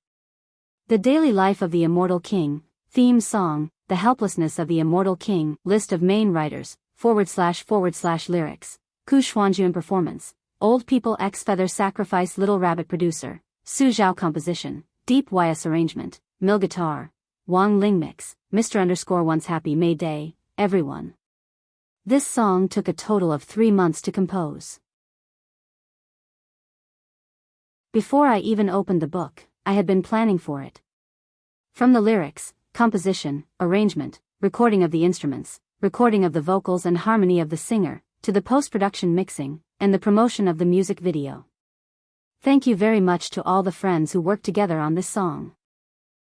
A: The daily life of the immortal king, theme song, the helplessness of the immortal king, list of main writers, / lyrics, Ku Xuanjun performance, Old People X Feather Sacrifice, Little Rabbit producer, Su Zhao composition, Deep YS arrangement, Mill guitar, Wang Ling mix, Mr. One's Happy May Day, everyone. This song took a total of 3 months to compose. Before I even opened the book, I had been planning for it. From the lyrics, composition, arrangement, recording of the instruments, recording of the vocals and harmony of the singer, to the post-production mixing, and the promotion of the music video. Thank you very much to all the friends who worked together on this song.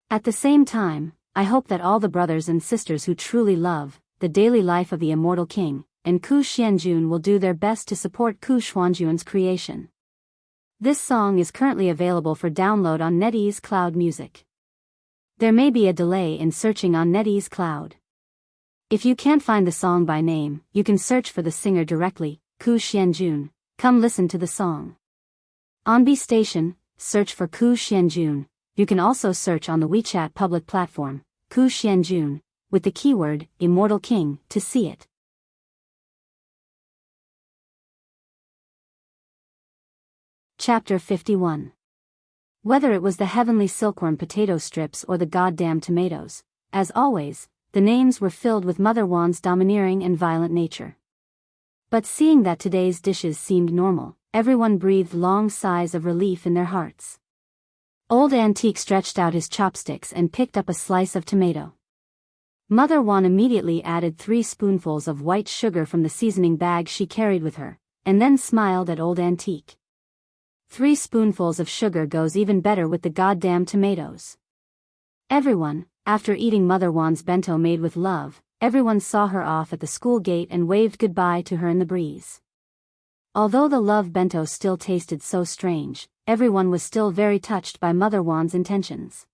A: At the same time, I hope that all the brothers and sisters who truly love the daily life of the immortal king and Ku Xianjun will do their best to support Ku Xuanjun's creation. This song is currently available for download on NetEase Cloud Music. There may be a delay in searching on NetEase Cloud. If you can't find the song by name, you can search for the singer directly, Ku Xianjun. Come listen to the song. On B Station, search for Ku Xianjun. You can also search on the WeChat public platform, Ku Xianjun, with the keyword, Immortal King, to see it. Chapter 51. Whether it was the heavenly silkworm potato strips or the goddamn tomatoes, as always, the names were filled with Mother Wan's domineering and violent nature. But seeing that today's dishes seemed normal, everyone breathed long sighs of relief in their hearts. Old Antique stretched out his chopsticks and picked up a slice of tomato. Mother Wan immediately added 3 spoonfuls of white sugar from the seasoning bag she carried with her, and then smiled at Old Antique. 3 spoonfuls of sugar goes even better with the goddamn tomatoes. Everyone, after eating Mother Wan's bento made with love, everyone saw her off at the school gate and waved goodbye to her in the breeze. Although the love bento still tasted so strange, everyone was still very touched by Mother Wan's intentions.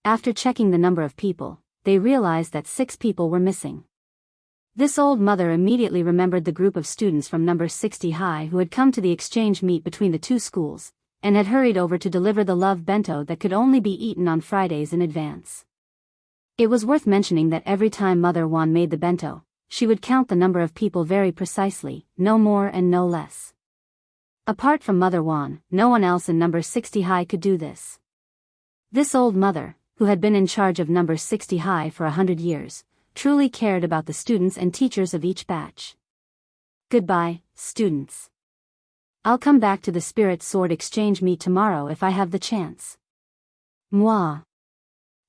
A: After checking the number of people, they realized that 6 people were missing. This old mother immediately remembered the group of students from number 60 high who had come to the exchange meet between the 2 schools, and had hurried over to deliver the love bento that could only be eaten on Fridays in advance. It was worth mentioning that every time Mother Wan made the bento, she would count the number of people very precisely, no more and no less. Apart from Mother Wan, no one else in number 60 high could do this. This old mother, who had been in charge of number 60 high for 100 years, truly cared about the students and teachers of each batch. Goodbye, students. I'll come back to the Spirit Sword Exchange meet tomorrow if I have the chance. Moi.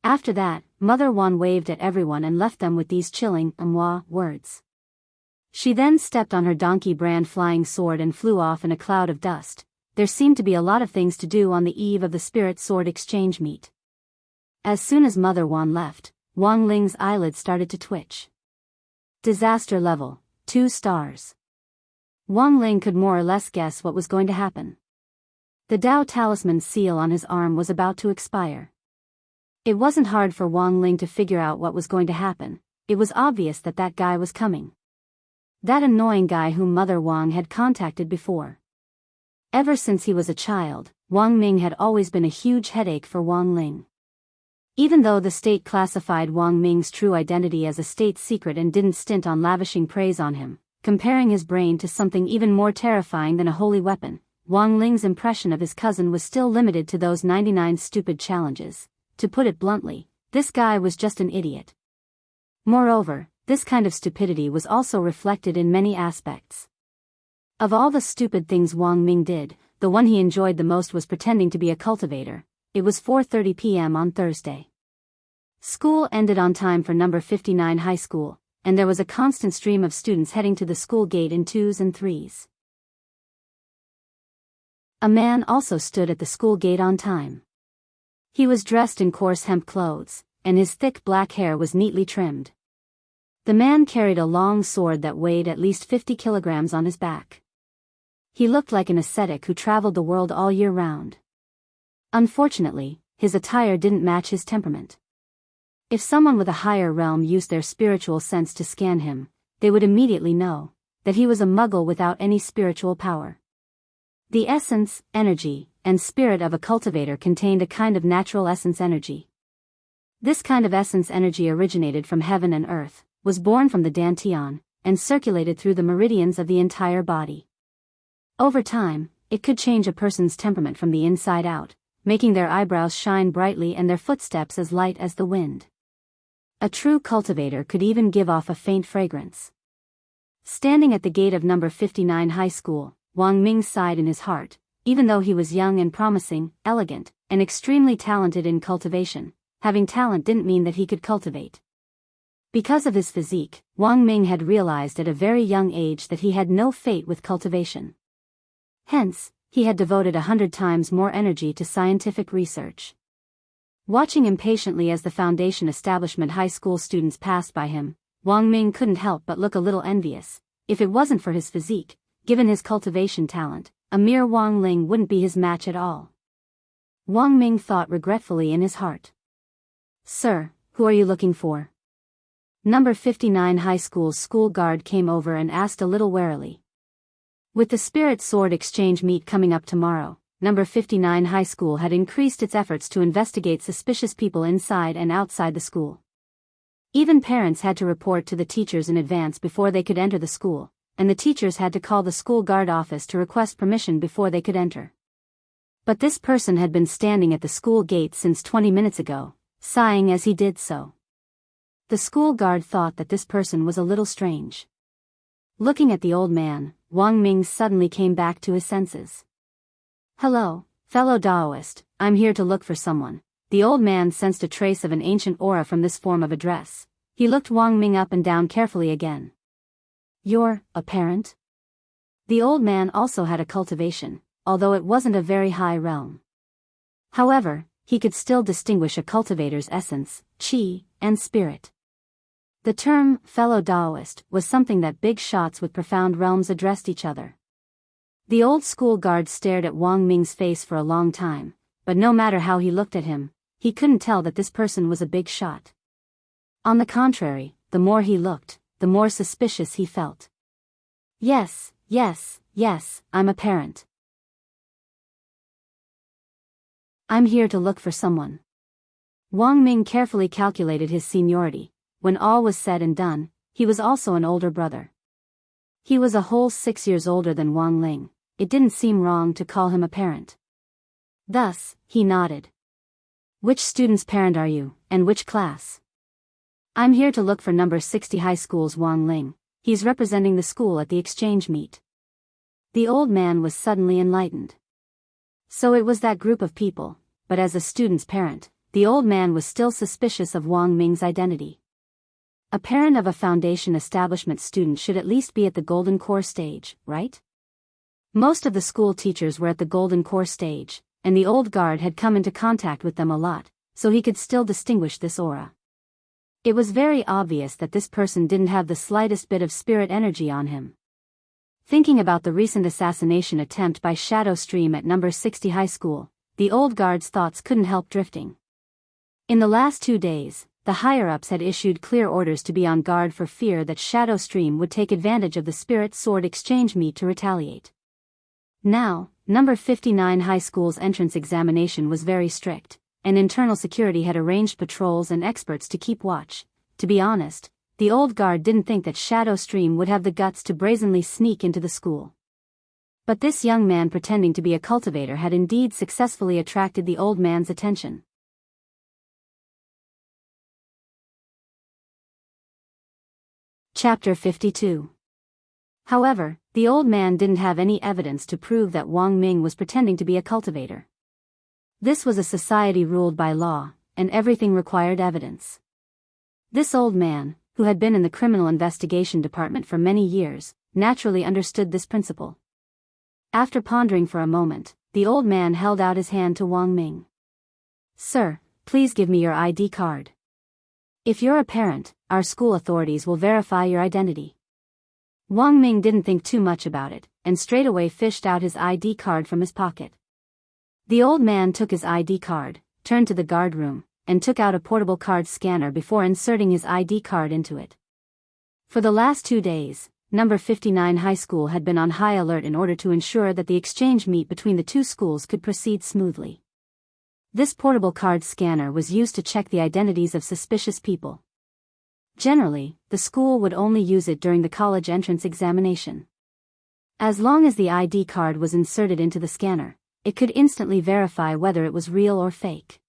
A: After that, Mother Wan waved at everyone and left them with these chilling, moi, words. She then stepped on her donkey brand flying sword and flew off in a cloud of dust. There seemed to be a lot of things to do on the eve of the Spirit Sword Exchange meet. As soon as Mother Wan left, Wang Ling's eyelids started to twitch. Disaster level, 2 stars. Wang Ling could more or less guess what was going to happen. The Tao talisman seal on his arm was about to expire. It wasn't hard for Wang Ling to figure out what was going to happen. It was obvious that that guy was coming. That annoying guy whom Mother Wang had contacted before. Ever since he was a child, Wang Ming had always been a huge headache for Wang Ling. Even though the state classified Wang Ming's true identity as a state secret and didn't stint on lavishing praise on him, comparing his brain to something even more terrifying than a holy weapon. Wang Ling's impression of his cousin was still limited to those 99 stupid challenges. To put it bluntly, this guy was just an idiot. Moreover, this kind of stupidity was also reflected in many aspects. Of all the stupid things Wang Ming did, the one he enjoyed the most was pretending to be a cultivator. It was 4:30 p.m. on Thursday. School ended on time for number 59 high school, and there was a constant stream of students heading to the school gate in twos and threes. A man also stood at the school gate on time. He was dressed in coarse hemp clothes, and his thick black hair was neatly trimmed. The man carried a long sword that weighed at least 50 kilograms on his back. He looked like an ascetic who traveled the world all year round. Unfortunately, his attire didn't match his temperament. If someone with a higher realm used their spiritual sense to scan him, they would immediately know that he was a muggle without any spiritual power. The essence, energy, and spirit of a cultivator contained a kind of natural essence energy. This kind of essence energy originated from heaven and earth, was born from the Dantian, and circulated through the meridians of the entire body. Over time, it could change a person's temperament from the inside out, making their eyebrows shine brightly and their footsteps as light as the wind. A true cultivator could even give off a faint fragrance. Standing at the gate of number 59 high school, Wang Ming sighed in his heart. Even though he was young and promising, elegant, and extremely talented in cultivation, having talent didn't mean that he could cultivate. Because of his physique, Wang Ming had realized at a very young age that he had no fate with cultivation. Hence, he had devoted 100 times more energy to scientific research. Watching impatiently as the Foundation Establishment high school students passed by him, Wang Ming couldn't help but look a little envious. If it wasn't for his physique, given his cultivation talent, a mere Wang Ling wouldn't be his match at all. Wang Ming thought regretfully in his heart. "Sir, who are you looking for?" Number 59 high school's school guard came over and asked a little warily. With the Spirit Sword exchange meet coming up tomorrow, number 59 high school had increased its efforts to investigate suspicious people inside and outside the school. Even parents had to report to the teachers in advance before they could enter the school, and the teachers had to call the school guard office to request permission before they could enter. But this person had been standing at the school gate since 20 minutes ago, sighing as he did so. The school guard thought that this person was a little strange. Looking at the old man, Wang Ming suddenly came back to his senses. "Hello, fellow Daoist, I'm here to look for someone." The old man sensed a trace of an ancient aura from this form of address. He looked Wang Ming up and down carefully again. "You're a parent?" The old man also had a cultivation, although it wasn't a very high realm. However, he could still distinguish a cultivator's essence, qi, and spirit. The term, fellow Daoist, was something that big shots with profound realms addressed each other. The old school guard stared at Wang Ming's face for a long time, but no matter how he looked at him, he couldn't tell that this person was a big shot. On the contrary, the more he looked, the more suspicious he felt. Yes, I'm a parent. I'm here to look for someone." Wang Ming carefully calculated his seniority. When all was said and done, he was also an older brother. He was a whole 6 years older than Wang Ling. It didn't seem wrong to call him a parent. Thus, he nodded. "Which student's parent are you, and which class?" "I'm here to look for number 60 high school's Wang Ling. He's representing the school at the exchange meet." The old man was suddenly enlightened. So it was that group of people, but as a student's parent, the old man was still suspicious of Wang Ming's identity. A parent of a Foundation Establishment student should at least be at the Golden Core stage, right? Most of the school teachers were at the Golden Core stage, and the old guard had come into contact with them a lot, so he could still distinguish this aura. It was very obvious that this person didn't have the slightest bit of spirit energy on him. Thinking about the recent assassination attempt by Shadow Stream at number 60 high school, the old guard's thoughts couldn't help drifting. In the last 2 days, the higher-ups had issued clear orders to be on guard for fear that Shadow Stream would take advantage of the Spirit Sword exchange meet to retaliate. Now, number 59 high school's entrance examination was very strict, and internal security had arranged patrols and experts to keep watch. To be honest, the old guard didn't think that Shadow Stream would have the guts to brazenly sneak into the school. But this young man pretending to be a cultivator had indeed successfully attracted the old man's attention. Chapter 52. However, the old man didn't have any evidence to prove that Wang Ming was pretending to be a cultivator. This was a society ruled by law, and everything required evidence. This old man, who had been in the criminal investigation department for many years, naturally understood this principle. After pondering for a moment, the old man held out his hand to Wang Ming. "Sir, please give me your ID card. If you're a parent, our school authorities will verify your identity." Wang Ming didn't think too much about it, and straightaway fished out his ID card from his pocket. The old man took his ID card, turned to the guard room, and took out a portable card scanner before inserting his ID card into it. For the last 2 days, Number 59 High School had been on high alert in order to ensure that the exchange meet between the two schools could proceed smoothly. This portable card scanner was used to check the identities of suspicious people. Generally, the school would only use it during the college entrance examination. As long as the ID card was inserted into the scanner, it could instantly verify whether it was real or fake.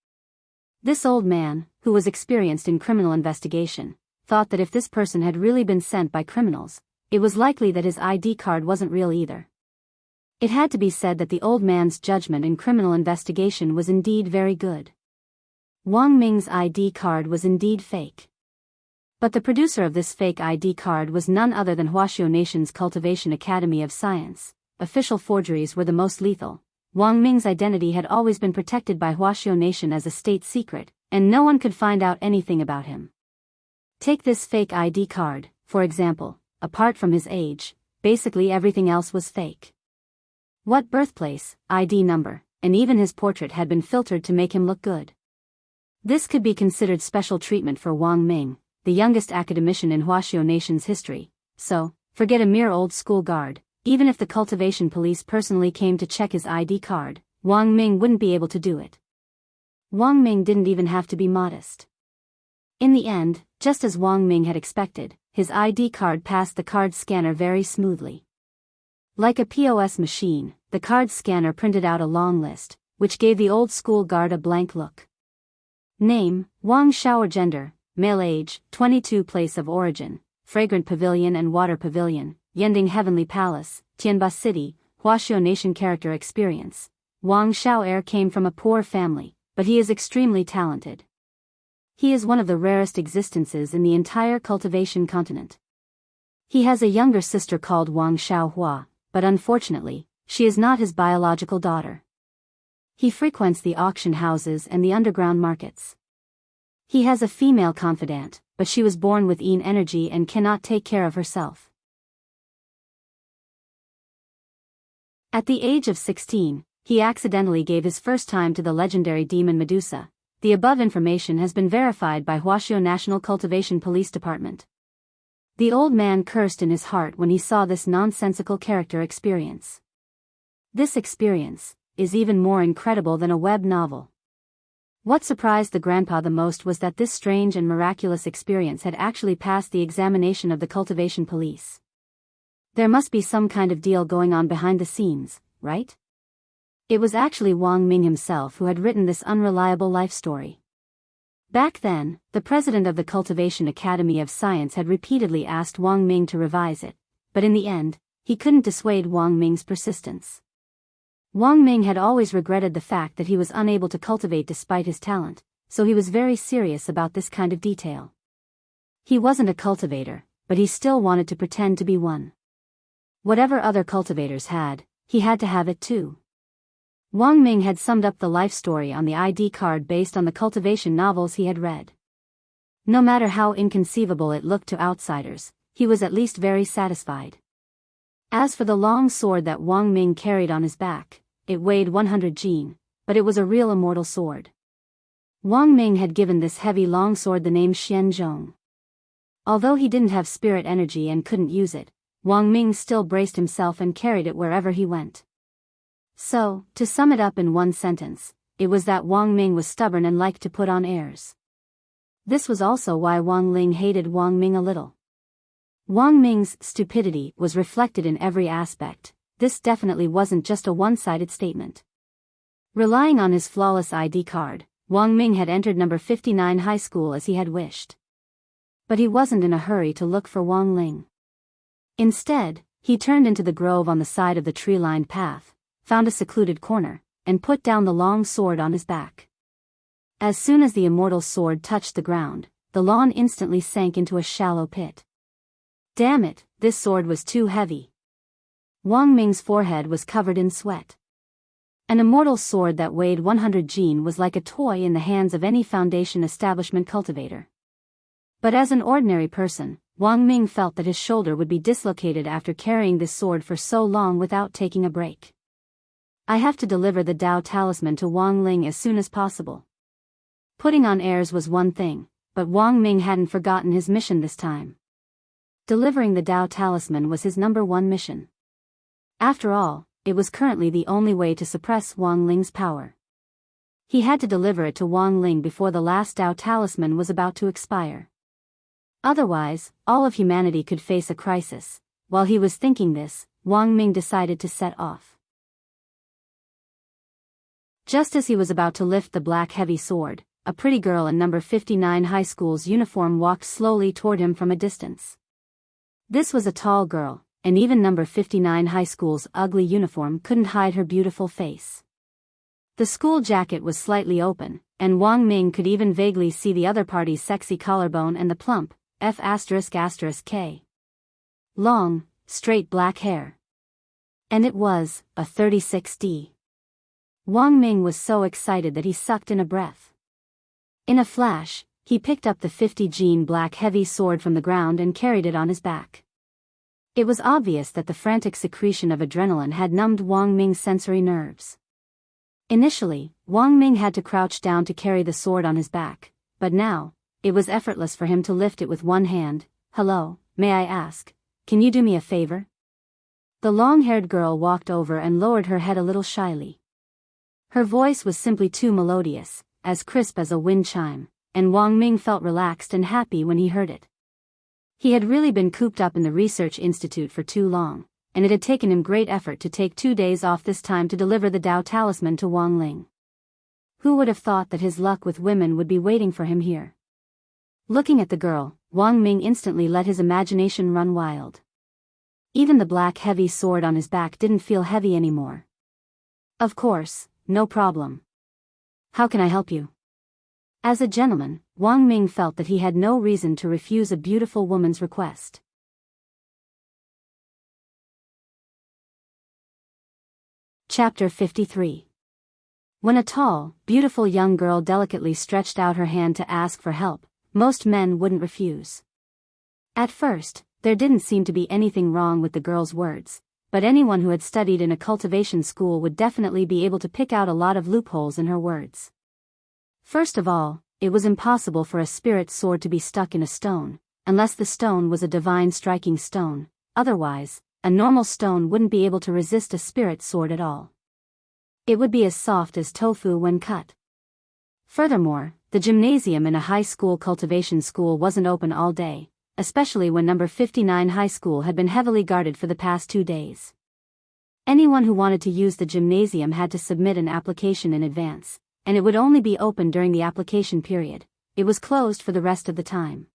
A: This old man, who was experienced in criminal investigation, thought that if this person had really been sent by criminals, it was likely that his ID card wasn't real either. It had to be said that the old man's judgment in criminal investigation was indeed very good. Wang Ming's ID card was indeed fake. But the producer of this fake ID card was none other than Huaxiao Nation's Cultivation Academy of Science. Official forgeries were the most lethal. Wang Ming's identity had always been protected by Huaxiao Nation as a state secret, and no one could find out anything about him. Take this fake ID card, for example. Apart from his age, basically everything else was fake. What birthplace, ID number, and even his portrait had been filtered to make him look good. This could be considered special treatment for Wang Ming, the youngest academician in Huaxiao Nation's history. So, forget a mere old school guard, even if the cultivation police personally came to check his ID card, Wang Ming wouldn't be able to do it. Wang Ming didn't even have to be modest. In the end, just as Wang Ming had expected, his ID card passed the card scanner very smoothly. Like a POS machine, the card scanner printed out a long list, which gave the old school guard a blank look. Name, Wang Xiao. Gender, male. Age, 22. Place of origin, Fragrant Pavilion and Water Pavilion, Yending Heavenly Palace, Tianba City, Huaxiao Nation. Character experience, Wang Xiao came from a poor family, but he is extremely talented. He is one of the rarest existences in the entire cultivation continent. He has a younger sister called Wang Xiaohua, but unfortunately, she is not his biological daughter. He frequents the auction houses and the underground markets. He has a female confidant, but she was born with Yin energy and cannot take care of herself. At the age of 16, he accidentally gave his first time to the legendary demon Medusa. The above information has been verified by Huaxiao National Cultivation Police Department. The old man cursed in his heart when he saw this nonsensical character experience. This experience is even more incredible than a web novel. What surprised the grandpa the most was that this strange and miraculous experience had actually passed the examination of the cultivation police. There must be some kind of deal going on behind the scenes, right? It was actually Wang Ming himself who had written this unreliable life story. Back then, the president of the Cultivation Academy of Science had repeatedly asked Wang Ming to revise it, but in the end, he couldn't dissuade Wang Ming's persistence. Wang Ming had always regretted the fact that he was unable to cultivate despite his talent, so he was very serious about this kind of detail. He wasn't a cultivator, but he still wanted to pretend to be one. Whatever other cultivators had, he had to have it too. Wang Ming had summed up the life story on the ID card based on the cultivation novels he had read. No matter how inconceivable it looked to outsiders, he was at least very satisfied. As for the long sword that Wang Ming carried on his back, it weighed 100 jin, but it was a real immortal sword. Wang Ming had given this heavy long sword the name Xianzhong. Although he didn't have spirit energy and couldn't use it, Wang Ming still braced himself and carried it wherever he went. So, to sum it up in one sentence, it was that Wang Ming was stubborn and liked to put on airs. This was also why Wang Ling hated Wang Ming a little. Wang Ming's stupidity was reflected in every aspect. This definitely wasn't just a one-sided statement. Relying on his flawless ID card, Wang Ming had entered number 59 high school as he had wished. But he wasn't in a hurry to look for Wang Ling. Instead, he turned into the grove on the side of the tree-lined path, found a secluded corner, and put down the long sword on his back. As soon as the immortal sword touched the ground, the lawn instantly sank into a shallow pit. Damn it, this sword was too heavy. Wang Ming's forehead was covered in sweat. An immortal sword that weighed 100 jin was like a toy in the hands of any Foundation establishment cultivator. But as an ordinary person, Wang Ming felt that his shoulder would be dislocated after carrying this sword for so long without taking a break. I have to deliver the Dao Talisman to Wang Ling as soon as possible. Putting on airs was one thing, but Wang Ming hadn't forgotten his mission this time. Delivering the Dao Talisman was his number one mission. After all, it was currently the only way to suppress Wang Ling's power. He had to deliver it to Wang Ling before the last Dao Talisman was about to expire. Otherwise, all of humanity could face a crisis. While he was thinking this, Wang Ming decided to set off. Just as he was about to lift the black heavy sword, a pretty girl in number 59 high school's uniform walked slowly toward him from a distance. This was a tall girl, and even number 59 high school's ugly uniform couldn't hide her beautiful face. The school jacket was slightly open, and Wang Ming could even vaguely see the other party's sexy collarbone and the plump, F***K. Long, straight black hair. And it was a 36D. Wang Ming was so excited that he sucked in a breath. In a flash, he picked up the 50 jin black heavy sword from the ground and carried it on his back. It was obvious that the frantic secretion of adrenaline had numbed Wang Ming's sensory nerves. Initially, Wang Ming had to crouch down to carry the sword on his back, but now, it was effortless for him to lift it with one hand. "Hello, may I ask, can you do me a favor?" The long-haired girl walked over and lowered her head a little shyly. Her voice was simply too melodious, as crisp as a wind chime, and Wang Ming felt relaxed and happy when he heard it. He had really been cooped up in the research institute for too long, and it had taken him great effort to take 2 days off this time to deliver the Dao Talisman to Wang Ling. Who would have thought that his luck with women would be waiting for him here? Looking at the girl, Wang Ming instantly let his imagination run wild. Even the black heavy sword on his back didn't feel heavy anymore. "Of course, no problem. How can I help you?" As a gentleman, Wang Ming felt that he had no reason to refuse a beautiful woman's request. Chapter 53. When a tall, beautiful young girl delicately stretched out her hand to ask for help, most men wouldn't refuse. At first, there didn't seem to be anything wrong with the girl's words, but anyone who had studied in a cultivation school would definitely be able to pick out a lot of loopholes in her words. First of all, it was impossible for a spirit sword to be stuck in a stone, unless the stone was a divine striking stone. Otherwise, a normal stone wouldn't be able to resist a spirit sword at all. It would be as soft as tofu when cut. Furthermore, the gymnasium in a high school cultivation school wasn't open all day, especially when number 59 high school had been heavily guarded for the past 2 days. Anyone who wanted to use the gymnasium had to submit an application in advance, and it would only be open during the application period. It was closed for the rest of the time.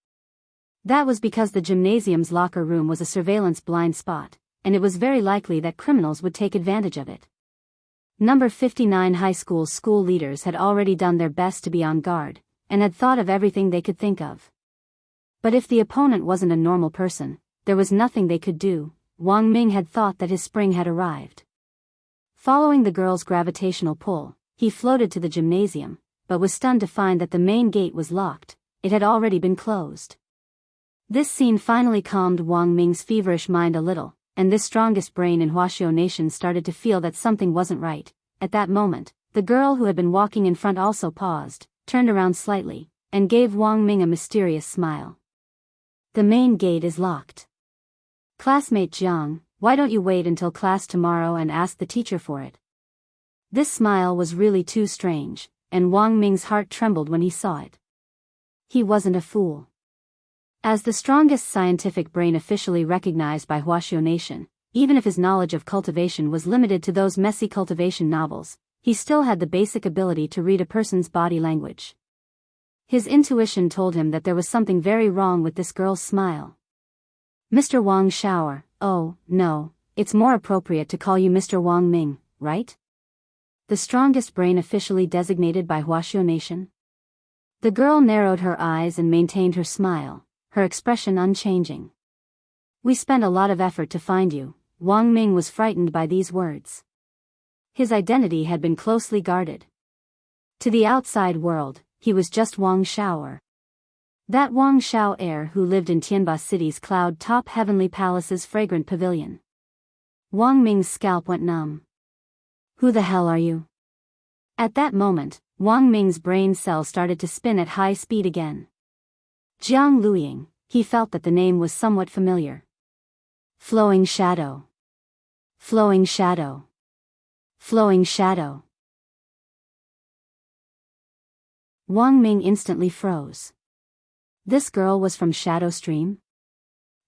A: That was because the gymnasium's locker room was a surveillance blind spot, and it was very likely that criminals would take advantage of it. Number 59 high school's school leaders had already done their best to be on guard, and had thought of everything they could think of. But if the opponent wasn't a normal person, there was nothing they could do. Wang Ming had thought that his spring had arrived. Following the girl's gravitational pull, he floated to the gymnasium, but was stunned to find that the main gate was locked. It had already been closed. This scene finally calmed Wang Ming's feverish mind a little, and this strongest brain in Huaxiao Nation started to feel that something wasn't right. At that moment, the girl who had been walking in front also paused, turned around slightly, and gave Wang Ming a mysterious smile. "The main gate is locked. Classmate Jiang, why don't you wait until class tomorrow and ask the teacher for it?" This smile was really too strange, and Wang Ming's heart trembled when he saw it. He wasn't a fool. As the strongest scientific brain officially recognized by Huaxiao Nation, even if his knowledge of cultivation was limited to those messy cultivation novels, he still had the basic ability to read a person's body language. His intuition told him that there was something very wrong with this girl's smile. Mr. Wang Shower, oh, no, it's more appropriate to call you Mr. Wang Ming, right? The strongest brain officially designated by Huaxiao Nation. The girl narrowed her eyes and maintained her smile, her expression unchanging. We spent a lot of effort to find you. Wang Ming was frightened by these words. His identity had been closely guarded. To the outside world, he was just Wang Shower. That Wang Shao heir who lived in Tianba City's cloud-top heavenly palace's fragrant pavilion. Wang Ming's scalp went numb. Who the hell are you? At that moment, Wang Ming's brain cells started to spin at high speed again. Jiang Luiying, he felt that the name was somewhat familiar. Flowing shadow. Flowing shadow. Flowing shadow. Wang Ming instantly froze. This girl was from Shadow Stream?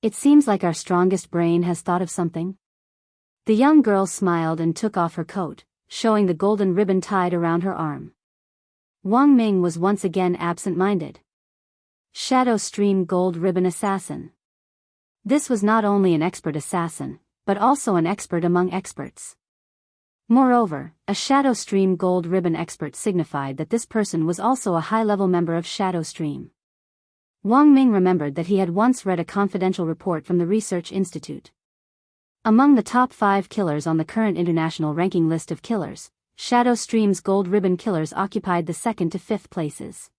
A: It seems like our strongest brain has thought of something. The young girl smiled and took off her coat, showing the golden ribbon tied around her arm. Wang Ming was once again absent-minded. Shadow Stream Gold Ribbon Assassin. This was not only an expert assassin, but also an expert among experts. Moreover, a Shadow Stream Gold Ribbon expert signified that this person was also a high-level member of Shadow Stream. Wang Ming remembered that he had once read a confidential report from the Research Institute. Among the top 5 killers on the current international ranking list of killers, Shadow Stream's Gold Ribbon killers occupied the 2nd to 5th places.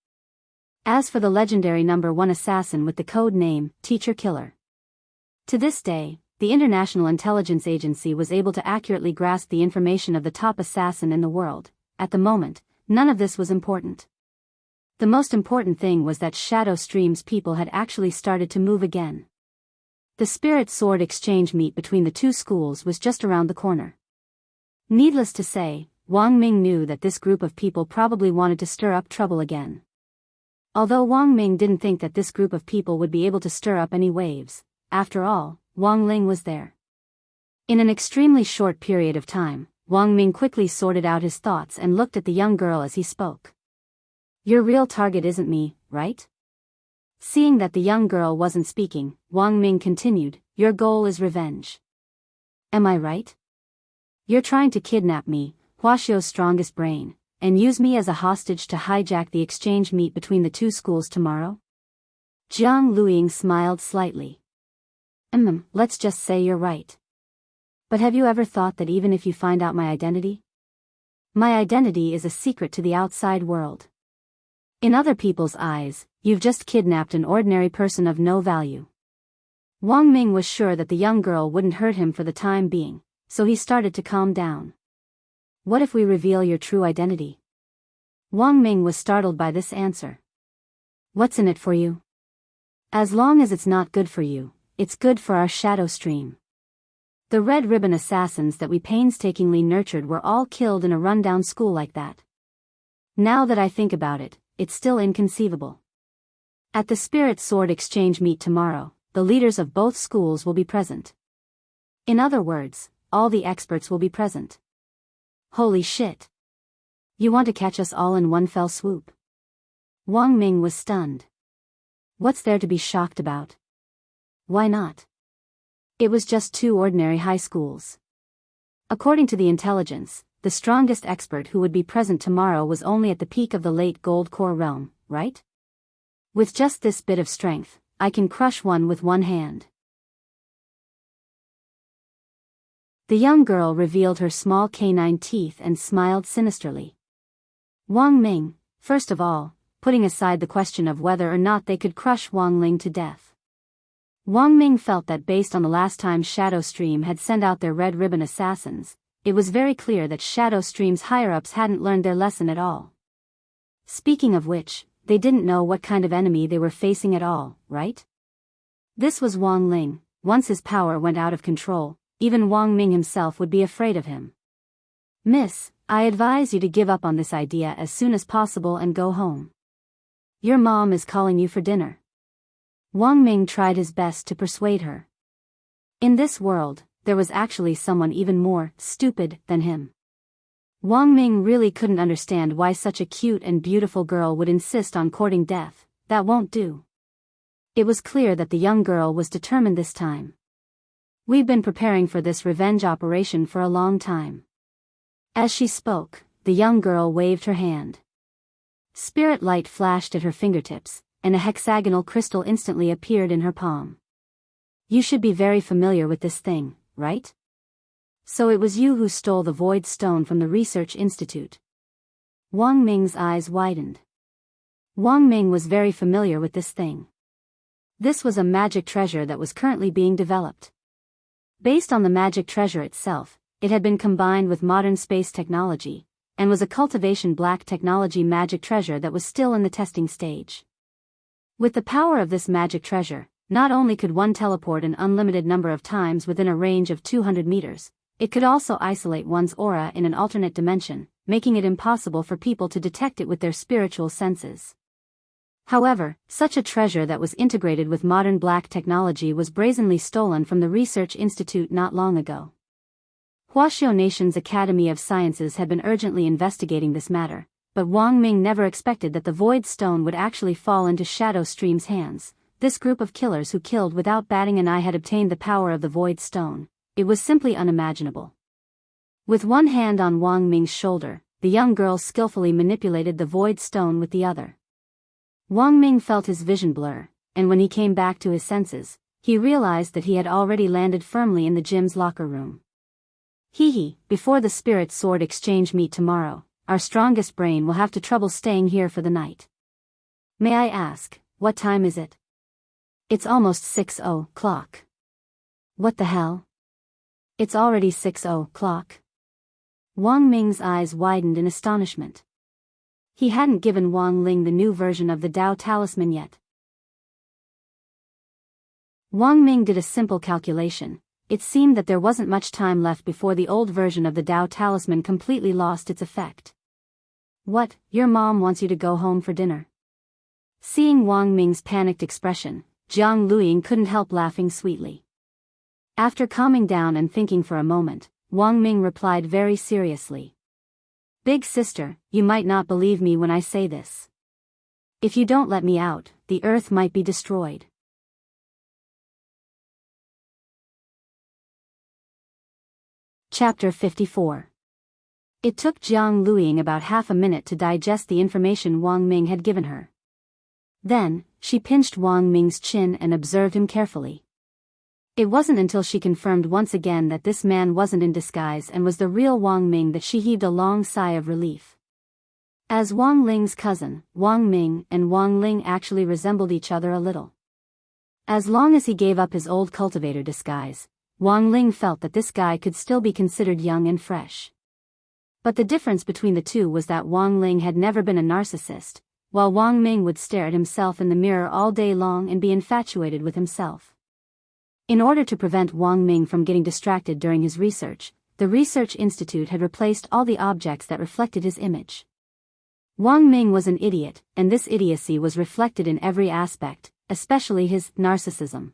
A: As for the legendary number 1 assassin with the code name, Teacher Killer. To this day, the International Intelligence Agency was able to accurately grasp the information of the top assassin in the world. At the moment, none of this was important. The most important thing was that Shadow Stream's people had actually started to move again. The Spirit Sword exchange meet between the two schools was just around the corner. Needless to say, Wang Ming knew that this group of people probably wanted to stir up trouble again. Although Wang Ming didn't think that this group of people would be able to stir up any waves, after all, Wang Ling was there. In an extremely short period of time, Wang Ming quickly sorted out his thoughts and looked at the young girl as he spoke. Your real target isn't me, right? Seeing that the young girl wasn't speaking, Wang Ming continued, your goal is revenge. Am I right? You're trying to kidnap me, Huaxiao's strongest brain, and use me as a hostage to hijack the exchange meet between the two schools tomorrow? Jiang Luiying smiled slightly. Let's just say you're right. But have you ever thought that even if you find out my identity? My identity is a secret to the outside world. In other people's eyes, you've just kidnapped an ordinary person of no value. Wang Ming was sure that the young girl wouldn't hurt him for the time being, so he started to calm down. What if we reveal your true identity? Wang Ming was startled by this answer. What's in it for you? As long as it's not good for you, it's good for our Shadow Stream. The red ribbon assassins that we painstakingly nurtured were all killed in a rundown school like that. Now that I think about it, it's still inconceivable. At the Spirit Sword exchange meet tomorrow, the leaders of both schools will be present. In other words, all the experts will be present. Holy shit. You want to catch us all in one fell swoop? Wang Ming was stunned. What's there to be shocked about? Why not? It was just 2 ordinary high schools. According to the intelligence, the strongest expert who would be present tomorrow was only at the peak of the late Gold Core realm, right? With just this bit of strength, I can crush one with one hand. The young girl revealed her small canine teeth and smiled sinisterly. Wang Ming, first of all, putting aside the question of whether or not they could crush Wang Ling to death. Wang Ming felt that based on the last time Shadow Stream had sent out their red ribbon assassins, it was very clear that Shadow Stream's higher-ups hadn't learned their lesson at all. Speaking of which, they didn't know what kind of enemy they were facing at all, right? This was Wang Ling. Once his power went out of control, even Wang Ming himself would be afraid of him. Miss, I advise you to give up on this idea as soon as possible and go home. Your mom is calling you for dinner. Wang Ming tried his best to persuade her. In this world, there was actually someone even more stupid than him. Wang Ming really couldn't understand why such a cute and beautiful girl would insist on courting death. That won't do. It was clear that the young girl was determined this time. We've been preparing for this revenge operation for a long time. As she spoke, the young girl waved her hand. Spirit light flashed at her fingertips, and a hexagonal crystal instantly appeared in her palm. You should be very familiar with this thing, right? So it was you who stole the Void Stone from the Research Institute. Wang Ming's eyes widened. Wang Ming was very familiar with this thing. This was a magic treasure that was currently being developed. Based on the magic treasure itself, it had been combined with modern space technology, and was a cultivation black technology magic treasure that was still in the testing stage. With the power of this magic treasure, not only could one teleport an unlimited number of times within a range of 200 meters, it could also isolate one's aura in an alternate dimension, making it impossible for people to detect it with their spiritual senses. However, such a treasure that was integrated with modern black technology was brazenly stolen from the Research Institute not long ago. Huaxiao Nation's Academy of Sciences had been urgently investigating this matter, but Wang Ming never expected that the Void Stone would actually fall into Shadow Stream's hands. This group of killers who killed without batting an eye had obtained the power of the Void Stone. It was simply unimaginable. With one hand on Wang Ming's shoulder, the young girl skillfully manipulated the Void Stone with the other. Wang Ming felt his vision blur, and when he came back to his senses, he realized that he had already landed firmly in the gym's locker room. Before the spirit sword exchange meet tomorrow, our strongest brain will have to trouble staying here for the night. May I ask, what time is it? It's almost 6:00. What the hell? It's already 6:00. Wang Ming's eyes widened in astonishment. He hadn't given Wang Ling the new version of the Dao Talisman yet. Wang Ming did a simple calculation. It seemed that there wasn't much time left before the old version of the Dao Talisman completely lost its effect. What, your mom wants you to go home for dinner? Seeing Wang Ming's panicked expression, Jiang Luiying couldn't help laughing sweetly. After calming down and thinking for a moment, Wang Ming replied very seriously. Big sister, you might not believe me when I say this. If you don't let me out, the earth might be destroyed. Chapter 54. It took Jiang Luiying about half a minute to digest the information Wang Ming had given her. Then, she pinched Wang Ming's chin and observed him carefully. It wasn't until she confirmed once again that this man wasn't in disguise and was the real Wang Ming that she heaved a long sigh of relief. As Wang Ling's cousin, Wang Ming and Wang Ling actually resembled each other a little. As long as he gave up his old cultivator disguise, Wang Ling felt that this guy could still be considered young and fresh. But the difference between the two was that Wang Ling had never been a narcissist, while Wang Ming would stare at himself in the mirror all day long and be infatuated with himself. In order to prevent Wang Ming from getting distracted during his research, the Research Institute had replaced all the objects that reflected his image. Wang Ming was an idiot, and this idiocy was reflected in every aspect, especially his narcissism.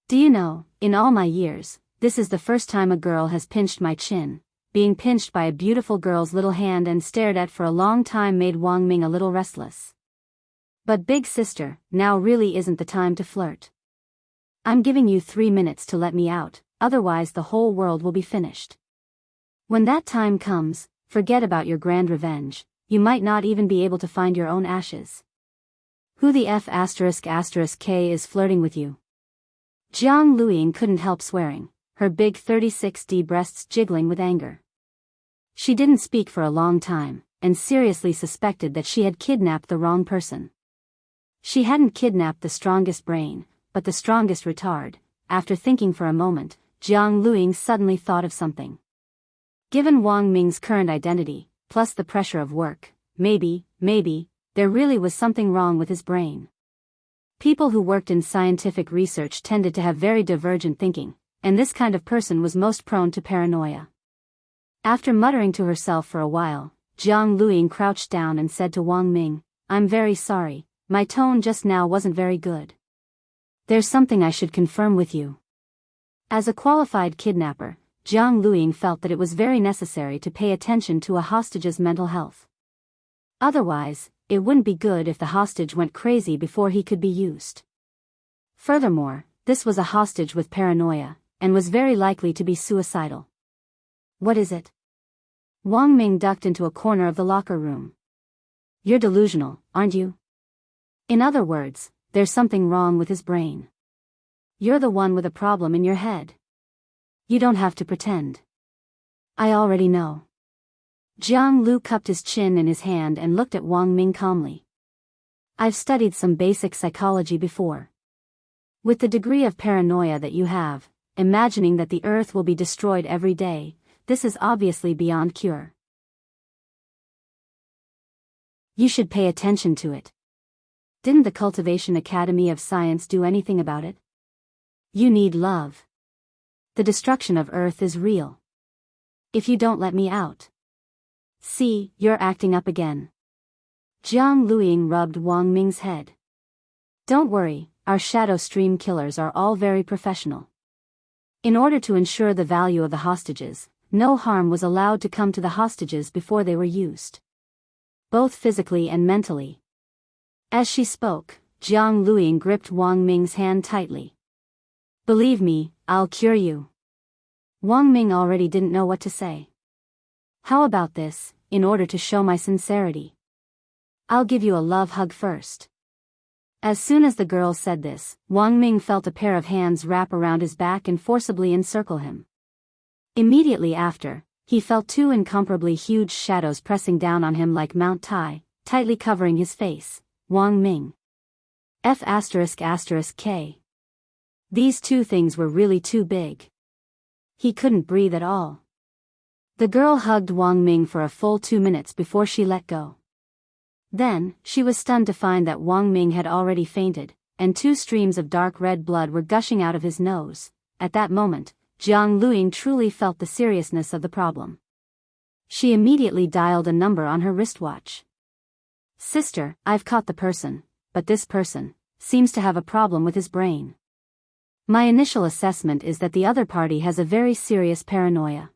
A: Do you know, in all my years, this is the first time a girl has pinched my chin. Being pinched by a beautiful girl's little hand and stared at for a long time made Wang Ming a little restless. But big sister, now really isn't the time to flirt. I'm giving you 3 minutes to let me out, otherwise the whole world will be finished. When that time comes, forget about your grand revenge, you might not even be able to find your own ashes. Who the F***K is flirting with you? Jiang Luiying couldn't help swearing, her big 36D breasts jiggling with anger. She didn't speak for a long time, and seriously suspected that she had kidnapped the wrong person. She hadn't kidnapped the strongest brain, but the strongest retard. After thinking for a moment, Jiang Luiying suddenly thought of something. Given Wang Ming's current identity, plus the pressure of work, maybe, there really was something wrong with his brain. People who worked in scientific research tended to have very divergent thinking, and this kind of person was most prone to paranoia. After muttering to herself for a while, Jiang Luiying crouched down and said to Wang Ming, I'm very sorry, my tone just now wasn't very good. There's something I should confirm with you. As a qualified kidnapper, Jiang Luiying felt that it was very necessary to pay attention to a hostage's mental health. Otherwise, it wouldn't be good if the hostage went crazy before he could be used. Furthermore, this was a hostage with paranoia, and was very likely to be suicidal. What is it? Wang Ming ducked into a corner of the locker room. You're delusional, aren't you? In other words, there's something wrong with his brain. You're the one with a problem in your head. You don't have to pretend. I already know. Jiang Lu cupped his chin in his hand and looked at Wang Ming calmly. I've studied some basic psychology before. With the degree of paranoia that you have, imagining that the earth will be destroyed every day, this is obviously beyond cure. You should pay attention to it. Didn't the Cultivation Academy of Science do anything about it? You need love. The destruction of Earth is real. If you don't let me out. See, you're acting up again. Jiang Luiying rubbed Wang Ming's head. Don't worry, our shadow stream killers are all very professional. In order to ensure the value of the hostages, no harm was allowed to come to the hostages before they were used. Both physically and mentally. As she spoke, Jiang Luiying gripped Wang Ming's hand tightly. Believe me, I'll cure you. Wang Ming already didn't know what to say. How about this, in order to show my sincerity? I'll give you a love hug first. As soon as the girl said this, Wang Ming felt a pair of hands wrap around his back and forcibly encircle him. Immediately after, he felt two incomparably huge shadows pressing down on him like Mount Tai, tightly covering his face. Wang Ming. F***K. These two things were really too big. He couldn't breathe at all. The girl hugged Wang Ming for a full 2 minutes before she let go. Then, she was stunned to find that Wang Ming had already fainted, and 2 streams of dark red blood were gushing out of his nose. At that moment, Jiang Luiying truly felt the seriousness of the problem. She immediately dialed a number on her wristwatch. Sister, I've caught the person, but this person seems to have a problem with his brain. My initial assessment is that the other party has a very serious paranoia.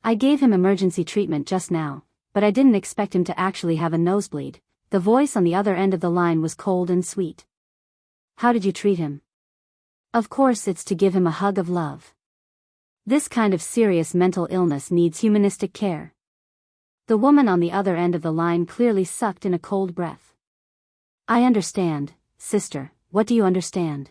A: I gave him emergency treatment just now, but I didn't expect him to actually have a nosebleed. The voice on the other end of the line was cold and sweet. How did you treat him? Of course it's to give him a hug of love. This kind of serious mental illness needs humanistic care. The woman on the other end of the line clearly sucked in a cold breath. I understand, sister, what do you understand?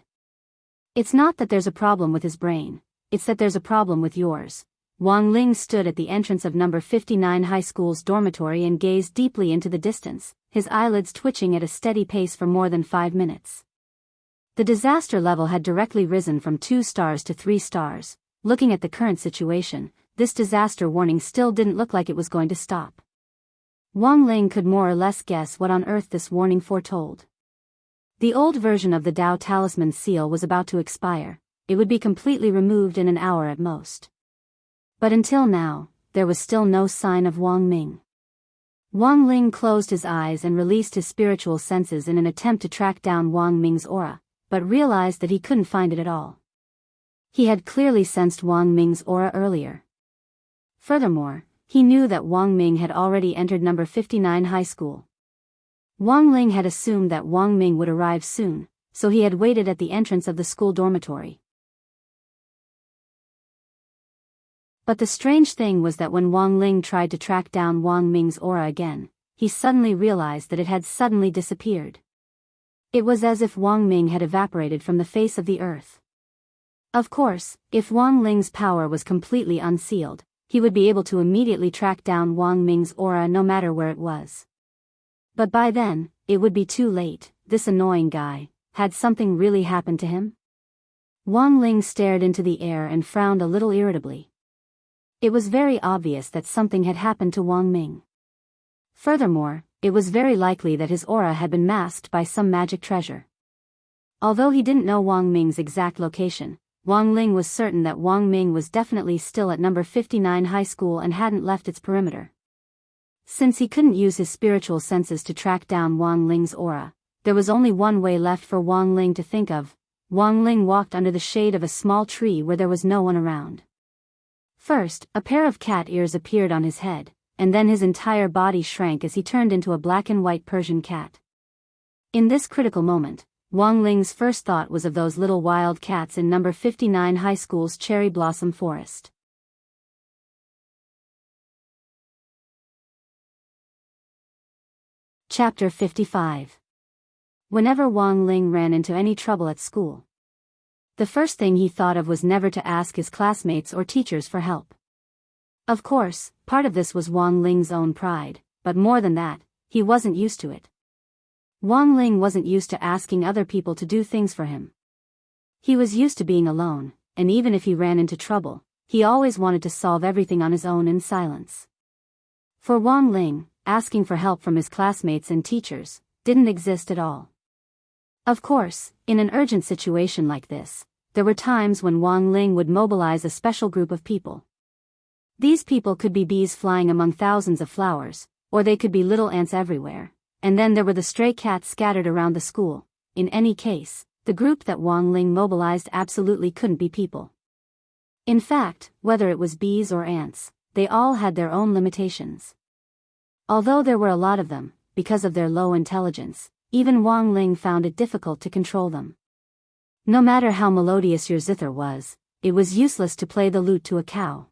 A: It's not that there's a problem with his brain, it's that there's a problem with yours. Wang Ling stood at the entrance of number 59 high school's dormitory and gazed deeply into the distance, his eyelids twitching at a steady pace for more than 5 minutes. The disaster level had directly risen from 2 stars to 3 stars. Looking at the current situation, this disaster warning still didn't look like it was going to stop. Wang Ling could more or less guess what on earth this warning foretold. The old version of the Dao Talisman seal was about to expire. It would be completely removed in an hour at most. But until now, there was still no sign of Wang Ming. Wang Ling closed his eyes and released his spiritual senses in an attempt to track down Wang Ming's aura, but realized that he couldn't find it at all. He had clearly sensed Wang Ming's aura earlier. Furthermore, he knew that Wang Ming had already entered number 59 high school. Wang Ling had assumed that Wang Ming would arrive soon, so he had waited at the entrance of the school dormitory. But the strange thing was that when Wang Ling tried to track down Wang Ming's aura again, he suddenly realized that it had suddenly disappeared. It was as if Wang Ming had evaporated from the face of the earth. Of course, if Wang Ling's power was completely unsealed, he would be able to immediately track down Wang Ming's aura no matter where it was. But by then, it would be too late. This annoying guy, had something really happened to him? Wang Ling stared into the air and frowned a little irritably. It was very obvious that something had happened to Wang Ming. Furthermore, it was very likely that his aura had been masked by some magic treasure. Although he didn't know Wang Ming's exact location, Wang Ling was certain that Wang Ming was definitely still at number 59 high school and hadn't left its perimeter. Since he couldn't use his spiritual senses to track down Wang Ling's aura, there was only one way left for Wang Ling to think of. Wang Ling walked under the shade of a small tree where there was no one around. First, a pair of cat ears appeared on his head, and then his entire body shrank as he turned into a black and white Persian cat. In this critical moment, Wang Ling's first thought was of those little wild cats in number 59 high school's cherry blossom forest. Chapter 55. Whenever Wang Ling ran into any trouble at school, the first thing he thought of was never to ask his classmates or teachers for help. Of course, part of this was Wang Ling's own pride, but more than that, he wasn't used to it. Wang Ling wasn't used to asking other people to do things for him. He was used to being alone, and even if he ran into trouble, he always wanted to solve everything on his own in silence. For Wang Ling, asking for help from his classmates and teachers didn't exist at all. Of course, in an urgent situation like this, there were times when Wang Ling would mobilize a special group of people. These people could be bees flying among thousands of flowers, or they could be little ants everywhere, and then there were the stray cats scattered around the school. In any case, the group that Wang Ling mobilized absolutely couldn't be people. In fact, whether it was bees or ants, they all had their own limitations. Although there were a lot of them, because of their low intelligence, even Wang Ling found it difficult to control them. No matter how melodious your zither was, it was useless to play the lute to a cow.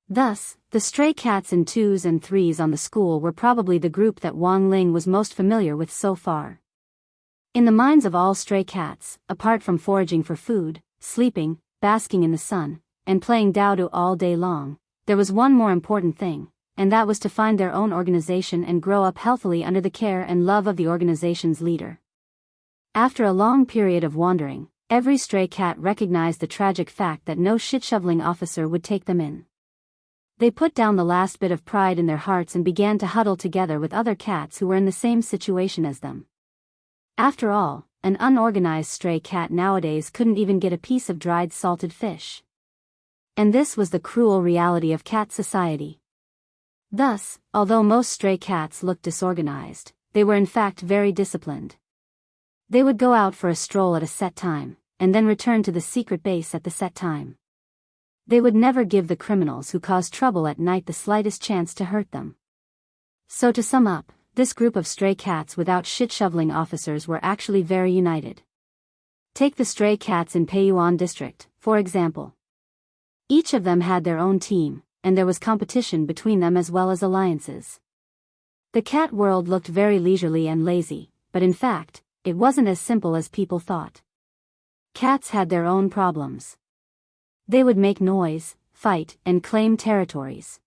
A: Thus, the stray cats in 2s and 3s on the school were probably the group that Wang Ling was most familiar with so far. In the minds of all stray cats, apart from foraging for food, sleeping, basking in the sun, and playing dowdo all day long, there was one more important thing, and that was to find their own organization and grow up healthily under the care and love of the organization's leader. After a long period of wandering, every stray cat recognized the tragic fact that no shit-shoveling officer would take them in. They put down the last bit of pride in their hearts and began to huddle together with other cats who were in the same situation as them. After all, an unorganized stray cat nowadays couldn't even get a piece of dried salted fish. And this was the cruel reality of cat society. Thus, although most stray cats looked disorganized, they were in fact very disciplined. They would go out for a stroll at a set time, and then return to the secret base at the set time. They would never give the criminals who caused trouble at night the slightest chance to hurt them. So to sum up, this group of stray cats without shit-shoveling officers were actually very united. Take the stray cats in Peiyuan district, for example. Each of them had their own team, and there was competition between them as well as alliances. The cat world looked very leisurely and lazy, but in fact, it wasn't as simple as people thought. Cats had their own problems. They would make noise, fight, and claim territories.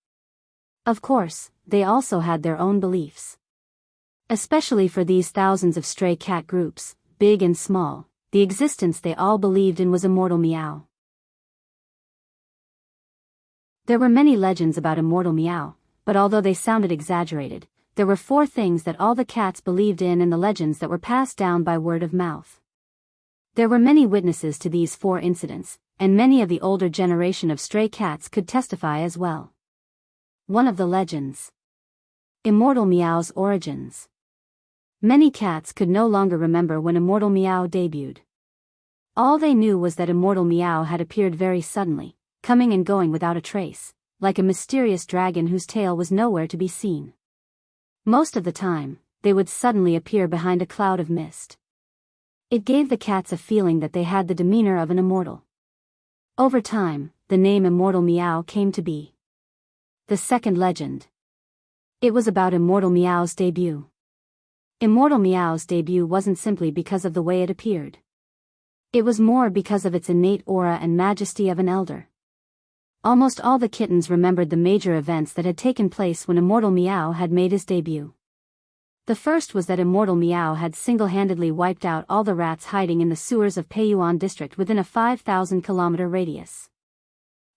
A: Of course, they also had their own beliefs. Especially for these thousands of stray cat groups, big and small, the existence they all believed in was immortal meow. There were many legends about immortal meow, but although they sounded exaggerated, there were 4 things that all the cats believed in the legends that were passed down by word of mouth. There were many witnesses to these 4 incidents, and many of the older generation of stray cats could testify as well. One of the legends. Immortal Meow's origins. Many cats could no longer remember when Immortal Meow debuted. All they knew was that Immortal Meow had appeared very suddenly, coming and going without a trace, like a mysterious dragon whose tail was nowhere to be seen. Most of the time, they would suddenly appear behind a cloud of mist. It gave the cats a feeling that they had the demeanor of an immortal. Over time, the name Immortal Meow came to be. The second legend. It was about Immortal Meow's debut. Immortal Meow's debut wasn't simply because of the way it appeared. It was more because of its innate aura and majesty of an elder. Almost all the kittens remembered the major events that had taken place when Immortal Meow had made his debut. The first was that Immortal Meow had single-handedly wiped out all the rats hiding in the sewers of Peiyuan district within a 5,000-kilometer radius.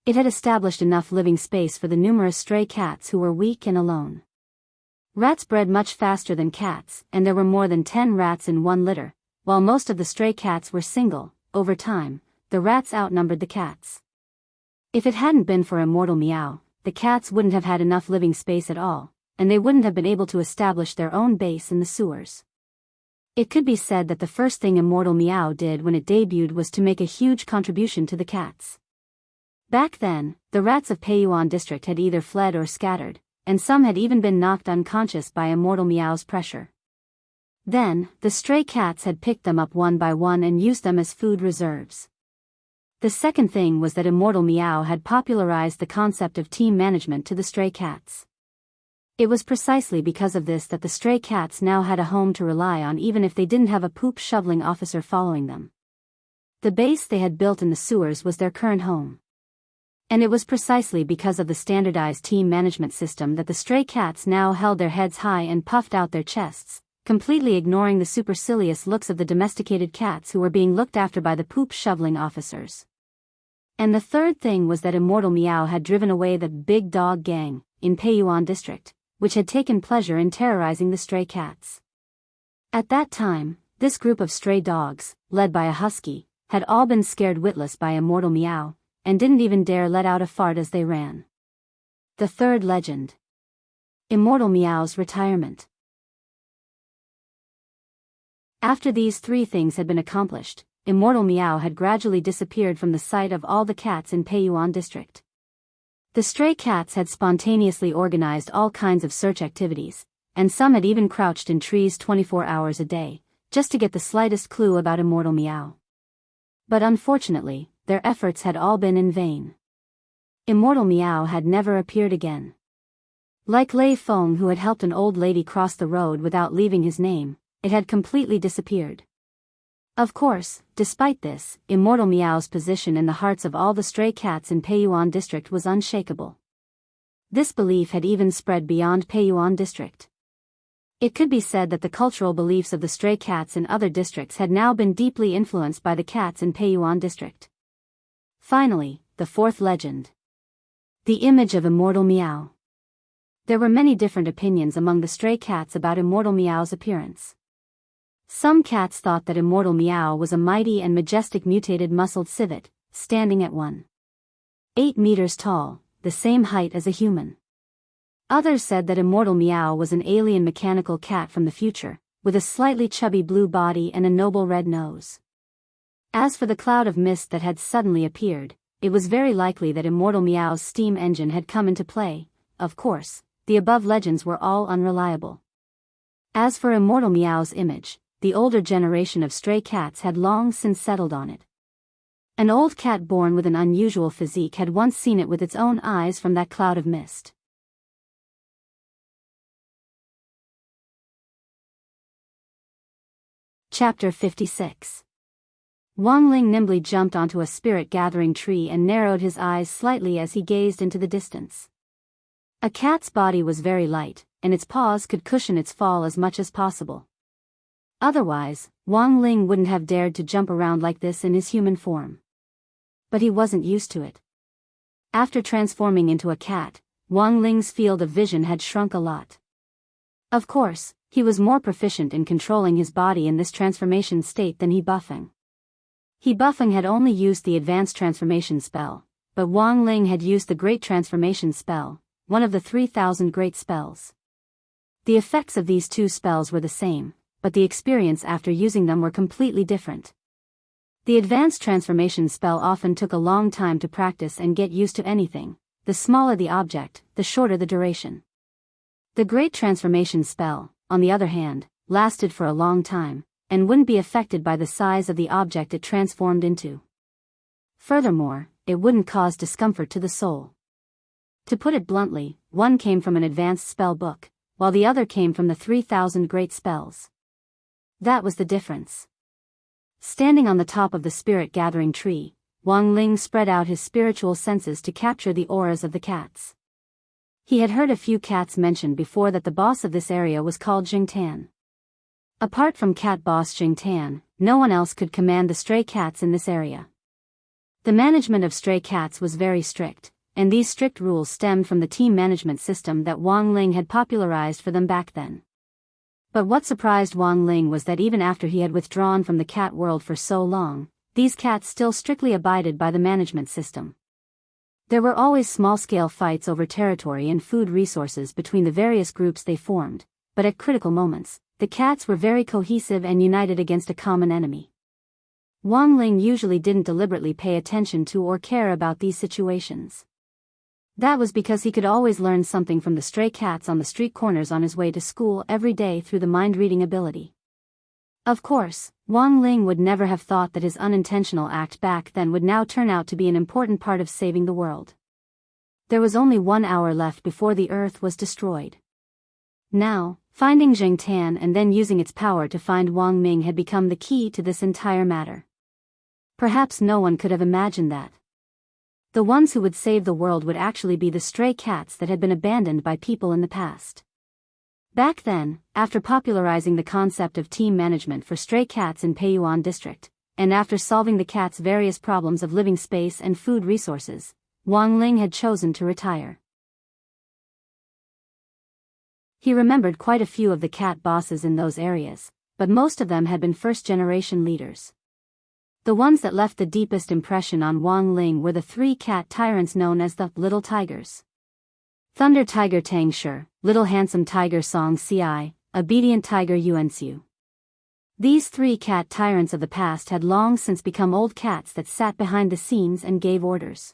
A: It had established enough living space for the numerous stray cats who were weak and alone. Rats bred much faster than cats, and there were more than 10 rats in one litter, while most of the stray cats were single. Over time, the rats outnumbered the cats. If it hadn't been for Immortal Meow, the cats wouldn't have had enough living space at all, and they wouldn't have been able to establish their own base in the sewers. It could be said that the first thing Immortal Meow did when it debuted was to make a huge contribution to the cats. Back then, the rats of Peiyuan district had either fled or scattered, and some had even been knocked unconscious by Immortal Meow's pressure. Then, the stray cats had picked them up one by one and used them as food reserves. The second thing was that Immortal Meow had popularized the concept of team management to the stray cats. It was precisely because of this that the stray cats now had a home to rely on even if they didn't have a poop-shoveling officer following them. The base they had built in the sewers was their current home. And it was precisely because of the standardized team management system that the stray cats now held their heads high and puffed out their chests, completely ignoring the supercilious looks of the domesticated cats who were being looked after by the poop-shoveling officers. And the third thing was that Immortal Meow had driven away the big dog gang in Peiyuan district, which had taken pleasure in terrorizing the stray cats. At that time, this group of stray dogs, led by a husky, had all been scared witless by Immortal Meow, and didn't even dare let out a fart as they ran. The third legend. Immortal Meow's retirement. After these three things had been accomplished, Immortal Meow had gradually disappeared from the sight of all the cats in Peiyuan district. The stray cats had spontaneously organized all kinds of search activities, and some had even crouched in trees 24 hours a day, just to get the slightest clue about Immortal Meow. But unfortunately, their efforts had all been in vain. Immortal Meow had never appeared again. Like Lei Feng, who had helped an old lady cross the road without leaving his name, it had completely disappeared. Of course, despite this, Immortal Meow's position in the hearts of all the stray cats in Peiyuan district was unshakable. This belief had even spread beyond Peiyuan district. It could be said that the cultural beliefs of the stray cats in other districts had now been deeply influenced by the cats in Peiyuan district. Finally, the fourth legend. The image of Immortal Meow. There were many different opinions among the stray cats about Immortal Meow's appearance. Some cats thought that Immortal Meow was a mighty and majestic mutated muscled civet, standing at 1.8 meters tall, the same height as a human. Others said that Immortal Meow was an alien mechanical cat from the future, with a slightly chubby blue body and a noble red nose. As for the cloud of mist that had suddenly appeared, it was very likely that Immortal Meow's steam engine had come into play. Of course, the above legends were all unreliable. As for Immortal Meow's image, the older generation of stray cats had long since settled on it. An old cat born with an unusual physique had once seen it with its own eyes from that cloud of mist. Chapter 56. Wang Ling nimbly jumped onto a spirit-gathering tree and narrowed his eyes slightly as he gazed into the distance. A cat's body was very light, and its paws could cushion its fall as much as possible. Otherwise, Wang Ling wouldn't have dared to jump around like this in his human form. But he wasn't used to it. After transforming into a cat, Wang Ling's field of vision had shrunk a lot. Of course, he was more proficient in controlling his body in this transformation state than He Buffing. He Buffing had only used the advanced transformation spell, but Wang Ling had used the Great Transformation spell, one of the 3,000 great spells. The effects of these two spells were the same, but the experience after using them were completely different. The advanced transformation spell often took a long time to practice and get used to anything. The smaller the object, the shorter the duration. The Great Transformation spell, on the other hand, lasted for a long time, and wouldn't be affected by the size of the object it transformed into. Furthermore, it wouldn't cause discomfort to the soul. To put it bluntly, one came from an advanced spell book, while the other came from the 3,000 great spells. That was the difference. Standing on the top of the spirit-gathering tree, Wang Ling spread out his spiritual senses to capture the auras of the cats. He had heard a few cats mentioned before that the boss of this area was called Jingtan. Apart from cat boss Jingtan, no one else could command the stray cats in this area. The management of stray cats was very strict, and these strict rules stemmed from the team management system that Wang Ling had popularized for them back then. But what surprised Wang Ling was that even after he had withdrawn from the cat world for so long, these cats still strictly abided by the management system. There were always small-scale fights over territory and food resources between the various groups they formed, but at critical moments, the cats were very cohesive and united against a common enemy. Wang Ling usually didn't deliberately pay attention to or care about these situations. That was because he could always learn something from the stray cats on the street corners on his way to school every day through the mind-reading ability. Of course, Wang Ling would never have thought that his unintentional act back then would now turn out to be an important part of saving the world. There was only 1 hour left before the Earth was destroyed. Now, finding Zheng Tan and then using its power to find Wang Ming had become the key to this entire matter. Perhaps no one could have imagined that. The ones who would save the world would actually be the stray cats that had been abandoned by people in the past. Back then, after popularizing the concept of team management for stray cats in Peiyuan district, and after solving the cats' various problems of living space and food resources, Wang Ling had chosen to retire. He remembered quite a few of the cat bosses in those areas, but most of them had been first-generation leaders. The ones that left the deepest impression on Wang Ling were the 3 cat tyrants known as the Little Tigers. Thunder Tiger Tang Shi, Little Handsome Tiger Song Ci, Obedient Tiger Yuanxiu. These 3 cat tyrants of the past had long since become old cats that sat behind the scenes and gave orders.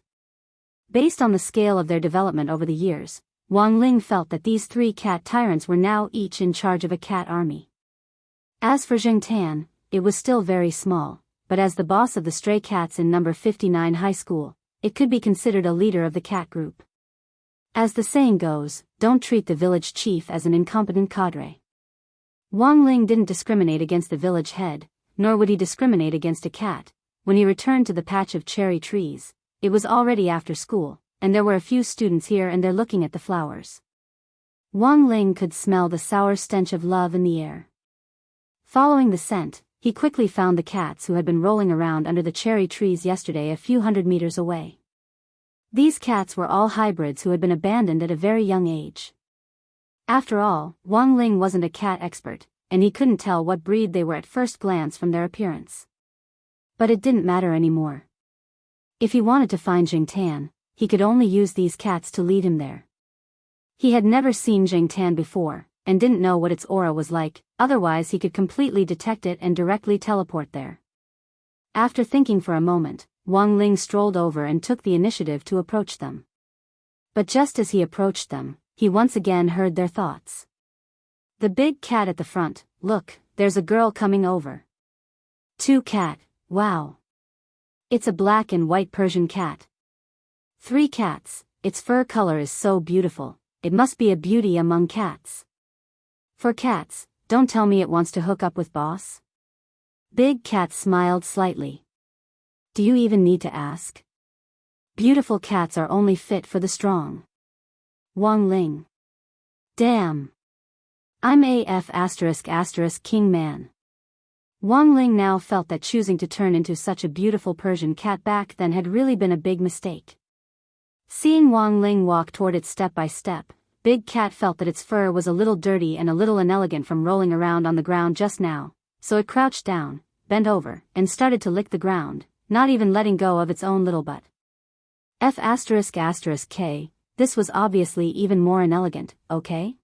A: Based on the scale of their development over the years, Wang Ling felt that these 3 cat tyrants were now each in charge of a cat army. As for Zheng Tan, it was still very small, but as the boss of the stray cats in number 59 high school, it could be considered a leader of the cat group. As the saying goes, don't treat the village chief as an incompetent cadre. Wang Ling didn't discriminate against the village head, nor would he discriminate against a cat. When he returned to the patch of cherry trees, it was already after school, and there were a few students here and there looking at the flowers. Wang Ling could smell the sour stench of love in the air. Following the scent, he quickly found the cats who had been rolling around under the cherry trees yesterday a few hundred meters away. These cats were all hybrids who had been abandoned at a very young age. After all, Wang Ling wasn't a cat expert, and he couldn't tell what breed they were at first glance from their appearance. But it didn't matter anymore. If he wanted to find Zheng Tan, he could only use these cats to lead him there. He had never seen Zheng Tan before, and didn't know what its aura was like, otherwise he could completely detect it and directly teleport there. After thinking for a moment, Wang Ling strolled over and took the initiative to approach them. But just as he approached them, he once again heard their thoughts. The big cat at the front, look, there's a girl coming over. 2 cat, wow. It's a black and white Persian cat. 3 cats, its fur color is so beautiful, it must be a beauty among cats. 4 cats, don't tell me it wants to hook up with boss? Big cat smiled slightly. Do you even need to ask? Beautiful cats are only fit for the strong. Wang Ling. Damn. I'm AF *** king man. Wang Ling now felt that choosing to turn into such a beautiful Persian cat back then had really been a big mistake. Seeing Wang Ling walk toward it step by step, Big Cat felt that its fur was a little dirty and a little inelegant from rolling around on the ground just now, so it crouched down, bent over, and started to lick the ground, not even letting go of its own little butt. F*** K, this was obviously even more inelegant, okay?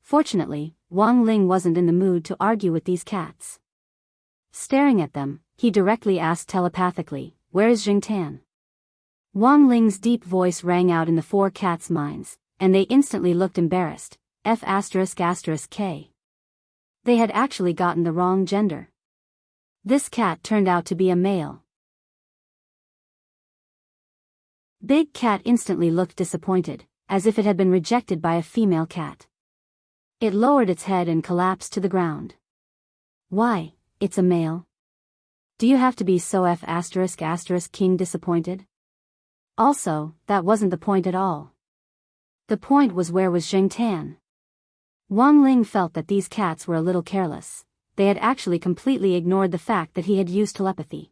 A: Fortunately, Wang Ling wasn't in the mood to argue with these cats. Staring at them, he directly asked telepathically, where is Zheng Tan? Wang Ling's deep voice rang out in the 4 cats' minds, and they instantly looked embarrassed. F*** K. They had actually gotten the wrong gender. This cat turned out to be a male. Big Cat instantly looked disappointed, as if it had been rejected by a female cat. It lowered its head and collapsed to the ground. Why, it's a male. Do you have to be so F*** king disappointed? Also, that wasn't the point at all. The point was, where was Zheng Tan? Wang Ling felt that these cats were a little careless. They had actually completely ignored the fact that he had used telepathy.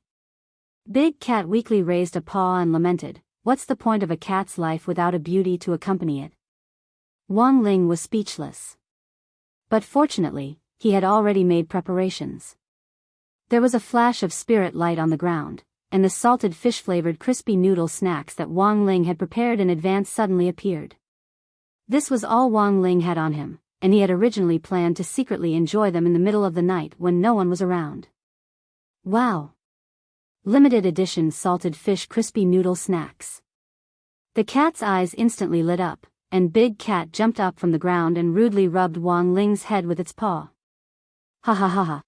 A: Big Cat weakly raised a paw and lamented, what's the point of a cat's life without a beauty to accompany it? Wang Ling was speechless. But fortunately, he had already made preparations. There was a flash of spirit light on the ground, and the salted fish-flavored crispy noodle snacks that Wang Ling had prepared in advance suddenly appeared. This was all Wang Ling had on him, and he had originally planned to secretly enjoy them in the middle of the night when no one was around. Wow! Limited edition salted fish crispy noodle snacks. The cat's eyes instantly lit up, and Big Cat jumped up from the ground and rudely rubbed Wang Ling's head with its paw. Ha ha ha ha.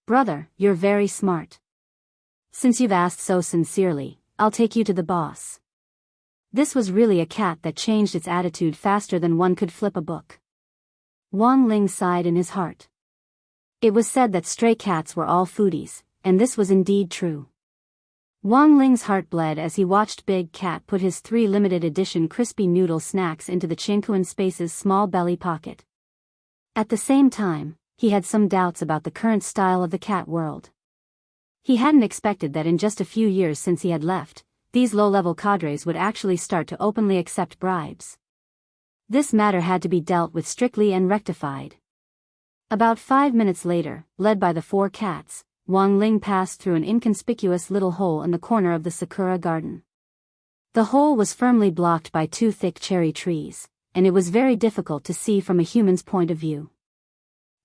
A: Brother, you're very smart. Since you've asked so sincerely, I'll take you to the boss. This was really a cat that changed its attitude faster than one could flip a book. Wang Ling sighed in his heart. It was said that stray cats were all foodies, and this was indeed true. Wang Ling's heart bled as he watched Big Cat put his 3 limited edition crispy noodle snacks into the Qingquan Space's small belly pocket. At the same time, he had some doubts about the current style of the cat world. He hadn't expected that in just a few years since he had left, these low-level cadres would actually start to openly accept bribes. This matter had to be dealt with strictly and rectified. About 5 minutes later, led by the 4 cats, Wang Ling passed through an inconspicuous little hole in the corner of the sakura garden. The hole was firmly blocked by 2 thick cherry trees, and it was very difficult to see from a human's point of view.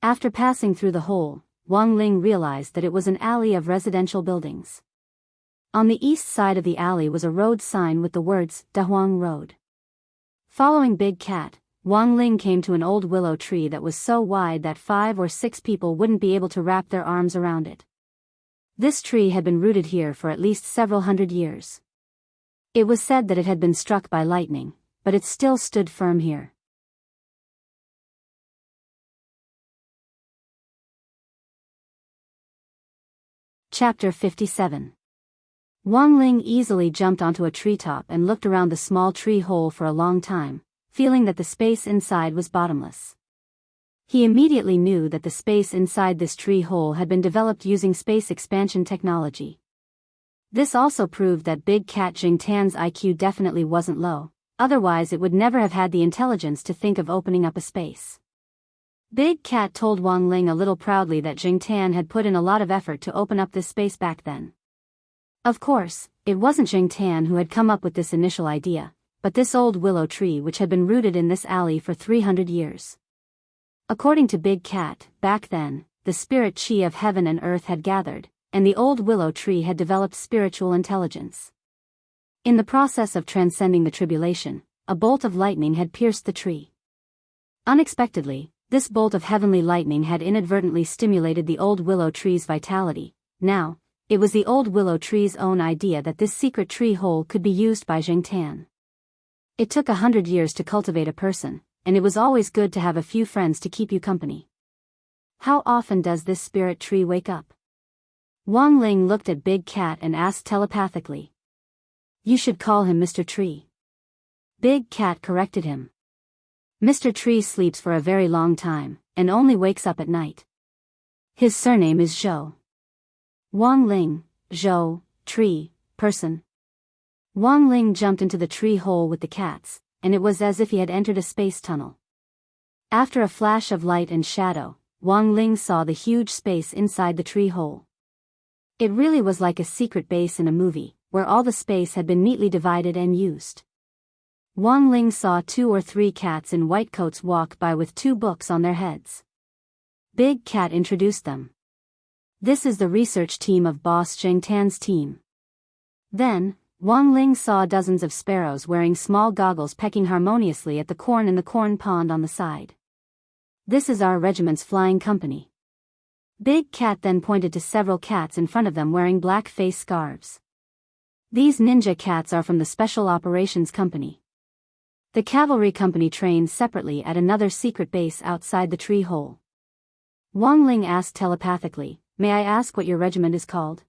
A: After passing through the hole, Wang Ling realized that it was an alley of residential buildings. On the east side of the alley was a road sign with the words, Dahuang Road. Following Big Cat, Wang Ling came to an old willow tree that was so wide that 5 or 6 people wouldn't be able to wrap their arms around it. This tree had been rooted here for at least several hundred years. It was said that it had been struck by lightning, but it still stood firm here. Chapter 57. Wang Ling easily jumped onto a treetop and looked around the small tree hole for a long time, feeling that the space inside was bottomless. He immediately knew that the space inside this tree hole had been developed using space expansion technology. This also proved that Big Cat Jingtan's IQ definitely wasn't low, otherwise it would never have had the intelligence to think of opening up a space. Big Cat told Wang Ling a little proudly that Jingtan had put in a lot of effort to open up this space back then. Of course, it wasn't Jingtan who had come up with this initial idea, but this old willow tree which had been rooted in this alley for 300 years. According to Big Cat, back then, the spirit chi of heaven and earth had gathered, and the old willow tree had developed spiritual intelligence. In the process of transcending the tribulation, a bolt of lightning had pierced the tree. Unexpectedly, this bolt of heavenly lightning had inadvertently stimulated the old willow tree's vitality. Now, it was the old willow tree's own idea that this secret tree hole could be used by Jingtan. It took 100 years to cultivate a person, and it was always good to have a few friends to keep you company. How often does this spirit tree wake up? Wang Ling looked at Big Cat and asked telepathically. You should call him Mr. Tree. Big Cat corrected him. Mr. Tree sleeps for a very long time, and only wakes up at night. His surname is Zhou. Wang Ling, Zhou, tree, person. Wang Ling jumped into the tree hole with the cats, and it was as if he had entered a space tunnel. After a flash of light and shadow, Wang Ling saw the huge space inside the tree hole. It really was like a secret base in a movie, where all the space had been neatly divided and used. Wang Ling saw 2 or 3 cats in white coats walk by with 2 books on their heads. Big Cat introduced them. This is the research team of Boss Jingtan's team. Then, Wang Ling saw dozens of sparrows wearing small goggles pecking harmoniously at the corn in the corn pond on the side. This is our regiment's flying company. Big Cat then pointed to several cats in front of them wearing black face scarves. These ninja cats are from the Special Operations Company. The cavalry company trains separately at another secret base outside the tree hole. Wang Ling asked telepathically, "May I ask what your regiment is called?"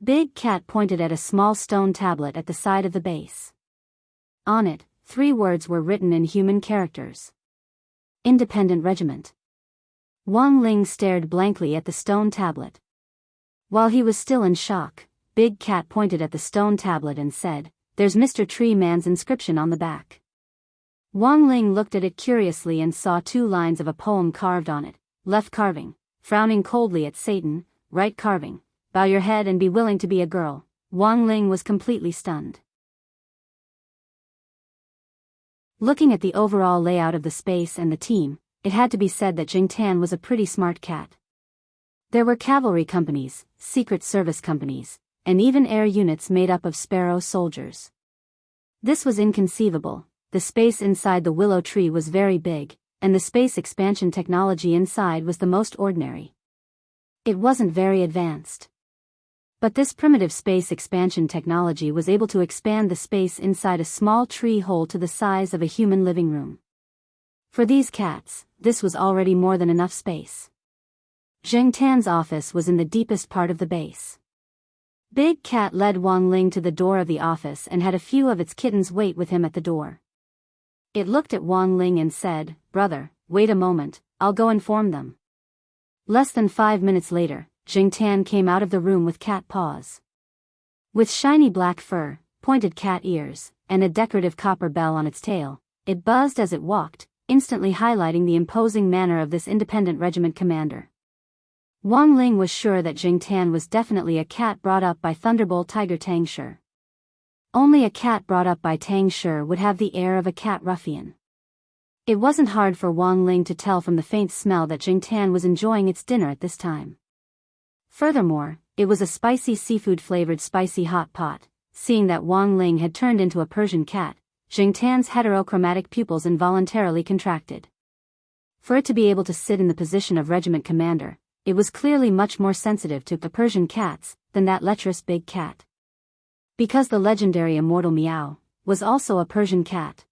A: Big Cat pointed at a small stone tablet at the side of the base. On it, 3 words were written in human characters. Independent Regiment. Wang Ling stared blankly at the stone tablet. While he was still in shock, Big Cat pointed at the stone tablet and said, "There's Mr. Tree Man's inscription on the back." Wang Ling looked at it curiously and saw 2 lines of a poem carved on it. Left carving, frowning coldly at Satan, right carving, bow your head and be willing to be a girl. Wang Ling was completely stunned. Looking at the overall layout of the space and the team, it had to be said that Jing Tan was a pretty smart cat. There were cavalry companies, secret service companies, and even air units made up of sparrow soldiers. This was inconceivable. The space inside the willow tree was very big, and the space expansion technology inside was the most ordinary. It wasn't very advanced. But this primitive space expansion technology was able to expand the space inside a small tree hole to the size of a human living room. For these cats, this was already more than enough space. Jing Tan's office was in the deepest part of the base. Big Cat led Wang Ling to the door of the office and had a few of its kittens wait with him at the door. It looked at Wang Ling and said, "Brother, wait a moment, I'll go inform them." Less than 5 minutes later, Jing Tan came out of the room with cat paws. With shiny black fur, pointed cat ears, and a decorative copper bell on its tail, it buzzed as it walked, instantly highlighting the imposing manner of this independent regiment commander. Wang Ling was sure that Jing Tan was definitely a cat brought up by Thunderbolt Tiger Tang Shi. Only a cat brought up by Tang Shi would have the air of a cat ruffian. It wasn't hard for Wang Ling to tell from the faint smell that Jing Tan was enjoying its dinner at this time. Furthermore, it was a spicy seafood-flavored spicy hot pot. Seeing that Wang Ling had turned into a Persian cat, Jing Tan's heterochromatic pupils involuntarily contracted. For it to be able to sit in the position of regiment commander, it was clearly much more sensitive to the Persian cats than that lecherous big cat. Because the legendary Immortal Meow was also a Persian cat.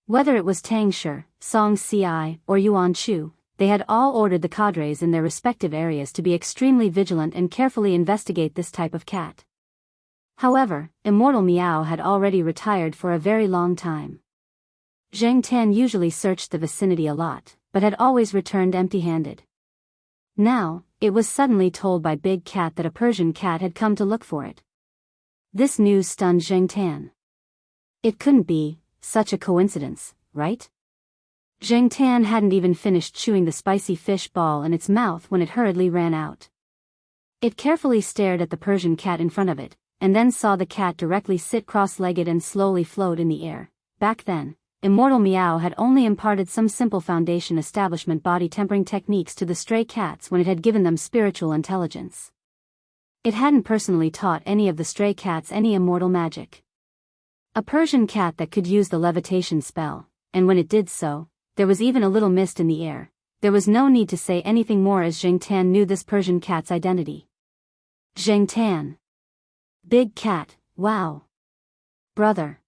A: Whether it was Tang Shi, Song Ci, or Yuan Chu, they had all ordered the cadres in their respective areas to be extremely vigilant and carefully investigate this type of cat. However, Immortal Meow had already retired for a very long time. Jing Tan usually searched the vicinity a lot, but had always returned empty-handed. Now, it was suddenly told by Big Cat that a Persian cat had come to look for it. This news stunned Jing Tan. It couldn't be such a coincidence, right? Jing Tan hadn't even finished chewing the spicy fish ball in its mouth when it hurriedly ran out. It carefully stared at the Persian cat in front of it, and then saw the cat directly sit cross-legged and slowly float in the air. Back then, Immortal Meow had only imparted some simple foundation establishment body tempering techniques to the stray cats when it had given them spiritual intelligence. It hadn't personally taught any of the stray cats any immortal magic. A Persian cat that could use the levitation spell, and when it did so, there was even a little mist in the air. There was no need to say anything more as Jing Tan knew this Persian cat's identity. Jing Tan. Big Cat, wow. Brother.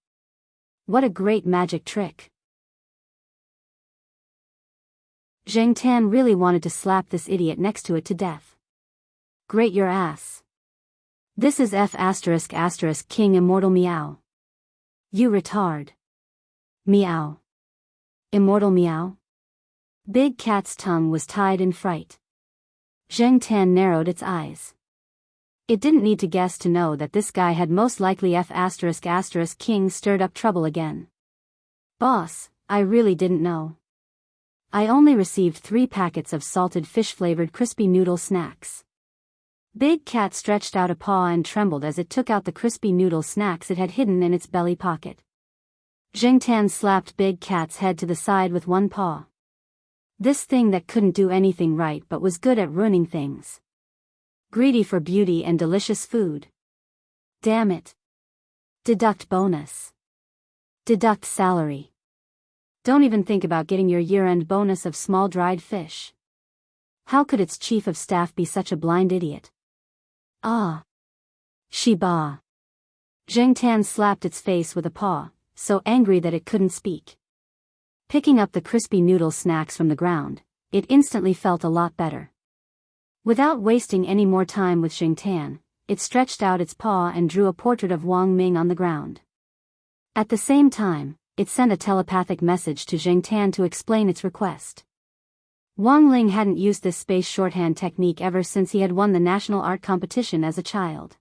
A: What a great magic trick. Jing Tan really wanted to slap this idiot next to it to death. Great your ass. This is F*** King Immortal Meow. You retard. Meow. Immortal Meow? Big Cat's tongue was tied in fright. Jing Tan narrowed its eyes. It didn't need to guess to know that this guy had most likely F*** King stirred up trouble again. Boss, I really didn't know. I only received 3 packets of salted fish-flavored crispy noodle snacks. Big Cat stretched out a paw and trembled as it took out the crispy noodle snacks it had hidden in its belly pocket. Jing Tan slapped Big Cat's head to the side with one paw. This thing that couldn't do anything right but was good at ruining things. Greedy for beauty and delicious food. Damn it. Deduct bonus. Deduct salary. Don't even think about getting your year-end bonus of small dried fish. How could its chief of staff be such a blind idiot? Ah. Shiba. Jing Tan slapped its face with a paw, so angry that it couldn't speak. Picking up the crispy noodle snacks from the ground, it instantly felt a lot better. Without wasting any more time with Jing Tan, it stretched out its paw and drew a portrait of Wang Ming on the ground. At the same time, it sent a telepathic message to Jing Tan to explain its request. Wang Ling hadn't used this space shorthand technique ever since he had won the national art competition as a child.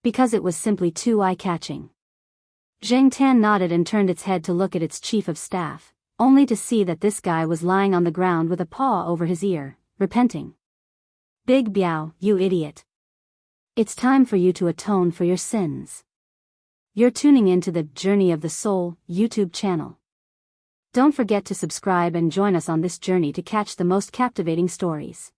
A: Because it was simply too eye-catching. Jing Tan nodded and turned its head to look at its chief of staff, only to see that this guy was lying on the ground with a paw over his ear, repenting. Big Biao, you idiot. It's time for you to atone for your sins. You're tuning into the Journey of the Soul YouTube channel. Don't forget to subscribe and join us on this journey to catch the most captivating stories.